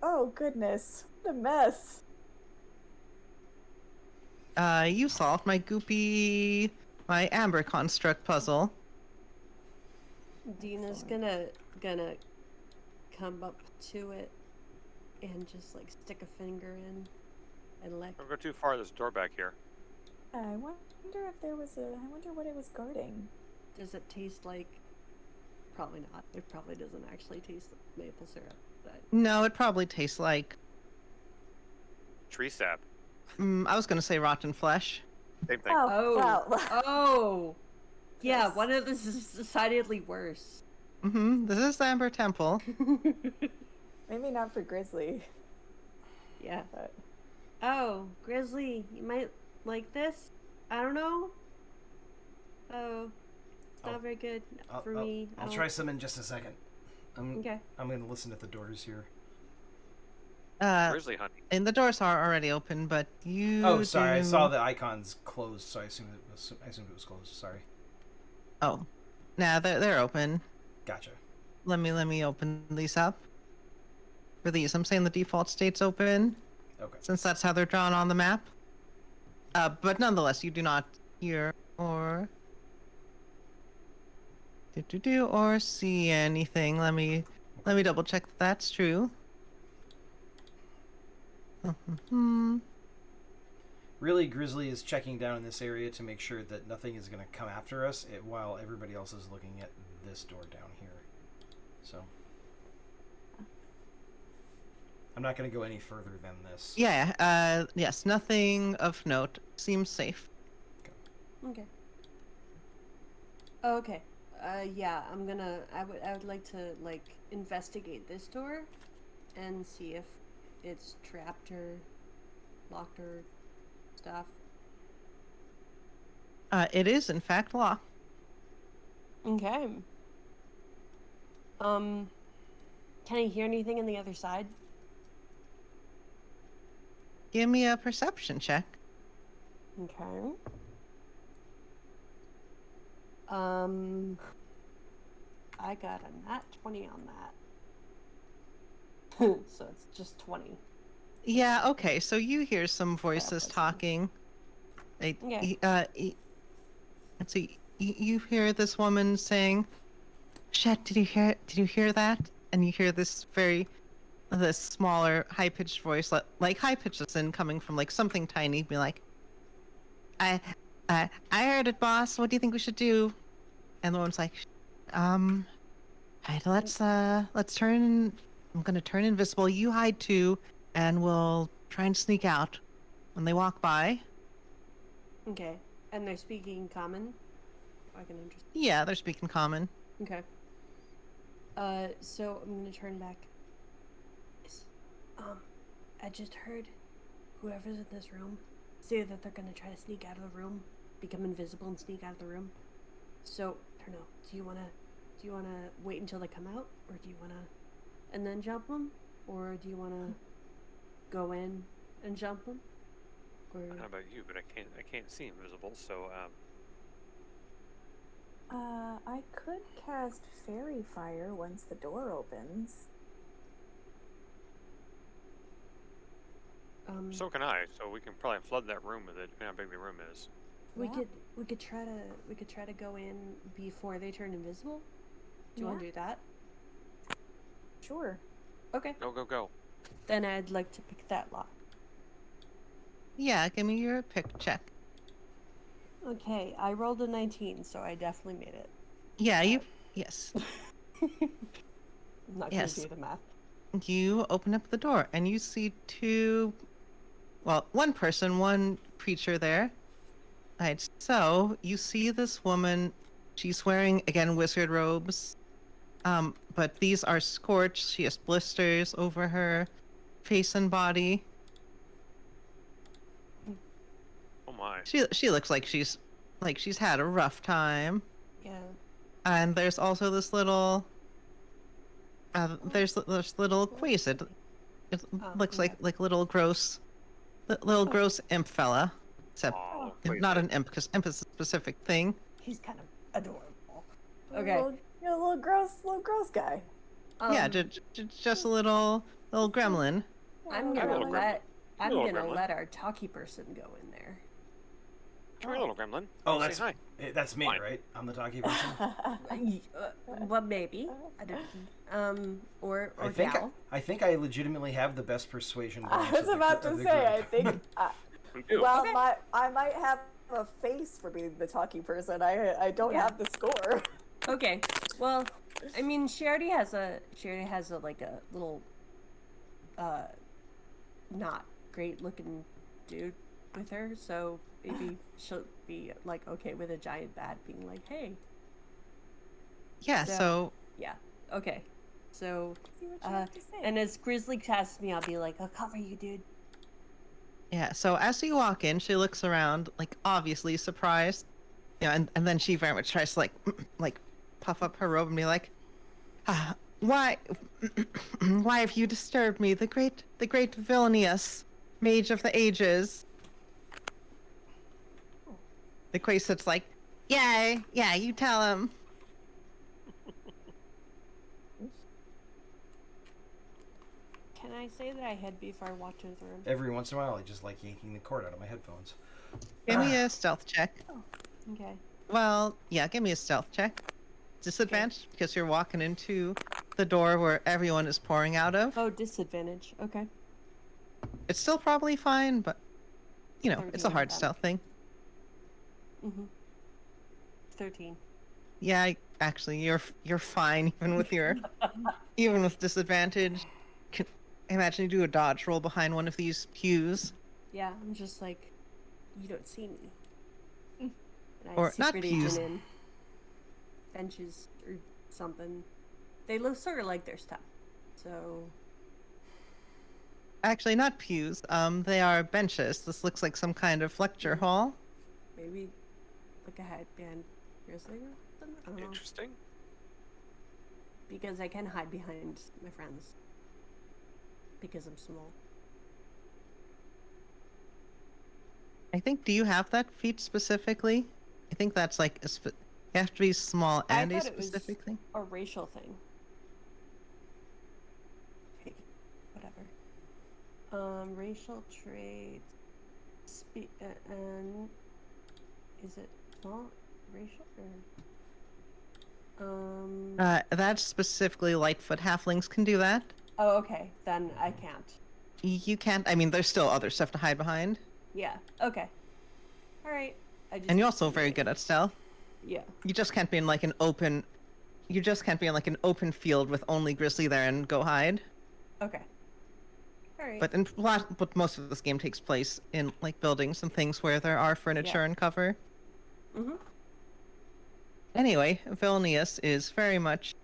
[SPEAKER 3] Oh, goodness. What a mess.
[SPEAKER 2] You solved my amber construct puzzle.
[SPEAKER 4] Dina's
[SPEAKER 3] Excellent.
[SPEAKER 4] gonna come up to it and just like stick a finger in and like
[SPEAKER 5] Don't go too far. There's a door back here.
[SPEAKER 3] I wonder if there was I wonder what it was guarding.
[SPEAKER 4] does it taste like probably not. It probably doesn't actually taste like maple syrup, but
[SPEAKER 2] No, it probably tastes like.
[SPEAKER 5] Tree sap.
[SPEAKER 2] I was gonna say rotten flesh.
[SPEAKER 5] Same thing.
[SPEAKER 3] Oh, well.
[SPEAKER 4] oh yeah,
[SPEAKER 3] Yes.
[SPEAKER 4] one of this is decidedly worse.
[SPEAKER 2] This is Amber Temple.
[SPEAKER 3] Maybe not for Grizzly.
[SPEAKER 4] Yeah.
[SPEAKER 3] But
[SPEAKER 4] Oh, Grizzly, you might like this. I don't know. Oh, it's not
[SPEAKER 1] I'll-
[SPEAKER 4] very good for me. I
[SPEAKER 1] I'll
[SPEAKER 4] don't-
[SPEAKER 1] try some in just a second.
[SPEAKER 4] Okay.
[SPEAKER 1] I'm going to listen at the doors here.
[SPEAKER 5] Grizzly hunting.
[SPEAKER 2] And the doors are already open, but you.
[SPEAKER 1] Oh, sorry. I
[SPEAKER 2] do-
[SPEAKER 1] saw the icons closed, so I assumed it was closed. Sorry.
[SPEAKER 2] Oh, nah, they're open.
[SPEAKER 1] Gotcha.
[SPEAKER 2] Let me open these up. For these, I'm saying the default state's open,
[SPEAKER 1] Okay.
[SPEAKER 2] since that's how they're drawn on the map. But nonetheless, you do not hear or or see anything. Let me double check that that's true.
[SPEAKER 1] Really, Grizzly is checking down in this area to make sure that nothing is going to come after us, while everybody else is looking at this door down here. So I'm not going to go any further than this.
[SPEAKER 2] Yeah. Yes. Nothing of note. Seems safe.
[SPEAKER 4] Okay. Oh, okay. Yeah, I'm gonna. I would like to like investigate this door, and see if it's trapped or locked or stuff.
[SPEAKER 2] It is in fact locked.
[SPEAKER 4] Okay. Can I hear anything on the other side?
[SPEAKER 2] Give me a perception check.
[SPEAKER 4] Okay. I got a nat 20 on that. So it's just 20.
[SPEAKER 2] Yeah. Okay. So you hear some voices
[SPEAKER 4] that's fine.
[SPEAKER 2] talking.
[SPEAKER 4] Okay.
[SPEAKER 2] Let's see. You hear this woman saying, "Shet, did you hear that?" And you hear this smaller, high-pitched voice, like high-pitched as in coming from like something tiny, be like, I heard it, boss. What do you think we should do?" And the woman's like, "Hey, let's turn. I'm gonna turn invisible. You hide too, and we'll try and sneak out when they walk by."
[SPEAKER 4] Okay. And they're speaking common? I can understand.
[SPEAKER 2] Yeah, they're speaking common.
[SPEAKER 4] Okay. So I'm gonna turn back. I just heard whoever's in this room say that they're gonna try to sneak out of the room, become invisible and sneak out of the room. So, I don't know. Do you wanna wait until they come out, or do you wanna and then jump them, or do you wanna go in and jump them? Or
[SPEAKER 5] I don't know about you, but I can't see invisible, so
[SPEAKER 3] I could cast Fairy Fire once the door opens.
[SPEAKER 5] so can I. So we can probably flood that room with it, depending how big the room is.
[SPEAKER 4] we
[SPEAKER 3] Yeah.
[SPEAKER 4] could try to go in before they turn invisible. Do you want to do that?
[SPEAKER 3] Sure.
[SPEAKER 4] Okay.
[SPEAKER 5] Go.
[SPEAKER 4] Then I'd like to pick that lock.
[SPEAKER 2] Yeah, give me your pick check.
[SPEAKER 4] Okay, I rolled a 19, so I definitely made it.
[SPEAKER 2] Yeah, yes.
[SPEAKER 4] I'm not
[SPEAKER 2] Yes.
[SPEAKER 4] gonna do the math.
[SPEAKER 2] You open up the door and you see one person, one creature there. Right, so you see this woman. She's wearing, again, wizard robes. But these are scorched. She has blisters over her face and body.
[SPEAKER 5] Oh my.
[SPEAKER 2] She looks like she's had a rough time.
[SPEAKER 4] Yeah.
[SPEAKER 2] And there's also this little there's this little quasid. It looks
[SPEAKER 4] yeah.
[SPEAKER 2] like little gross imp fella. Except
[SPEAKER 5] Oh,
[SPEAKER 2] not an imp, because imp is a specific thing.
[SPEAKER 4] He's kind of adorable. Okay.
[SPEAKER 3] You're a little gross guy.
[SPEAKER 2] Yeah, just a little gremlin.
[SPEAKER 4] I'm
[SPEAKER 3] Yeah,
[SPEAKER 4] gonna
[SPEAKER 5] little
[SPEAKER 4] let
[SPEAKER 5] Little gremlin.
[SPEAKER 4] our talkie person go in there.
[SPEAKER 5] Come here, little gremlin.
[SPEAKER 1] Oh,
[SPEAKER 5] Say
[SPEAKER 1] that's
[SPEAKER 5] hi.
[SPEAKER 1] that's me,
[SPEAKER 5] Fine.
[SPEAKER 1] right? I'm the talkie person.
[SPEAKER 4] Well, maybe. I don't. Or
[SPEAKER 1] I think
[SPEAKER 4] gal.
[SPEAKER 1] I think I legitimately have the best persuasion.
[SPEAKER 3] I
[SPEAKER 1] bonus
[SPEAKER 3] was
[SPEAKER 1] of the-
[SPEAKER 3] about
[SPEAKER 1] of
[SPEAKER 3] to
[SPEAKER 1] the
[SPEAKER 3] say, I
[SPEAKER 1] group.
[SPEAKER 3] think.
[SPEAKER 5] We do.
[SPEAKER 3] Well,
[SPEAKER 4] Okay.
[SPEAKER 3] I might have a face for being the talking person. I don't
[SPEAKER 4] Yeah.
[SPEAKER 3] have the score.
[SPEAKER 4] Okay. Well, I mean, she already has a like a little, not great looking dude with her, so maybe she'll be like okay with a giant bat being like, hey,
[SPEAKER 2] Yeah, so
[SPEAKER 4] yeah, okay. So,
[SPEAKER 3] See what you have to say.
[SPEAKER 4] and as Grizzly casts me, I'll be like, I'll cover you, dude.
[SPEAKER 2] yeah, so as you walk in, she looks around, like obviously surprised. Yeah, and then she very much tries to like puff up her robe and be like, Why, why have you disturbed me, the great Vilnius, mage of the ages? The Quasit's like, yeah, you tell him.
[SPEAKER 4] Can I say that I head before I walk to the room?
[SPEAKER 1] Every once in a while, I just like yanking the cord out of my headphones.
[SPEAKER 2] Give me a stealth check.
[SPEAKER 4] Okay.
[SPEAKER 2] Well, yeah, give me a stealth check. Disadvantage because you're walking into the door where everyone is pouring out of.
[SPEAKER 4] Oh, disadvantage. Okay.
[SPEAKER 2] It's still probably fine, but you know, it's a
[SPEAKER 4] 13
[SPEAKER 2] hard
[SPEAKER 4] then.
[SPEAKER 2] stealth thing.
[SPEAKER 4] Mhm. 13.
[SPEAKER 2] Yeah, actually, you're fine even with your even with disadvantage. Can, imagine you do a dodge roll behind one of these pews,
[SPEAKER 4] Yeah, I'm just like, you don't see me. And I
[SPEAKER 2] Or not
[SPEAKER 4] secret
[SPEAKER 2] pews.
[SPEAKER 4] agent in benches or something. They look sort of like their stuff. So
[SPEAKER 2] actually not pews. They are benches. This looks like some kind of lecture hall.
[SPEAKER 4] maybe like a headband grizzly or something. I don't know.
[SPEAKER 5] Interesting.
[SPEAKER 4] Because I can hide behind my friends. Because I'm small.
[SPEAKER 2] I think. Do you have that feat specifically? I think that's like you have to be small
[SPEAKER 4] I
[SPEAKER 2] and a
[SPEAKER 4] thought it was
[SPEAKER 2] specific thing.
[SPEAKER 4] a racial thing. Hey, whatever. Racial traits. And is it small racial or?
[SPEAKER 2] That's specifically Lightfoot. Halflings can do that.
[SPEAKER 4] Oh, okay. Then I can't.
[SPEAKER 2] You can't. I mean, there's still other stuff to hide behind,
[SPEAKER 4] Yeah. Okay. All right. I just.
[SPEAKER 2] and you're also very good at stealth.
[SPEAKER 4] Yeah.
[SPEAKER 2] You just can't be in like an open. You just can't be in like an open field with only Grizzly there and go hide.
[SPEAKER 4] Okay. All right.
[SPEAKER 2] But most of this game takes place in like buildings and things where there are furniture and cover.
[SPEAKER 4] Mhm.
[SPEAKER 2] Anyway, Vilnius is very much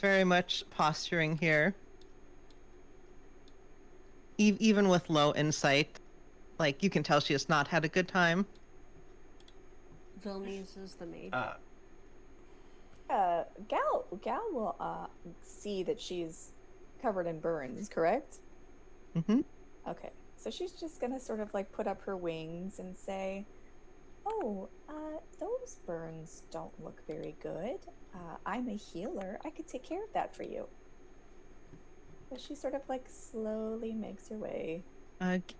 [SPEAKER 2] very much posturing here. Even with low insight, like you can tell she has not had a good time.
[SPEAKER 4] Vilnius is the maid.
[SPEAKER 3] Gal will see that she's covered in burns, correct?
[SPEAKER 2] Mm-hmm.
[SPEAKER 3] Okay, so she's just gonna sort of like put up her wings and say, "Oh, those burns don't look very good. I'm a healer. I could take care of that for you." So she sort of like slowly makes her way.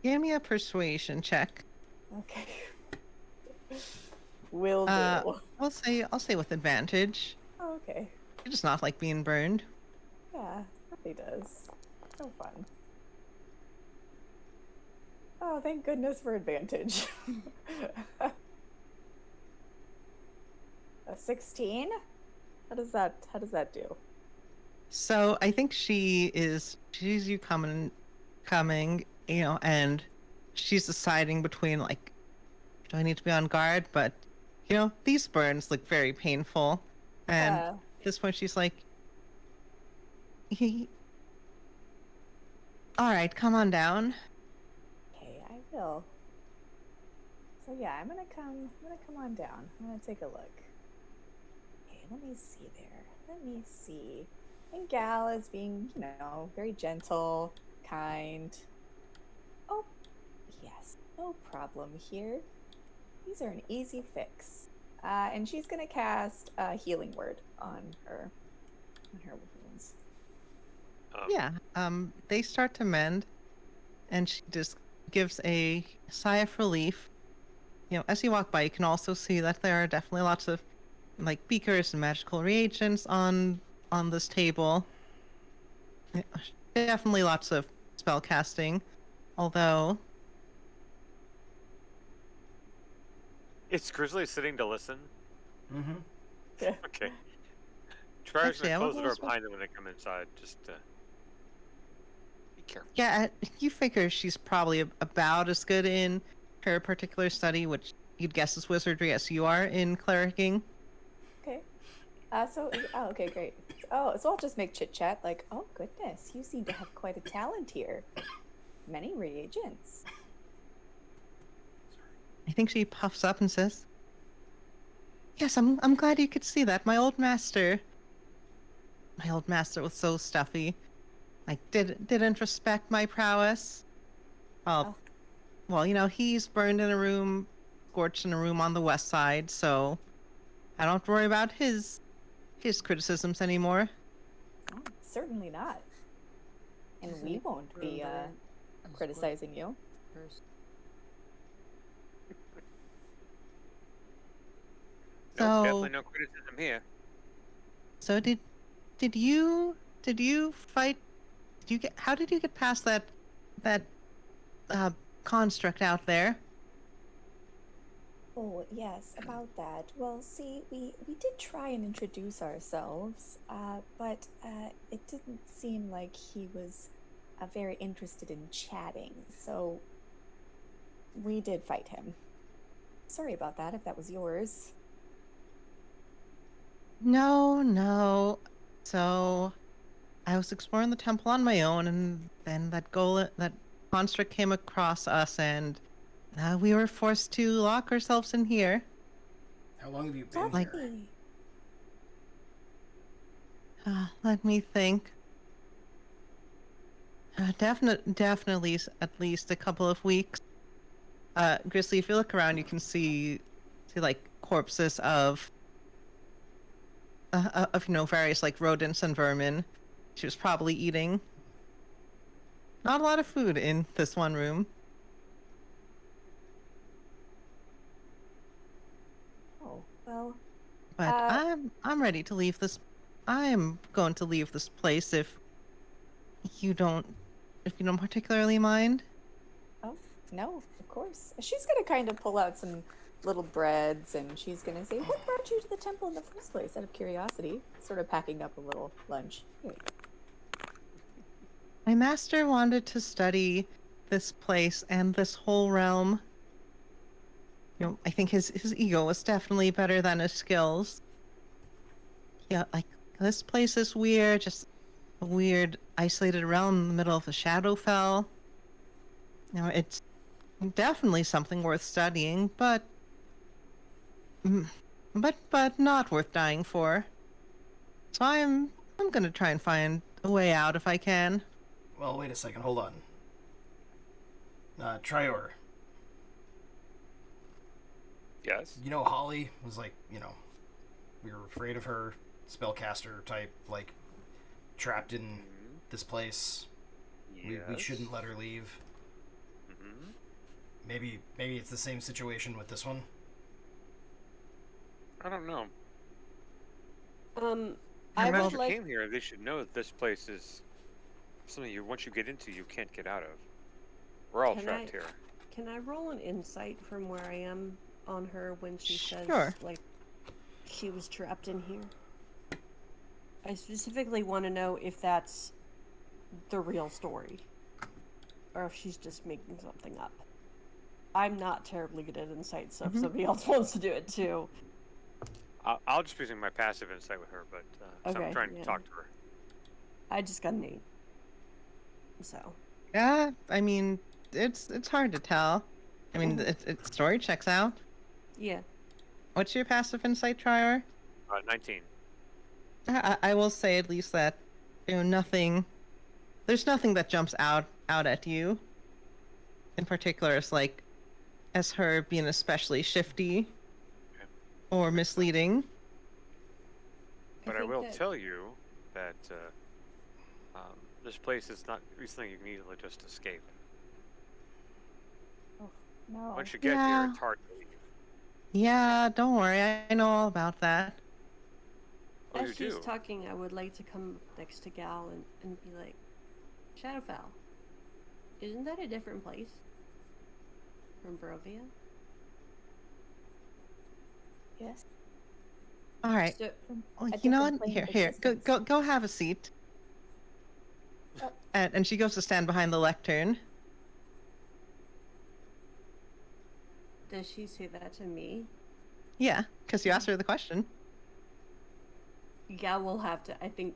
[SPEAKER 2] Give me a persuasion check.
[SPEAKER 3] Okay. Will do.
[SPEAKER 2] I'll say with advantage.
[SPEAKER 3] Oh, okay.
[SPEAKER 2] She does not like being burned.
[SPEAKER 3] Yeah, really does. So fun. Oh, thank goodness for advantage. A 16? How does that do?
[SPEAKER 2] So I think she's you coming, you know, and she's deciding between like, do I need to be on guard? But you know, these burns look very painful, and
[SPEAKER 3] Yeah.
[SPEAKER 2] at this point she's like, all right, come on down.
[SPEAKER 3] Okay, I will. So yeah, I'm gonna come on down. I'm gonna take a look. Okay, let me see there. Let me see. And Gal is being, you know, very gentle, kind. Oh, yes, no problem here. These are an easy fix. And she's gonna cast a healing word on her wounds.
[SPEAKER 2] Yeah. They start to mend, and she just gives a sigh of relief. You know, as you walk by, you can also see that there are definitely lots of like beakers and magical reagents on this table. Yeah, definitely lots of spell casting, although
[SPEAKER 5] Is Grizzly sitting to listen?
[SPEAKER 1] Mm-hmm.
[SPEAKER 3] Yeah.
[SPEAKER 5] Okay. Try's
[SPEAKER 2] Actually,
[SPEAKER 5] gonna
[SPEAKER 2] I
[SPEAKER 5] close the door
[SPEAKER 2] was-
[SPEAKER 5] behind them when they come inside. Just be careful.
[SPEAKER 2] yeah, you figure she's probably about as good in her particular study, which you'd guess is wizardry, as you are in clericking.
[SPEAKER 3] Okay. Okay, great. Oh, so I'll just make chit chat like, oh goodness, you seem to have quite a talent here. Many reagents.
[SPEAKER 2] I think she puffs up and says, "Yes, I'm glad you could see that. My old master, my old master was so stuffy. Like, didn't respect my prowess.
[SPEAKER 3] Oh.
[SPEAKER 2] Well, he's burned in a room, scorched in a room on the west side, so I don't have to worry about his criticisms anymore.
[SPEAKER 3] Oh, certainly not. And
[SPEAKER 4] Doesn't
[SPEAKER 3] we
[SPEAKER 4] it
[SPEAKER 3] won't be
[SPEAKER 4] remember as
[SPEAKER 3] criticizing you.
[SPEAKER 4] what first-
[SPEAKER 5] Nope,
[SPEAKER 2] So-
[SPEAKER 5] definitely no criticism here.
[SPEAKER 2] So did you fight? How did you get past that construct out there?
[SPEAKER 3] Oh, yes, about that. Well, see, we did try and introduce ourselves, but it didn't seem like he was very interested in chatting, so we did fight him. Sorry about that, if that was yours.
[SPEAKER 2] No. So I was exploring the temple on my own, and then that construct came across us, and we were forced to lock ourselves in here.
[SPEAKER 1] How long have you been
[SPEAKER 2] Like-
[SPEAKER 1] here?
[SPEAKER 3] Lovely.
[SPEAKER 2] Let me think. Definitely at least a couple of weeks. Grizzly, if you look around, you can see like corpses of various like rodents and vermin. She was probably eating. Not a lot of food in this one room.
[SPEAKER 3] Oh, well,
[SPEAKER 2] But I'm ready to leave this. I am going to leave this place if you don't particularly mind.
[SPEAKER 3] oh, no, of course. She's gonna kind of pull out some little breads and she's gonna say, "What brought you to the temple in the first place?" Out of curiosity, sort of packing up a little lunch. Here.
[SPEAKER 2] My master wanted to study this place and this whole realm. I think his ego was definitely better than his skills. Yeah, like this place is weird, just a weird isolated realm in the middle of the Shadowfell. It's definitely something worth studying, but not worth dying for. So I'm gonna try and find a way out if I can.
[SPEAKER 1] Well, wait a second. Hold on. Trior.
[SPEAKER 5] Yes.
[SPEAKER 1] You know, Holly was like, we were afraid of her, spellcaster type, like, trapped in this place. We shouldn't let her leave.
[SPEAKER 5] Mm-hmm.
[SPEAKER 1] Maybe it's the same situation with this one.
[SPEAKER 5] I don't know.
[SPEAKER 4] I
[SPEAKER 5] If
[SPEAKER 4] would
[SPEAKER 5] Master
[SPEAKER 4] like.
[SPEAKER 5] came here, they should know that this place is something once you get into, you can't get out of. We're all
[SPEAKER 4] Can
[SPEAKER 5] trapped
[SPEAKER 4] I-
[SPEAKER 5] here.
[SPEAKER 4] Can I roll an insight from where I am on her when she says
[SPEAKER 2] Sure.
[SPEAKER 4] like she was trapped in here? I specifically want to know if that's the real story or if she's just making something up. I'm not terribly good at insight, so if somebody else wants to do it too.
[SPEAKER 5] I'll just be using my passive insight with her, but 'cause
[SPEAKER 4] Okay,
[SPEAKER 5] I'm trying
[SPEAKER 4] yeah.
[SPEAKER 5] to talk to her.
[SPEAKER 4] I just got an 8. So
[SPEAKER 2] Yeah, I mean, it's hard to tell. I mean, its story checks out.
[SPEAKER 4] yeah.
[SPEAKER 2] What's your passive insight, Trior?
[SPEAKER 5] 19.
[SPEAKER 2] I will say at least that nothing. There's nothing that jumps out at you. In particular, as her being especially shifty
[SPEAKER 5] Okay.
[SPEAKER 2] or misleading.
[SPEAKER 5] But I
[SPEAKER 4] think
[SPEAKER 5] will
[SPEAKER 4] that-
[SPEAKER 5] tell you that this place is not something you can easily just escape.
[SPEAKER 3] No.
[SPEAKER 5] Once you get
[SPEAKER 2] Yeah.
[SPEAKER 5] here, it's hard to leave.
[SPEAKER 2] Yeah, don't worry. I know all about that.
[SPEAKER 5] Oh,
[SPEAKER 4] As
[SPEAKER 5] you
[SPEAKER 4] she's
[SPEAKER 5] do?
[SPEAKER 4] talking, I would like to come next to Gal and be like, Shadowfell, isn't that a different place from Barovia?
[SPEAKER 3] Yes.
[SPEAKER 2] All right.
[SPEAKER 4] So,
[SPEAKER 2] Well,
[SPEAKER 3] a
[SPEAKER 2] you know
[SPEAKER 3] different
[SPEAKER 2] what?
[SPEAKER 3] plane of
[SPEAKER 2] Here.
[SPEAKER 3] existence.
[SPEAKER 2] Go have a seat.
[SPEAKER 3] Oh.
[SPEAKER 2] And she goes to stand behind the lectern.
[SPEAKER 4] does she say that to me?
[SPEAKER 2] Yeah, because you asked her the question.
[SPEAKER 4] Gal will have to. I think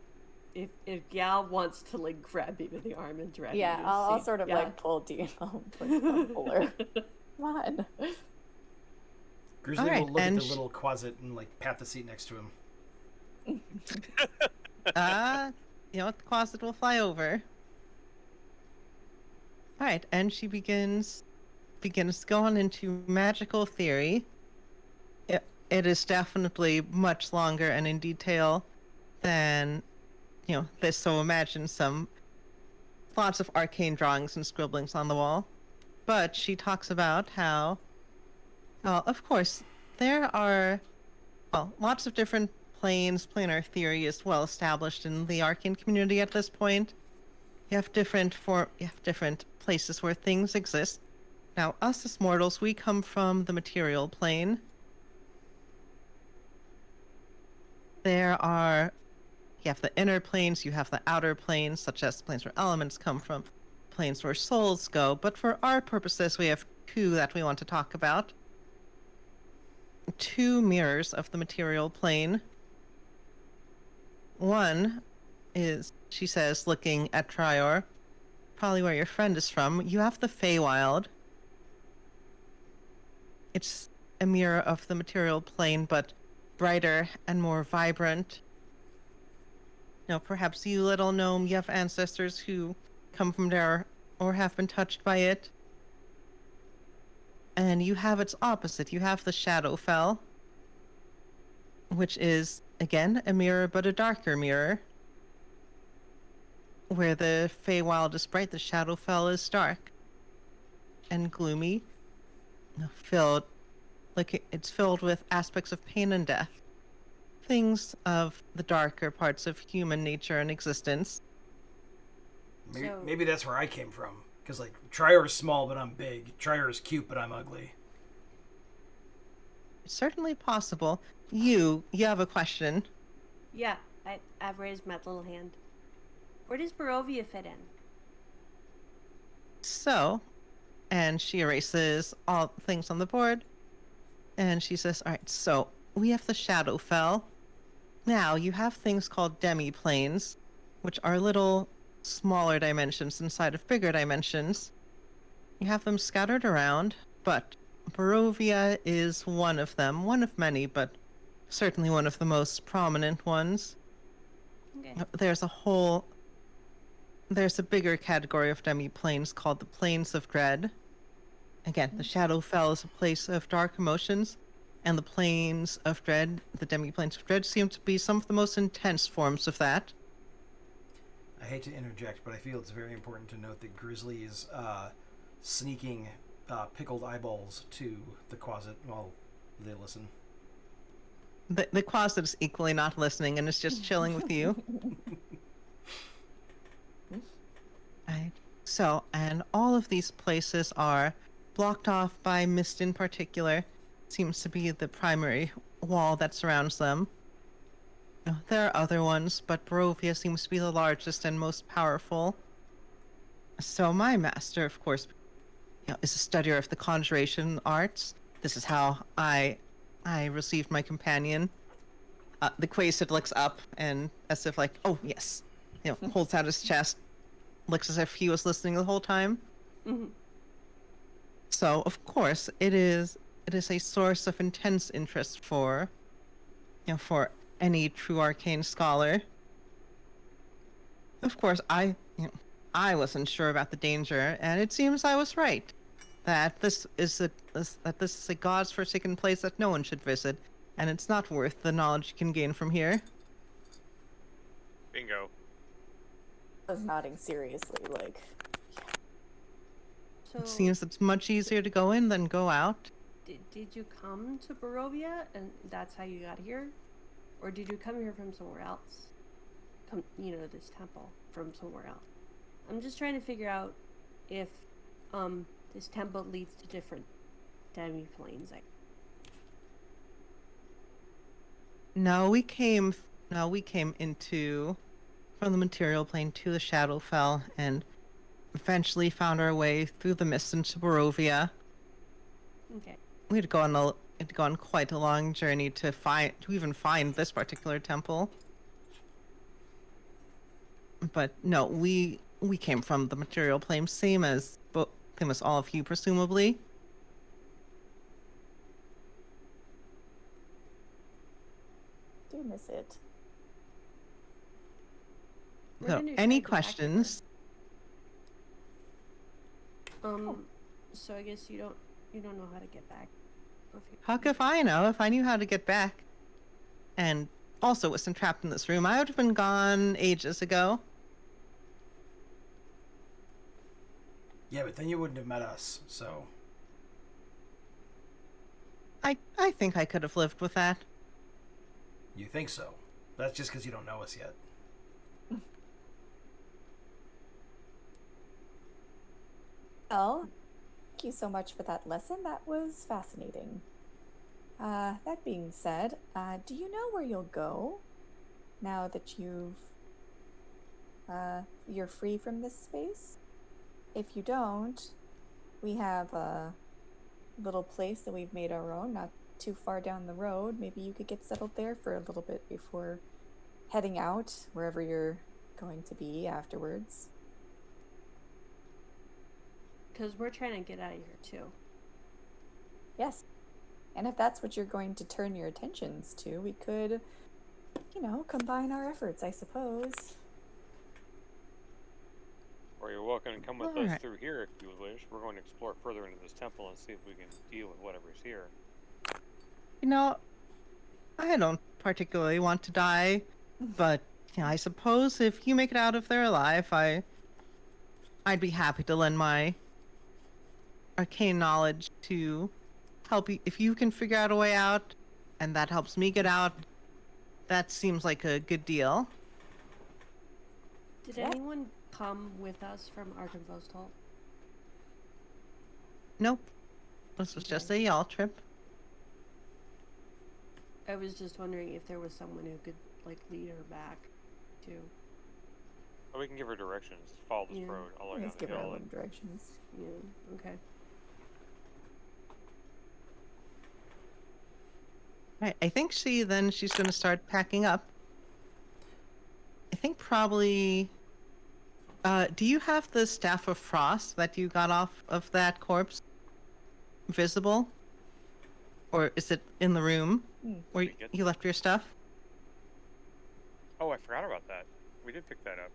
[SPEAKER 4] if Gal wants to like grab me by the arm and drag
[SPEAKER 3] Yeah,
[SPEAKER 4] me, to
[SPEAKER 3] I'll
[SPEAKER 4] see-
[SPEAKER 3] sort of
[SPEAKER 4] yeah.
[SPEAKER 3] like pull Dean. I'll pull her. Come on.
[SPEAKER 1] Grizzly
[SPEAKER 2] Alright,
[SPEAKER 1] will look at
[SPEAKER 2] and
[SPEAKER 1] the little closet and, like, pat the seat next to him.
[SPEAKER 2] The closet will fly over. All right, and she begins going into magical theory. It is definitely much longer and in detail than this. So imagine lots of arcane drawings and scribblings on the wall. But she talks about how, well, of course, there are lots of different planes. Planar theory is well established in the arcane community at this point. You have different places where things exist. Now, us as mortals, we come from the material plane. You have the inner planes, you have the outer planes, such as planes where elements come from, planes where souls go. But for our purposes, we have two that we want to talk about. Two mirrors of the material plane. One is, she says, looking at Trior, probably where your friend is from. You have the Feywild. It's a mirror of the material plane, but brighter and more vibrant. Perhaps you, little gnome, you have ancestors who come from there or have been touched by it. And you have its opposite. You have the Shadowfell, which is, again, a mirror, but a darker mirror. Where the Feywild is bright, the Shadowfell is dark and gloomy. It's filled with aspects of pain and death. Things of the darker parts of human nature and existence.
[SPEAKER 1] Maybe that's where I came from. Because, Trior is small, but I'm big. Trior is cute, but I'm ugly.
[SPEAKER 2] It's certainly possible. You have a question.
[SPEAKER 4] Yeah, I've raised my little hand. Where does Barovia fit in?
[SPEAKER 2] So, and she erases all things on the board. And she says, all right, so we have the Shadowfell. Now, you have things called demi-planes, which are little smaller dimensions inside of bigger dimensions. You have them scattered around, but Barovia is one of them. One of many, but certainly one of the most prominent ones.
[SPEAKER 4] Okay.
[SPEAKER 2] There's a bigger category of demi-planes called the Planes of Dread. Again, the Shadowfell is a place of dark emotions, and the Planes of Dread, the demi-planes of Dread, seem to be some of the most intense forms of that.
[SPEAKER 1] I hate to interject, but I feel it's very important to note that Grizzly is sneaking pickled eyeballs to the closet while they listen.
[SPEAKER 2] The closet is equally not listening and is just chilling with you. Right. So, and all of these places are blocked off by mist in particular. Seems to be the primary wall that surrounds them. There are other ones, but Barovia seems to be the largest and most powerful. So my master, of course, is a studier of the conjuration arts. This is how I received my companion. The Quasid looks up and as if oh yes, holds out his chest, looks as if he was listening the whole time.
[SPEAKER 4] Mm-hmm.
[SPEAKER 2] So of course it is a source of intense interest for any true arcane scholar. Of course, I wasn't sure about the danger, and it seems I was right. That this is a god's forsaken place that no one should visit, and it's not worth the knowledge you can gain from here.
[SPEAKER 5] Bingo.
[SPEAKER 3] I was nodding seriously,
[SPEAKER 4] So,
[SPEAKER 2] It seems it's much easier to go in than go out.
[SPEAKER 4] did you come to Barovia and that's how you got here? Or did you come here from somewhere else? This temple from somewhere else. I'm just trying to figure out if this temple leads to different demi-planes.
[SPEAKER 2] No, we came into from the material plane to the Shadowfell and eventually found our way through the mist into Barovia.
[SPEAKER 4] Okay.
[SPEAKER 2] We had gone quite a long journey to even find this particular temple. But no, we came from the material plane, same as all of you, presumably.
[SPEAKER 3] do miss it.
[SPEAKER 4] We're
[SPEAKER 2] So,
[SPEAKER 4] gonna try
[SPEAKER 2] any
[SPEAKER 4] to get back to her.
[SPEAKER 2] questions?
[SPEAKER 4] So I guess you don't know how to get back. Okay.
[SPEAKER 2] Huck, if I know, if I knew how to get back, and also wasn't trapped in this room, I would have been gone ages ago.
[SPEAKER 1] Yeah, but then you wouldn't have met us, so.
[SPEAKER 2] I think I could have lived with that.
[SPEAKER 1] You think so. That's just because you don't know us yet.
[SPEAKER 3] Well, thank you so much for that lesson. That was fascinating. That being said, do you know where you'll go now that you're free from this space? If you don't, we have a little place that we've made our own, not too far down the road. Maybe you could get settled there for a little bit before heading out wherever you're going to be afterwards.
[SPEAKER 4] Because we're trying to get out of here too.
[SPEAKER 3] Yes. And if that's what you're going to turn your attentions to, we could, combine our efforts, I suppose.
[SPEAKER 5] Or you're welcome to come with us
[SPEAKER 2] Alright.
[SPEAKER 5] through here if you wish. We're going to explore further into this temple and see if we can deal with whatever's here.
[SPEAKER 2] You know, I don't particularly want to die, but I suppose if you make it out of there alive, I'd be happy to lend my arcane knowledge to help you. If you can figure out a way out, and that helps me get out, that seems like a good deal.
[SPEAKER 4] Did
[SPEAKER 3] Yeah.
[SPEAKER 4] anyone come with us from Arkenvost?
[SPEAKER 2] Nope. This was just a y'all trip.
[SPEAKER 4] I was just wondering if there was someone who could lead her back too.
[SPEAKER 5] Or we can give her directions. Follow this
[SPEAKER 4] Yeah.
[SPEAKER 5] road all the way down
[SPEAKER 3] Let's
[SPEAKER 5] the
[SPEAKER 3] give her a
[SPEAKER 5] hill.
[SPEAKER 3] little directions.
[SPEAKER 4] Yeah. Okay.
[SPEAKER 2] Right. I think she's going to start packing up. I think probably. Do you have the Staff of Frost that you got off of that corpse visible? Or is it in the room where
[SPEAKER 5] Did we get
[SPEAKER 2] you left your stuff?
[SPEAKER 5] Oh, I forgot about that. We did pick that up.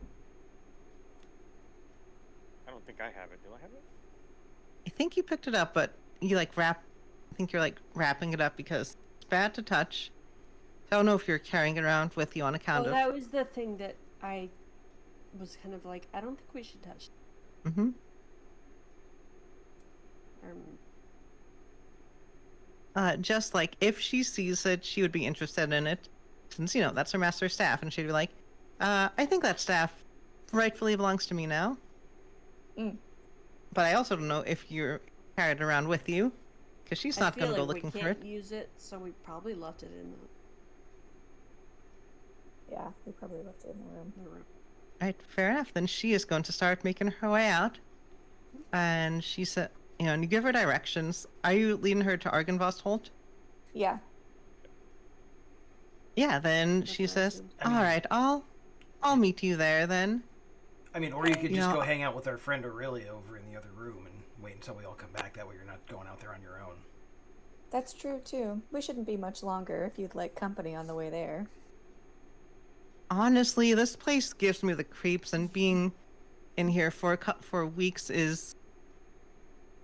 [SPEAKER 5] I don't think I have it. Do I have it?
[SPEAKER 2] I think you picked it up, but you I think you're wrapping it up because it's bad to touch. I don't know if you're carrying it around with you on account of.
[SPEAKER 4] that was the thing that I was kind of like, I don't think we should touch.
[SPEAKER 2] Mm-hmm. Just like if she sees it, she would be interested in it, since that's her master's staff, and she'd be like, "I think that staff rightfully belongs to me now."
[SPEAKER 3] Mm.
[SPEAKER 2] But I also don't know if you're carried it around with you, because she's not
[SPEAKER 4] I feel
[SPEAKER 2] going to go
[SPEAKER 4] like
[SPEAKER 2] looking
[SPEAKER 4] we
[SPEAKER 2] for it.
[SPEAKER 4] can't use it, so we probably left it in
[SPEAKER 3] Yeah, we probably left it in the room.
[SPEAKER 4] the room.
[SPEAKER 2] Right, fair enough. Then she is going to start making her way out, and she said, and you give her directions. Are you leading her to Argenvost Holt?
[SPEAKER 3] Yeah.
[SPEAKER 2] Yeah. Then
[SPEAKER 4] That's
[SPEAKER 2] she
[SPEAKER 4] what I
[SPEAKER 2] says,
[SPEAKER 4] assumed.
[SPEAKER 1] I mean-
[SPEAKER 2] "All right, I'll meet you there then."
[SPEAKER 1] I mean, or you could just
[SPEAKER 2] Yeah.
[SPEAKER 1] go hang out with our friend Aurelia over in the other room and wait until we all come back. That way you're not going out there on your own.
[SPEAKER 3] That's true, too. We shouldn't be much longer if you'd like company on the way there.
[SPEAKER 2] Honestly, this place gives me the creeps, and being in here for weeks is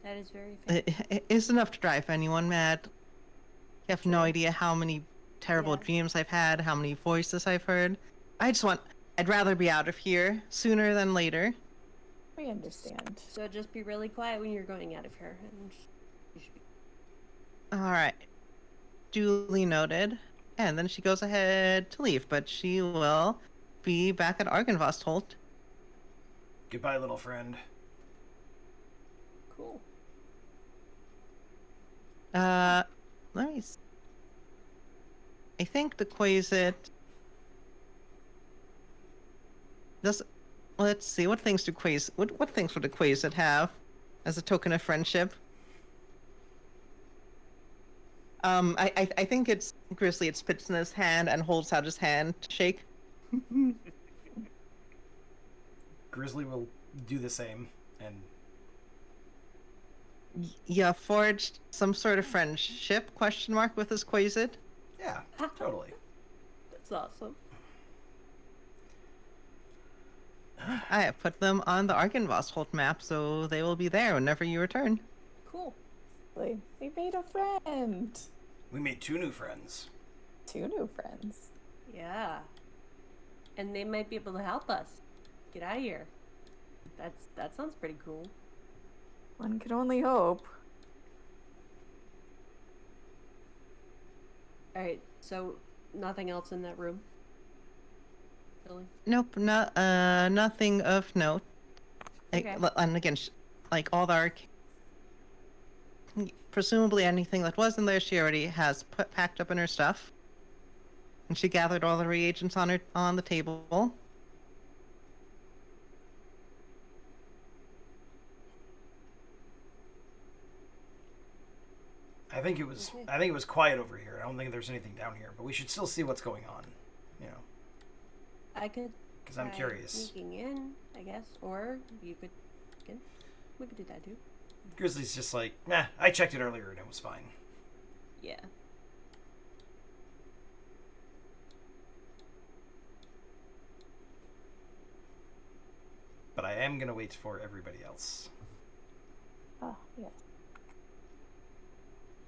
[SPEAKER 4] That is very fair.
[SPEAKER 2] is enough to drive anyone mad. You have no
[SPEAKER 3] True.
[SPEAKER 2] idea how many terrible
[SPEAKER 4] Yeah.
[SPEAKER 2] dreams I've had, how many voices I've heard. I'd rather be out of here sooner than later.
[SPEAKER 3] We understand.
[SPEAKER 4] So just be really quiet when you're going out of here, and you should be.
[SPEAKER 2] All right, duly noted. And then she goes ahead to leave, but she will be back at Argenvost Holt.
[SPEAKER 1] Goodbye, little friend.
[SPEAKER 4] Cool.
[SPEAKER 2] Let me. I think the Quasit. Does. Let's see. What things do Quasit? What things would a Quasit have, as a token of friendship? I think it's Grizzly. It spits in his hand and holds out his hand to shake.
[SPEAKER 1] Grizzly will do the same, and
[SPEAKER 2] You forged some sort of friendship? Question mark with this Quasit.
[SPEAKER 1] yeah, totally.
[SPEAKER 4] That's awesome.
[SPEAKER 2] I have put them on the Argynvost map, so they will be there whenever you return.
[SPEAKER 4] Cool.
[SPEAKER 3] We made a friend.
[SPEAKER 1] We made 2 new friends.
[SPEAKER 3] 2 new friends.
[SPEAKER 4] Yeah. And they might be able to help us get out of here. That sounds pretty cool.
[SPEAKER 3] One could only hope.
[SPEAKER 4] All right. So nothing else in that room. Really?
[SPEAKER 2] Nope, nothing of note.
[SPEAKER 4] Okay.
[SPEAKER 2] And again, like all the presumably anything that was in there, she already has packed up in her stuff. And she gathered all the reagents on the table.
[SPEAKER 1] I think it was quiet over here. I don't think there's anything down here, but we should still see what's going on. You know,
[SPEAKER 4] I could.
[SPEAKER 1] because I'm
[SPEAKER 4] try
[SPEAKER 1] curious.
[SPEAKER 4] Sneaking in, I guess, or you could. Again, we could do that too.
[SPEAKER 1] Grizzly's just like, nah. I checked it earlier and it was fine.
[SPEAKER 4] Yeah.
[SPEAKER 1] But I am gonna wait for everybody else.
[SPEAKER 3] Oh, yes.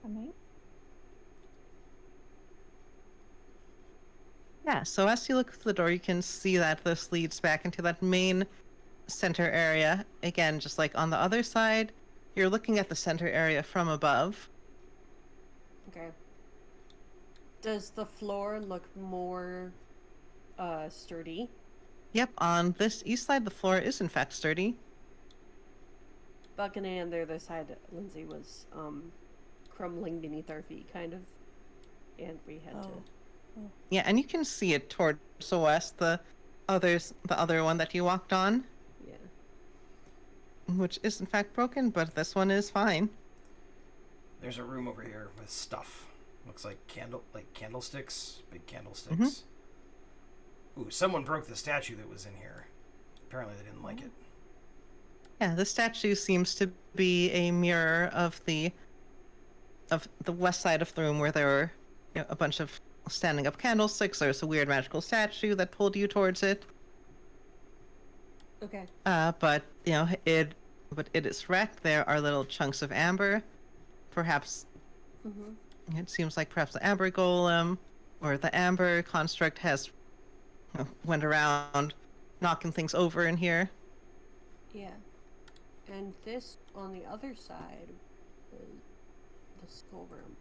[SPEAKER 3] Coming.
[SPEAKER 2] Yeah, so as you look through the door, you can see that this leads back into that main center area. Again, just like on the other side, you're looking at the center area from above.
[SPEAKER 4] Okay. Does the floor look more sturdy?
[SPEAKER 2] Yep, on this east side, the floor is in fact sturdy.
[SPEAKER 4] Balcony on the other side, Lindsay was crumbling beneath our feet, kind of, and we had to.
[SPEAKER 2] Yeah, and you can see it towards the west, the other one that you walked on,
[SPEAKER 4] Yeah.
[SPEAKER 2] which is in fact broken, but this one is fine.
[SPEAKER 1] There's a room over here with stuff. Looks like candlesticks, big candlesticks. Ooh, someone broke the statue that was in here. Apparently they didn't like it.
[SPEAKER 2] Yeah, the statue seems to be a mirror of the west side of the room where there were a bunch of standing up candlesticks. There's a weird magical statue that pulled you towards it.
[SPEAKER 4] Okay.
[SPEAKER 2] But it is wrecked. There are little chunks of amber. Perhaps it seems like perhaps the amber golem or the amber construct has went around knocking things over in here.
[SPEAKER 4] Yeah. And this on the other side is the skull room.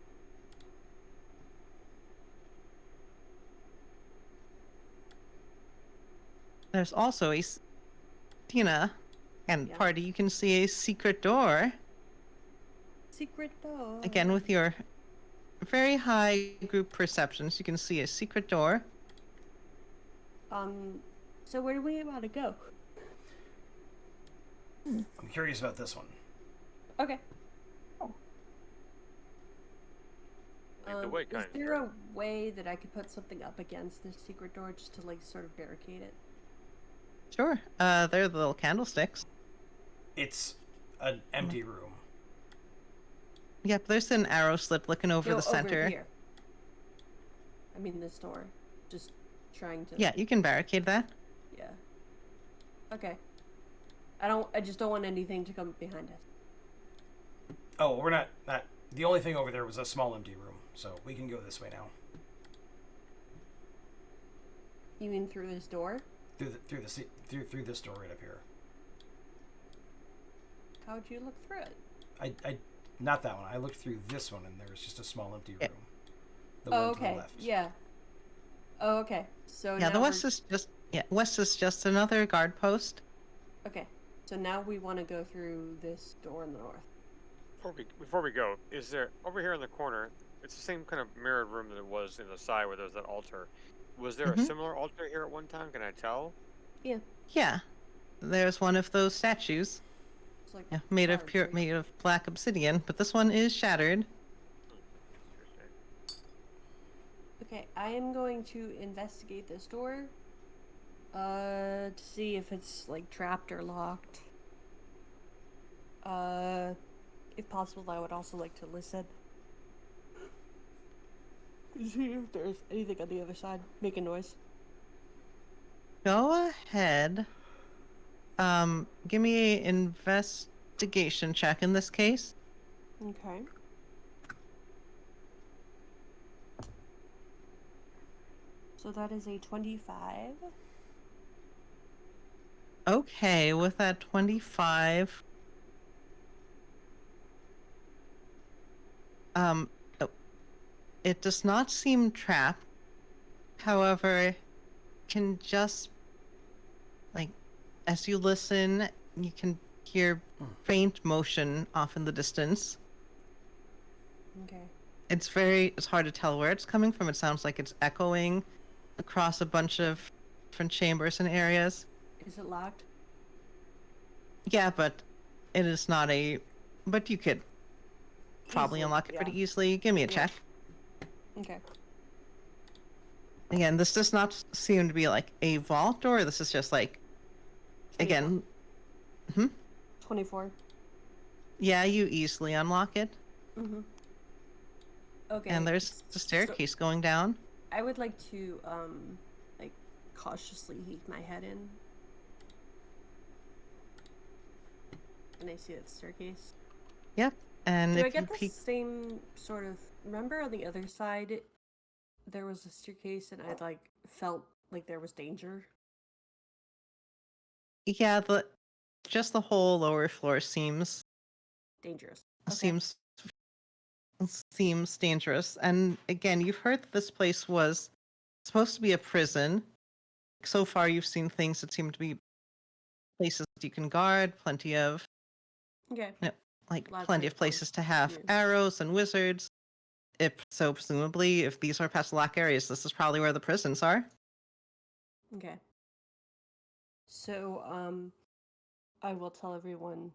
[SPEAKER 2] There's also Tina and
[SPEAKER 4] Yeah.
[SPEAKER 2] party. You can see a secret door.
[SPEAKER 4] Secret door.
[SPEAKER 2] Again, with your very high group perceptions, you can see a secret door.
[SPEAKER 4] So where do we want to go?
[SPEAKER 1] I'm curious about this one.
[SPEAKER 4] Okay.
[SPEAKER 5] Lead the way,
[SPEAKER 4] Is
[SPEAKER 5] kind
[SPEAKER 4] there a way that I could put something up against this secret door just to like sort of barricade it?
[SPEAKER 2] Sure. They're the little candlesticks.
[SPEAKER 1] It's an empty room.
[SPEAKER 2] Yep, there's an arrow slit looking over
[SPEAKER 4] No,
[SPEAKER 2] the center.
[SPEAKER 4] Over here. I mean this door. Just trying to.
[SPEAKER 2] Yeah, you can barricade that.
[SPEAKER 4] Yeah. Okay. I just don't want anything to come behind us.
[SPEAKER 1] Oh, we're not. The only thing over there was a small empty room, so we can go this way now.
[SPEAKER 4] You mean through this door?
[SPEAKER 1] Through this door right up here.
[SPEAKER 4] How'd you look through it?
[SPEAKER 1] I not that one. I looked through this one, and there was just a small empty room.
[SPEAKER 2] Yeah.
[SPEAKER 1] The
[SPEAKER 4] Oh,
[SPEAKER 1] one to the
[SPEAKER 4] okay.
[SPEAKER 1] left.
[SPEAKER 4] Yeah. Oh, okay. So
[SPEAKER 2] Yeah,
[SPEAKER 4] now
[SPEAKER 2] the west is just another guard post.
[SPEAKER 4] Okay. So now we want to go through this door in the north.
[SPEAKER 5] Before we go, is there over here in the corner? It's the same kind of mirrored room that it was in the side where there's that altar. Was there a similar altar here at one time? Can I tell?
[SPEAKER 2] Yeah, there's one of those statues.
[SPEAKER 4] It's like
[SPEAKER 2] Made of
[SPEAKER 4] large, right?
[SPEAKER 2] made of black obsidian, but this one is shattered.
[SPEAKER 5] Interesting.
[SPEAKER 4] Okay, I am going to investigate this door. To see if it's like trapped or locked. If possible, I would also like to listen. See if there's anything on the other side. Make a noise.
[SPEAKER 2] Go ahead. Give me an investigation check in this case.
[SPEAKER 4] Okay. So that is a 25.
[SPEAKER 2] Okay, with that 25, oh, it does not seem trapped. However, can just, like, as you listen, you can hear faint motion off in the distance.
[SPEAKER 4] Okay.
[SPEAKER 2] It's hard to tell where it's coming from. It sounds like it's echoing across a bunch of different chambers and areas.
[SPEAKER 4] Is it locked?
[SPEAKER 2] Yeah, but it is not a. But you could probably
[SPEAKER 4] Easily,
[SPEAKER 2] unlock it
[SPEAKER 4] yeah.
[SPEAKER 2] pretty easily. Give me a
[SPEAKER 4] Yeah.
[SPEAKER 2] check.
[SPEAKER 4] Okay.
[SPEAKER 2] Again, this does not seem to be like a vault door. This is just like,
[SPEAKER 4] 24.
[SPEAKER 2] again,
[SPEAKER 4] 24.
[SPEAKER 2] yeah, you easily unlock it.
[SPEAKER 4] Mm-hmm. Okay.
[SPEAKER 2] And there's the staircase going down.
[SPEAKER 4] I would like to, like, cautiously heave my head in. And I see that staircase.
[SPEAKER 2] Yep. And
[SPEAKER 4] Do I
[SPEAKER 2] if you
[SPEAKER 4] get the
[SPEAKER 2] peek,
[SPEAKER 4] same sort of... Remember on the other side, there was a staircase and I, like, felt like there was danger?
[SPEAKER 2] yeah, just the whole lower floor seems
[SPEAKER 4] Dangerous. Okay.
[SPEAKER 2] seems dangerous. And again, you've heard that this place was supposed to be a prison. So far, you've seen things that seem to be places you can guard, plenty of
[SPEAKER 4] Okay.
[SPEAKER 2] like
[SPEAKER 4] Lots
[SPEAKER 2] plenty
[SPEAKER 4] of
[SPEAKER 2] of places to have
[SPEAKER 4] yeah.
[SPEAKER 2] arrows and wizards. If so, presumably, if these are Pastelak areas, this is probably where the prisons are.
[SPEAKER 4] Okay. So, I will tell everyone.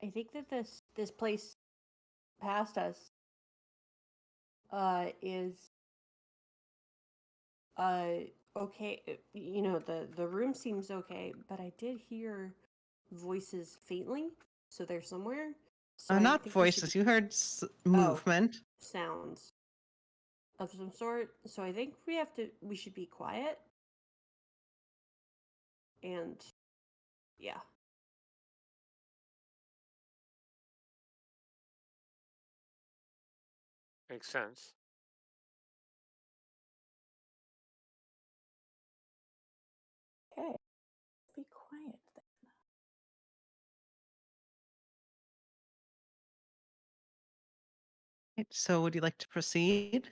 [SPEAKER 4] I think that this place past us, is, okay. You know, the room seems okay, but I did hear voices faintly, so they're somewhere. So I
[SPEAKER 2] Not
[SPEAKER 4] think we should
[SPEAKER 2] voices. You heard movement.
[SPEAKER 4] sounds of some sort. So I think we should be quiet. And yeah.
[SPEAKER 5] Makes sense.
[SPEAKER 3] Okay. Be quiet then.
[SPEAKER 2] Right, so, would you like to proceed?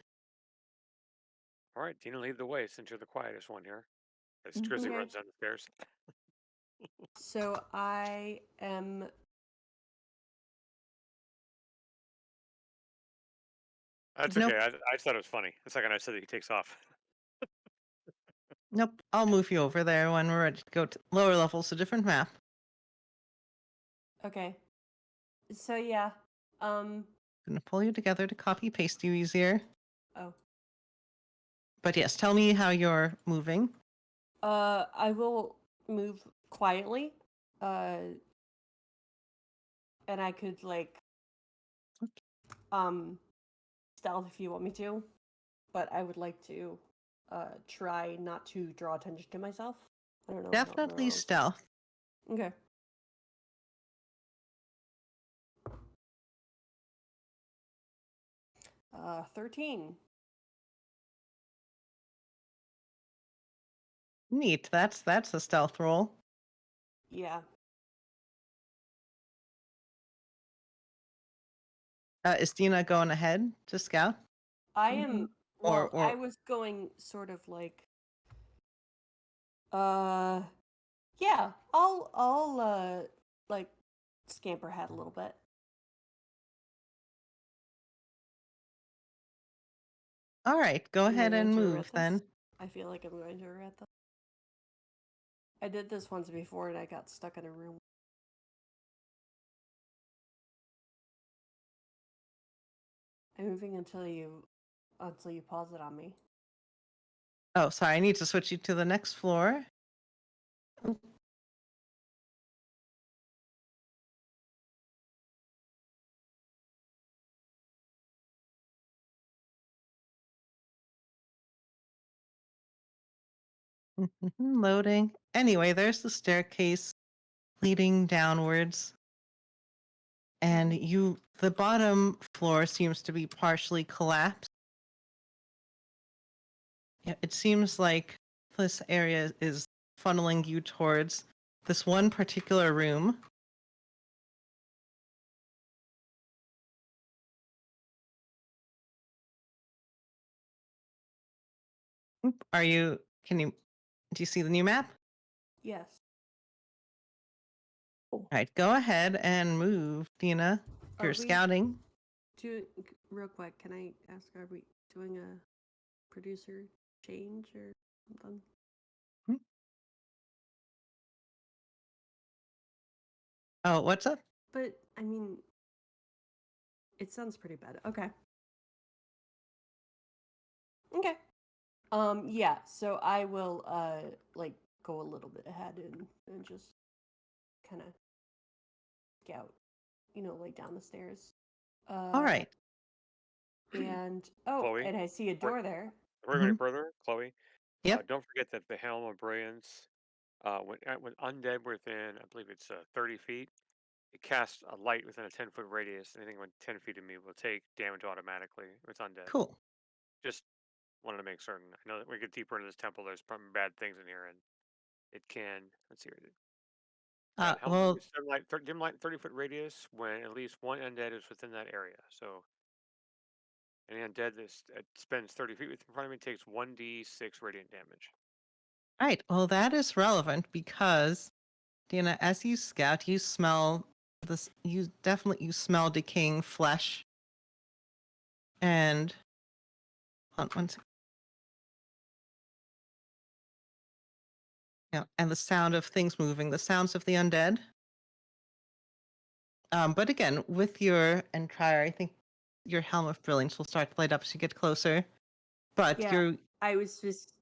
[SPEAKER 5] All right, Dina, lead the way since you're the quietest one here. As Grizzly
[SPEAKER 4] Okay.
[SPEAKER 5] runs down the stairs.
[SPEAKER 4] So I am.
[SPEAKER 5] That's
[SPEAKER 2] Nope.
[SPEAKER 5] okay. I thought it was funny. The second I said that he takes off.
[SPEAKER 2] Nope. I'll move you over there when we're ready to go to lower levels, a different map.
[SPEAKER 4] Okay. So yeah.
[SPEAKER 2] I'm gonna pull you together to copy paste you easier.
[SPEAKER 4] Oh.
[SPEAKER 2] But yes, tell me how you're moving.
[SPEAKER 4] I will move quietly. And I could like stealth if you want me to, but I would like to try not to draw attention to myself. I don't know. how
[SPEAKER 2] Definitely
[SPEAKER 4] everyone else-
[SPEAKER 2] stealth.
[SPEAKER 4] Okay. Uh, 13.
[SPEAKER 2] Neat. That's a stealth roll.
[SPEAKER 4] Yeah.
[SPEAKER 2] Is Dina going ahead to scout?
[SPEAKER 4] I am. Well,
[SPEAKER 2] Or-
[SPEAKER 4] I was going sort of like. Yeah. I'll like scamper ahead a little bit.
[SPEAKER 2] All right, go
[SPEAKER 4] Am I
[SPEAKER 2] ahead
[SPEAKER 4] going
[SPEAKER 2] and
[SPEAKER 4] to
[SPEAKER 2] move
[SPEAKER 4] regret
[SPEAKER 2] then.
[SPEAKER 4] this? I feel like I'm going to regret this. I did this once before and I got stuck in a room. I'm moving until you pause it on me.
[SPEAKER 2] Oh, sorry. I need to switch you to the next floor. Loading. Anyway, there's the staircase leading downwards. And the bottom floor seems to be partially collapsed. Yeah, it seems like this area is funneling you towards this one particular room. Do you see the new map?
[SPEAKER 4] Yes.
[SPEAKER 2] All right, go ahead and move, Dina. If
[SPEAKER 4] Are
[SPEAKER 2] you're
[SPEAKER 4] we-
[SPEAKER 2] scouting.
[SPEAKER 4] Real quick, can I ask, are we doing a producer change or something?
[SPEAKER 2] Oh, what's up?
[SPEAKER 4] But, I mean, it sounds pretty bad. Okay. Okay. Yeah, so I will, like, go a little bit ahead and just kind of scout, like down the stairs.
[SPEAKER 2] All right.
[SPEAKER 4] And,
[SPEAKER 5] Chloe,
[SPEAKER 4] and I see a door there.
[SPEAKER 5] Before we go any further, Chloe,
[SPEAKER 2] Yep.
[SPEAKER 5] don't forget that the Helm of Brilliance, when undead within, I believe it's 30 feet, it casts a light within a 10-foot radius. Anything within 10 feet of me will take damage automatically if it's undead.
[SPEAKER 2] Cool.
[SPEAKER 5] Just wanted to make certain. I know that we get deeper into this temple, there's probably bad things in here, and it can. Let's see. Helm
[SPEAKER 2] Well,
[SPEAKER 5] of Brilliance, dim light, 30-foot radius when at least one undead is within that area. So any undead that spends 30 feet in front of me takes 1d6 radiant damage.
[SPEAKER 2] right. Well, that is relevant because, Dina, as you scout, you smell this. You smell decaying flesh. And hold on one second. Yeah, and the sound of things moving, the sounds of the undead. But again, with your Entire, I think your Helm of Brilliance will start to light up as you get closer. But
[SPEAKER 4] Yeah.
[SPEAKER 2] you're
[SPEAKER 4] I was just,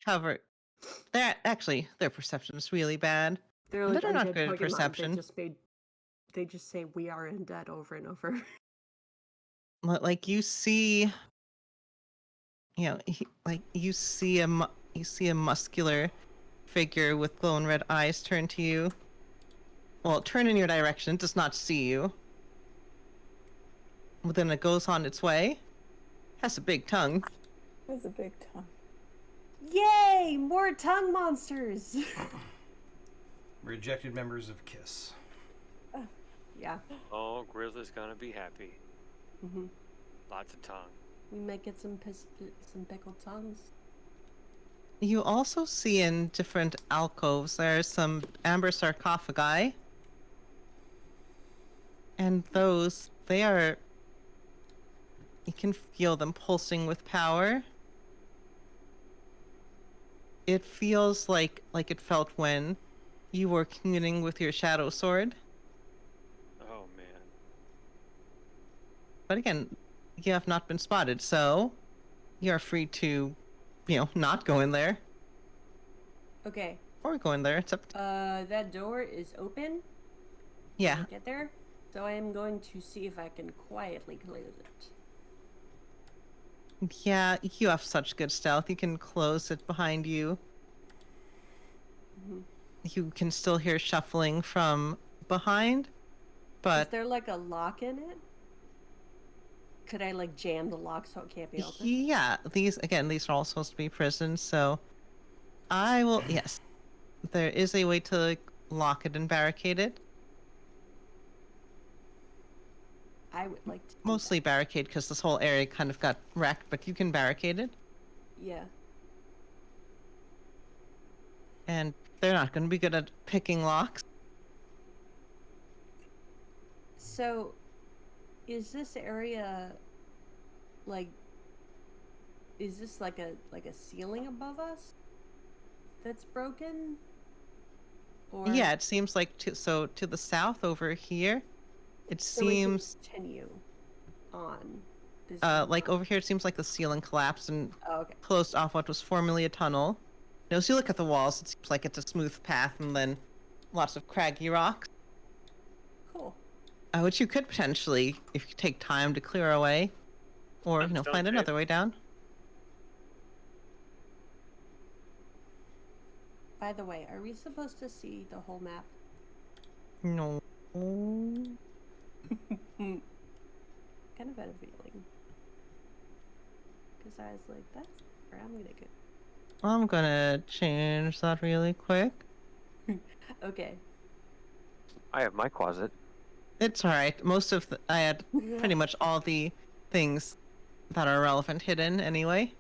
[SPEAKER 2] covered. Their perception is really bad.
[SPEAKER 4] they're
[SPEAKER 2] But
[SPEAKER 4] like
[SPEAKER 2] they're not
[SPEAKER 4] undead
[SPEAKER 2] good at
[SPEAKER 4] Pokemon.
[SPEAKER 2] perception.
[SPEAKER 4] They just say we are undead over and over.
[SPEAKER 2] Like you see, you see a muscular figure with glowing red eyes turn to you. Well, turn in your direction. It does not see you. But then it goes on its way. Has a big tongue.
[SPEAKER 3] That's a big tongue.
[SPEAKER 4] Yay! More tongue monsters!
[SPEAKER 1] Rejected members of KISS.
[SPEAKER 4] Yeah.
[SPEAKER 5] Oh, Grizzly's gonna be happy.
[SPEAKER 4] Hmm.
[SPEAKER 5] Lots of tongue.
[SPEAKER 4] We might get some pickled tongues.
[SPEAKER 2] You also see in different alcoves there's some amber sarcophagi. And you can feel them pulsing with power. It feels like it felt when you were communing with your shadow sword.
[SPEAKER 5] Oh man.
[SPEAKER 2] But again, you have not been spotted, so you're free to, not go in there.
[SPEAKER 4] Okay.
[SPEAKER 2] Or go in there. It's up to...
[SPEAKER 4] That door is open.
[SPEAKER 2] Yeah.
[SPEAKER 4] Can I get there? So I am going to see if I can quietly close it.
[SPEAKER 2] Yeah, you have such good stealth. You can close it behind you.
[SPEAKER 4] Mm-hmm.
[SPEAKER 2] You can still hear shuffling from behind,
[SPEAKER 4] Is
[SPEAKER 2] but
[SPEAKER 4] there like a lock in it? Could I like jam the lock so it can't be open?
[SPEAKER 2] yeah, these are all supposed to be prisons, so I will... Yes, there is a way to lock it and barricade it.
[SPEAKER 4] I would like to. do
[SPEAKER 2] Mostly barricade because this whole area kind of got wrecked, but you can barricade it.
[SPEAKER 4] that. Yeah.
[SPEAKER 2] And they're not going to be good at picking locks.
[SPEAKER 4] So, is this area like? Is this like a ceiling above us that's broken? Or
[SPEAKER 2] Yeah, it seems like to the south over here, it
[SPEAKER 4] so we can
[SPEAKER 2] seems
[SPEAKER 4] continue on. This
[SPEAKER 2] like over here it seems like the ceiling collapsed and
[SPEAKER 4] Oh, okay.
[SPEAKER 2] closed off what was formerly a tunnel. As you look at the walls, it seems like it's a smooth path and then lots of craggy rocks,
[SPEAKER 4] Cool.
[SPEAKER 2] which you could potentially, if you take time to clear away, or
[SPEAKER 5] I'm still
[SPEAKER 2] find
[SPEAKER 5] safe.
[SPEAKER 2] another way down.
[SPEAKER 4] by the way, are we supposed to see the whole map?
[SPEAKER 2] No.
[SPEAKER 4] Kind of had a feeling. Because I was like, that's where I'm gonna go.
[SPEAKER 2] I'm gonna change that really quick.
[SPEAKER 4] Okay.
[SPEAKER 5] I have my closet.
[SPEAKER 2] It's alright. I had pretty much all the things that are relevant hidden anyway.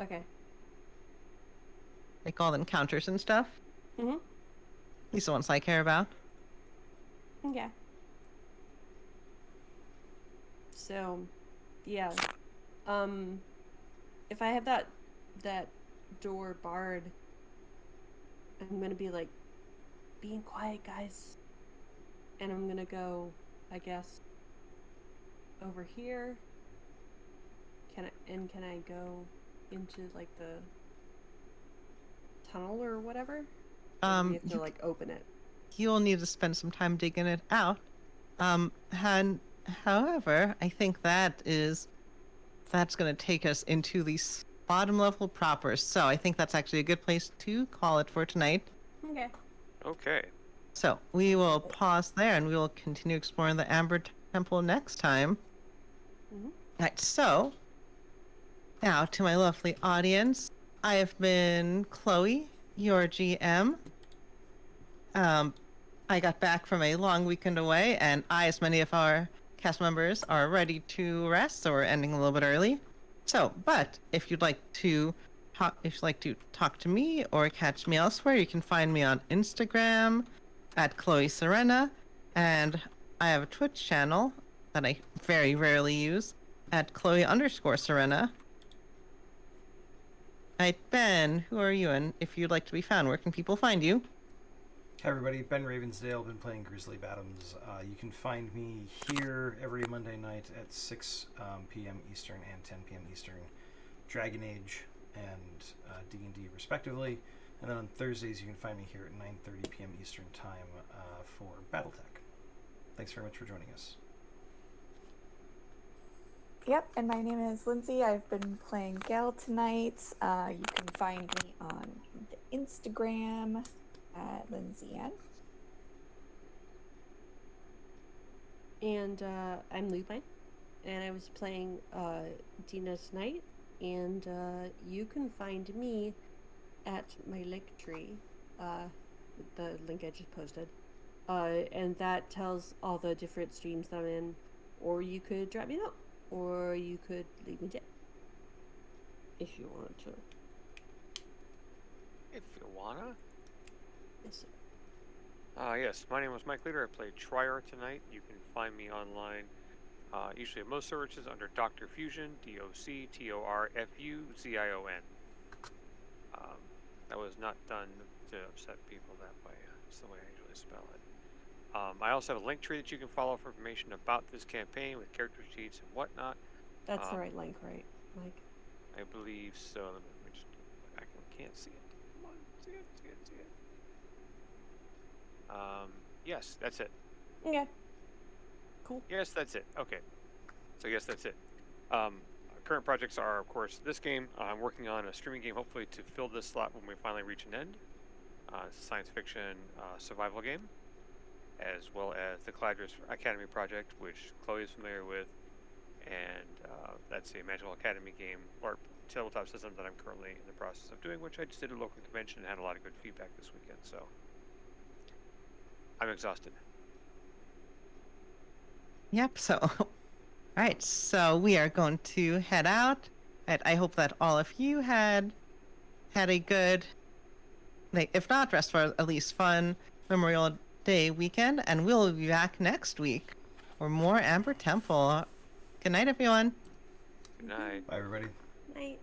[SPEAKER 4] Okay.
[SPEAKER 2] Like all the encounters and stuff.
[SPEAKER 4] Mm-hmm.
[SPEAKER 2] At least the ones I care about.
[SPEAKER 4] Okay. So, yeah. If I have that door barred, I'm gonna be like, being quiet, guys. And I'm gonna go, I guess, over here. Can I go into like the tunnel or whatever? Or do we have to like open it?
[SPEAKER 2] You'll need to spend some time digging it out. And however, I think that's going to take us into the bottom level proper. So I think that's actually a good place to call it for tonight.
[SPEAKER 4] Okay.
[SPEAKER 5] Okay.
[SPEAKER 2] So we will pause there and we will continue exploring the Amber Temple next time.
[SPEAKER 4] Mhm.
[SPEAKER 2] Right, so now to my lovely audience, I have been Chloe, your GM. I got back from a long weekend away, and as many of our cast members are ready to rest, so we're ending a little bit early. So, but if you'd like to talk to me or catch me elsewhere, you can find me on Instagram at Chloe Serena, and I have a Twitch channel that I very rarely use at Chloe_Serena. Right, Ben, who are you, and if you'd like to be found, where can people find you?
[SPEAKER 1] Hey everybody, Ben Ravensdale, been playing Grizzly Bottoms. You can find me here every Monday night at 6 p.m. Eastern and 10 p.m. Eastern, Dragon Age and D&D respectively. And then on Thursdays you can find me here at 9:30 p.m. Eastern time for BattleTech. Thanks very much for joining us.
[SPEAKER 3] Yep, and my name is Lindsay. I've been playing Gale tonight. You can find me on the Instagram at Lindsay Ann.
[SPEAKER 4] And I'm Lupine, and I was playing Dina tonight. And you can find me at my Linktree, the link I just posted, and that tells all the different streams that I'm in. Or you could drop me a note, or you could leave me a tip if you wanted to.
[SPEAKER 5] If you wanna.
[SPEAKER 4] Yes, sir.
[SPEAKER 5] Yes, my name is Mike Leader. I played Triar tonight. You can find me online, usually at most services under Dr. Fusion, DocTorFuzion. That was not done to upset people that way. It's the way I usually spell it. I also have a link tree that you can follow for information about this campaign with character sheets and whatnot.
[SPEAKER 4] That's the right link, right, Mike?
[SPEAKER 5] I believe so. Let me just I can't see it. Come on, see it. Yes, that's it.
[SPEAKER 4] Okay. Cool.
[SPEAKER 5] Yes, that's it. Okay. So yes, that's it. Current projects are, of course, this game. I'm working on a streaming game, hopefully to fill this slot when we finally reach an end. It's a science fiction survival game, as well as the Caladrius Academy project, which Chloe is familiar with, and that's a Magical Academy game or tabletop system that I'm currently in the process of doing, which I just did at a local convention and had a lot of good feedback this weekend. So I'm exhausted.
[SPEAKER 2] Yep, so, alright, so we are going to head out. And I hope that all of you had a good, like, if not restful, at least fun Memorial Day weekend, and we'll be back next week for more Amber Temple. Good night, everyone.
[SPEAKER 5] Good night.
[SPEAKER 1] Bye everybody.
[SPEAKER 4] Night.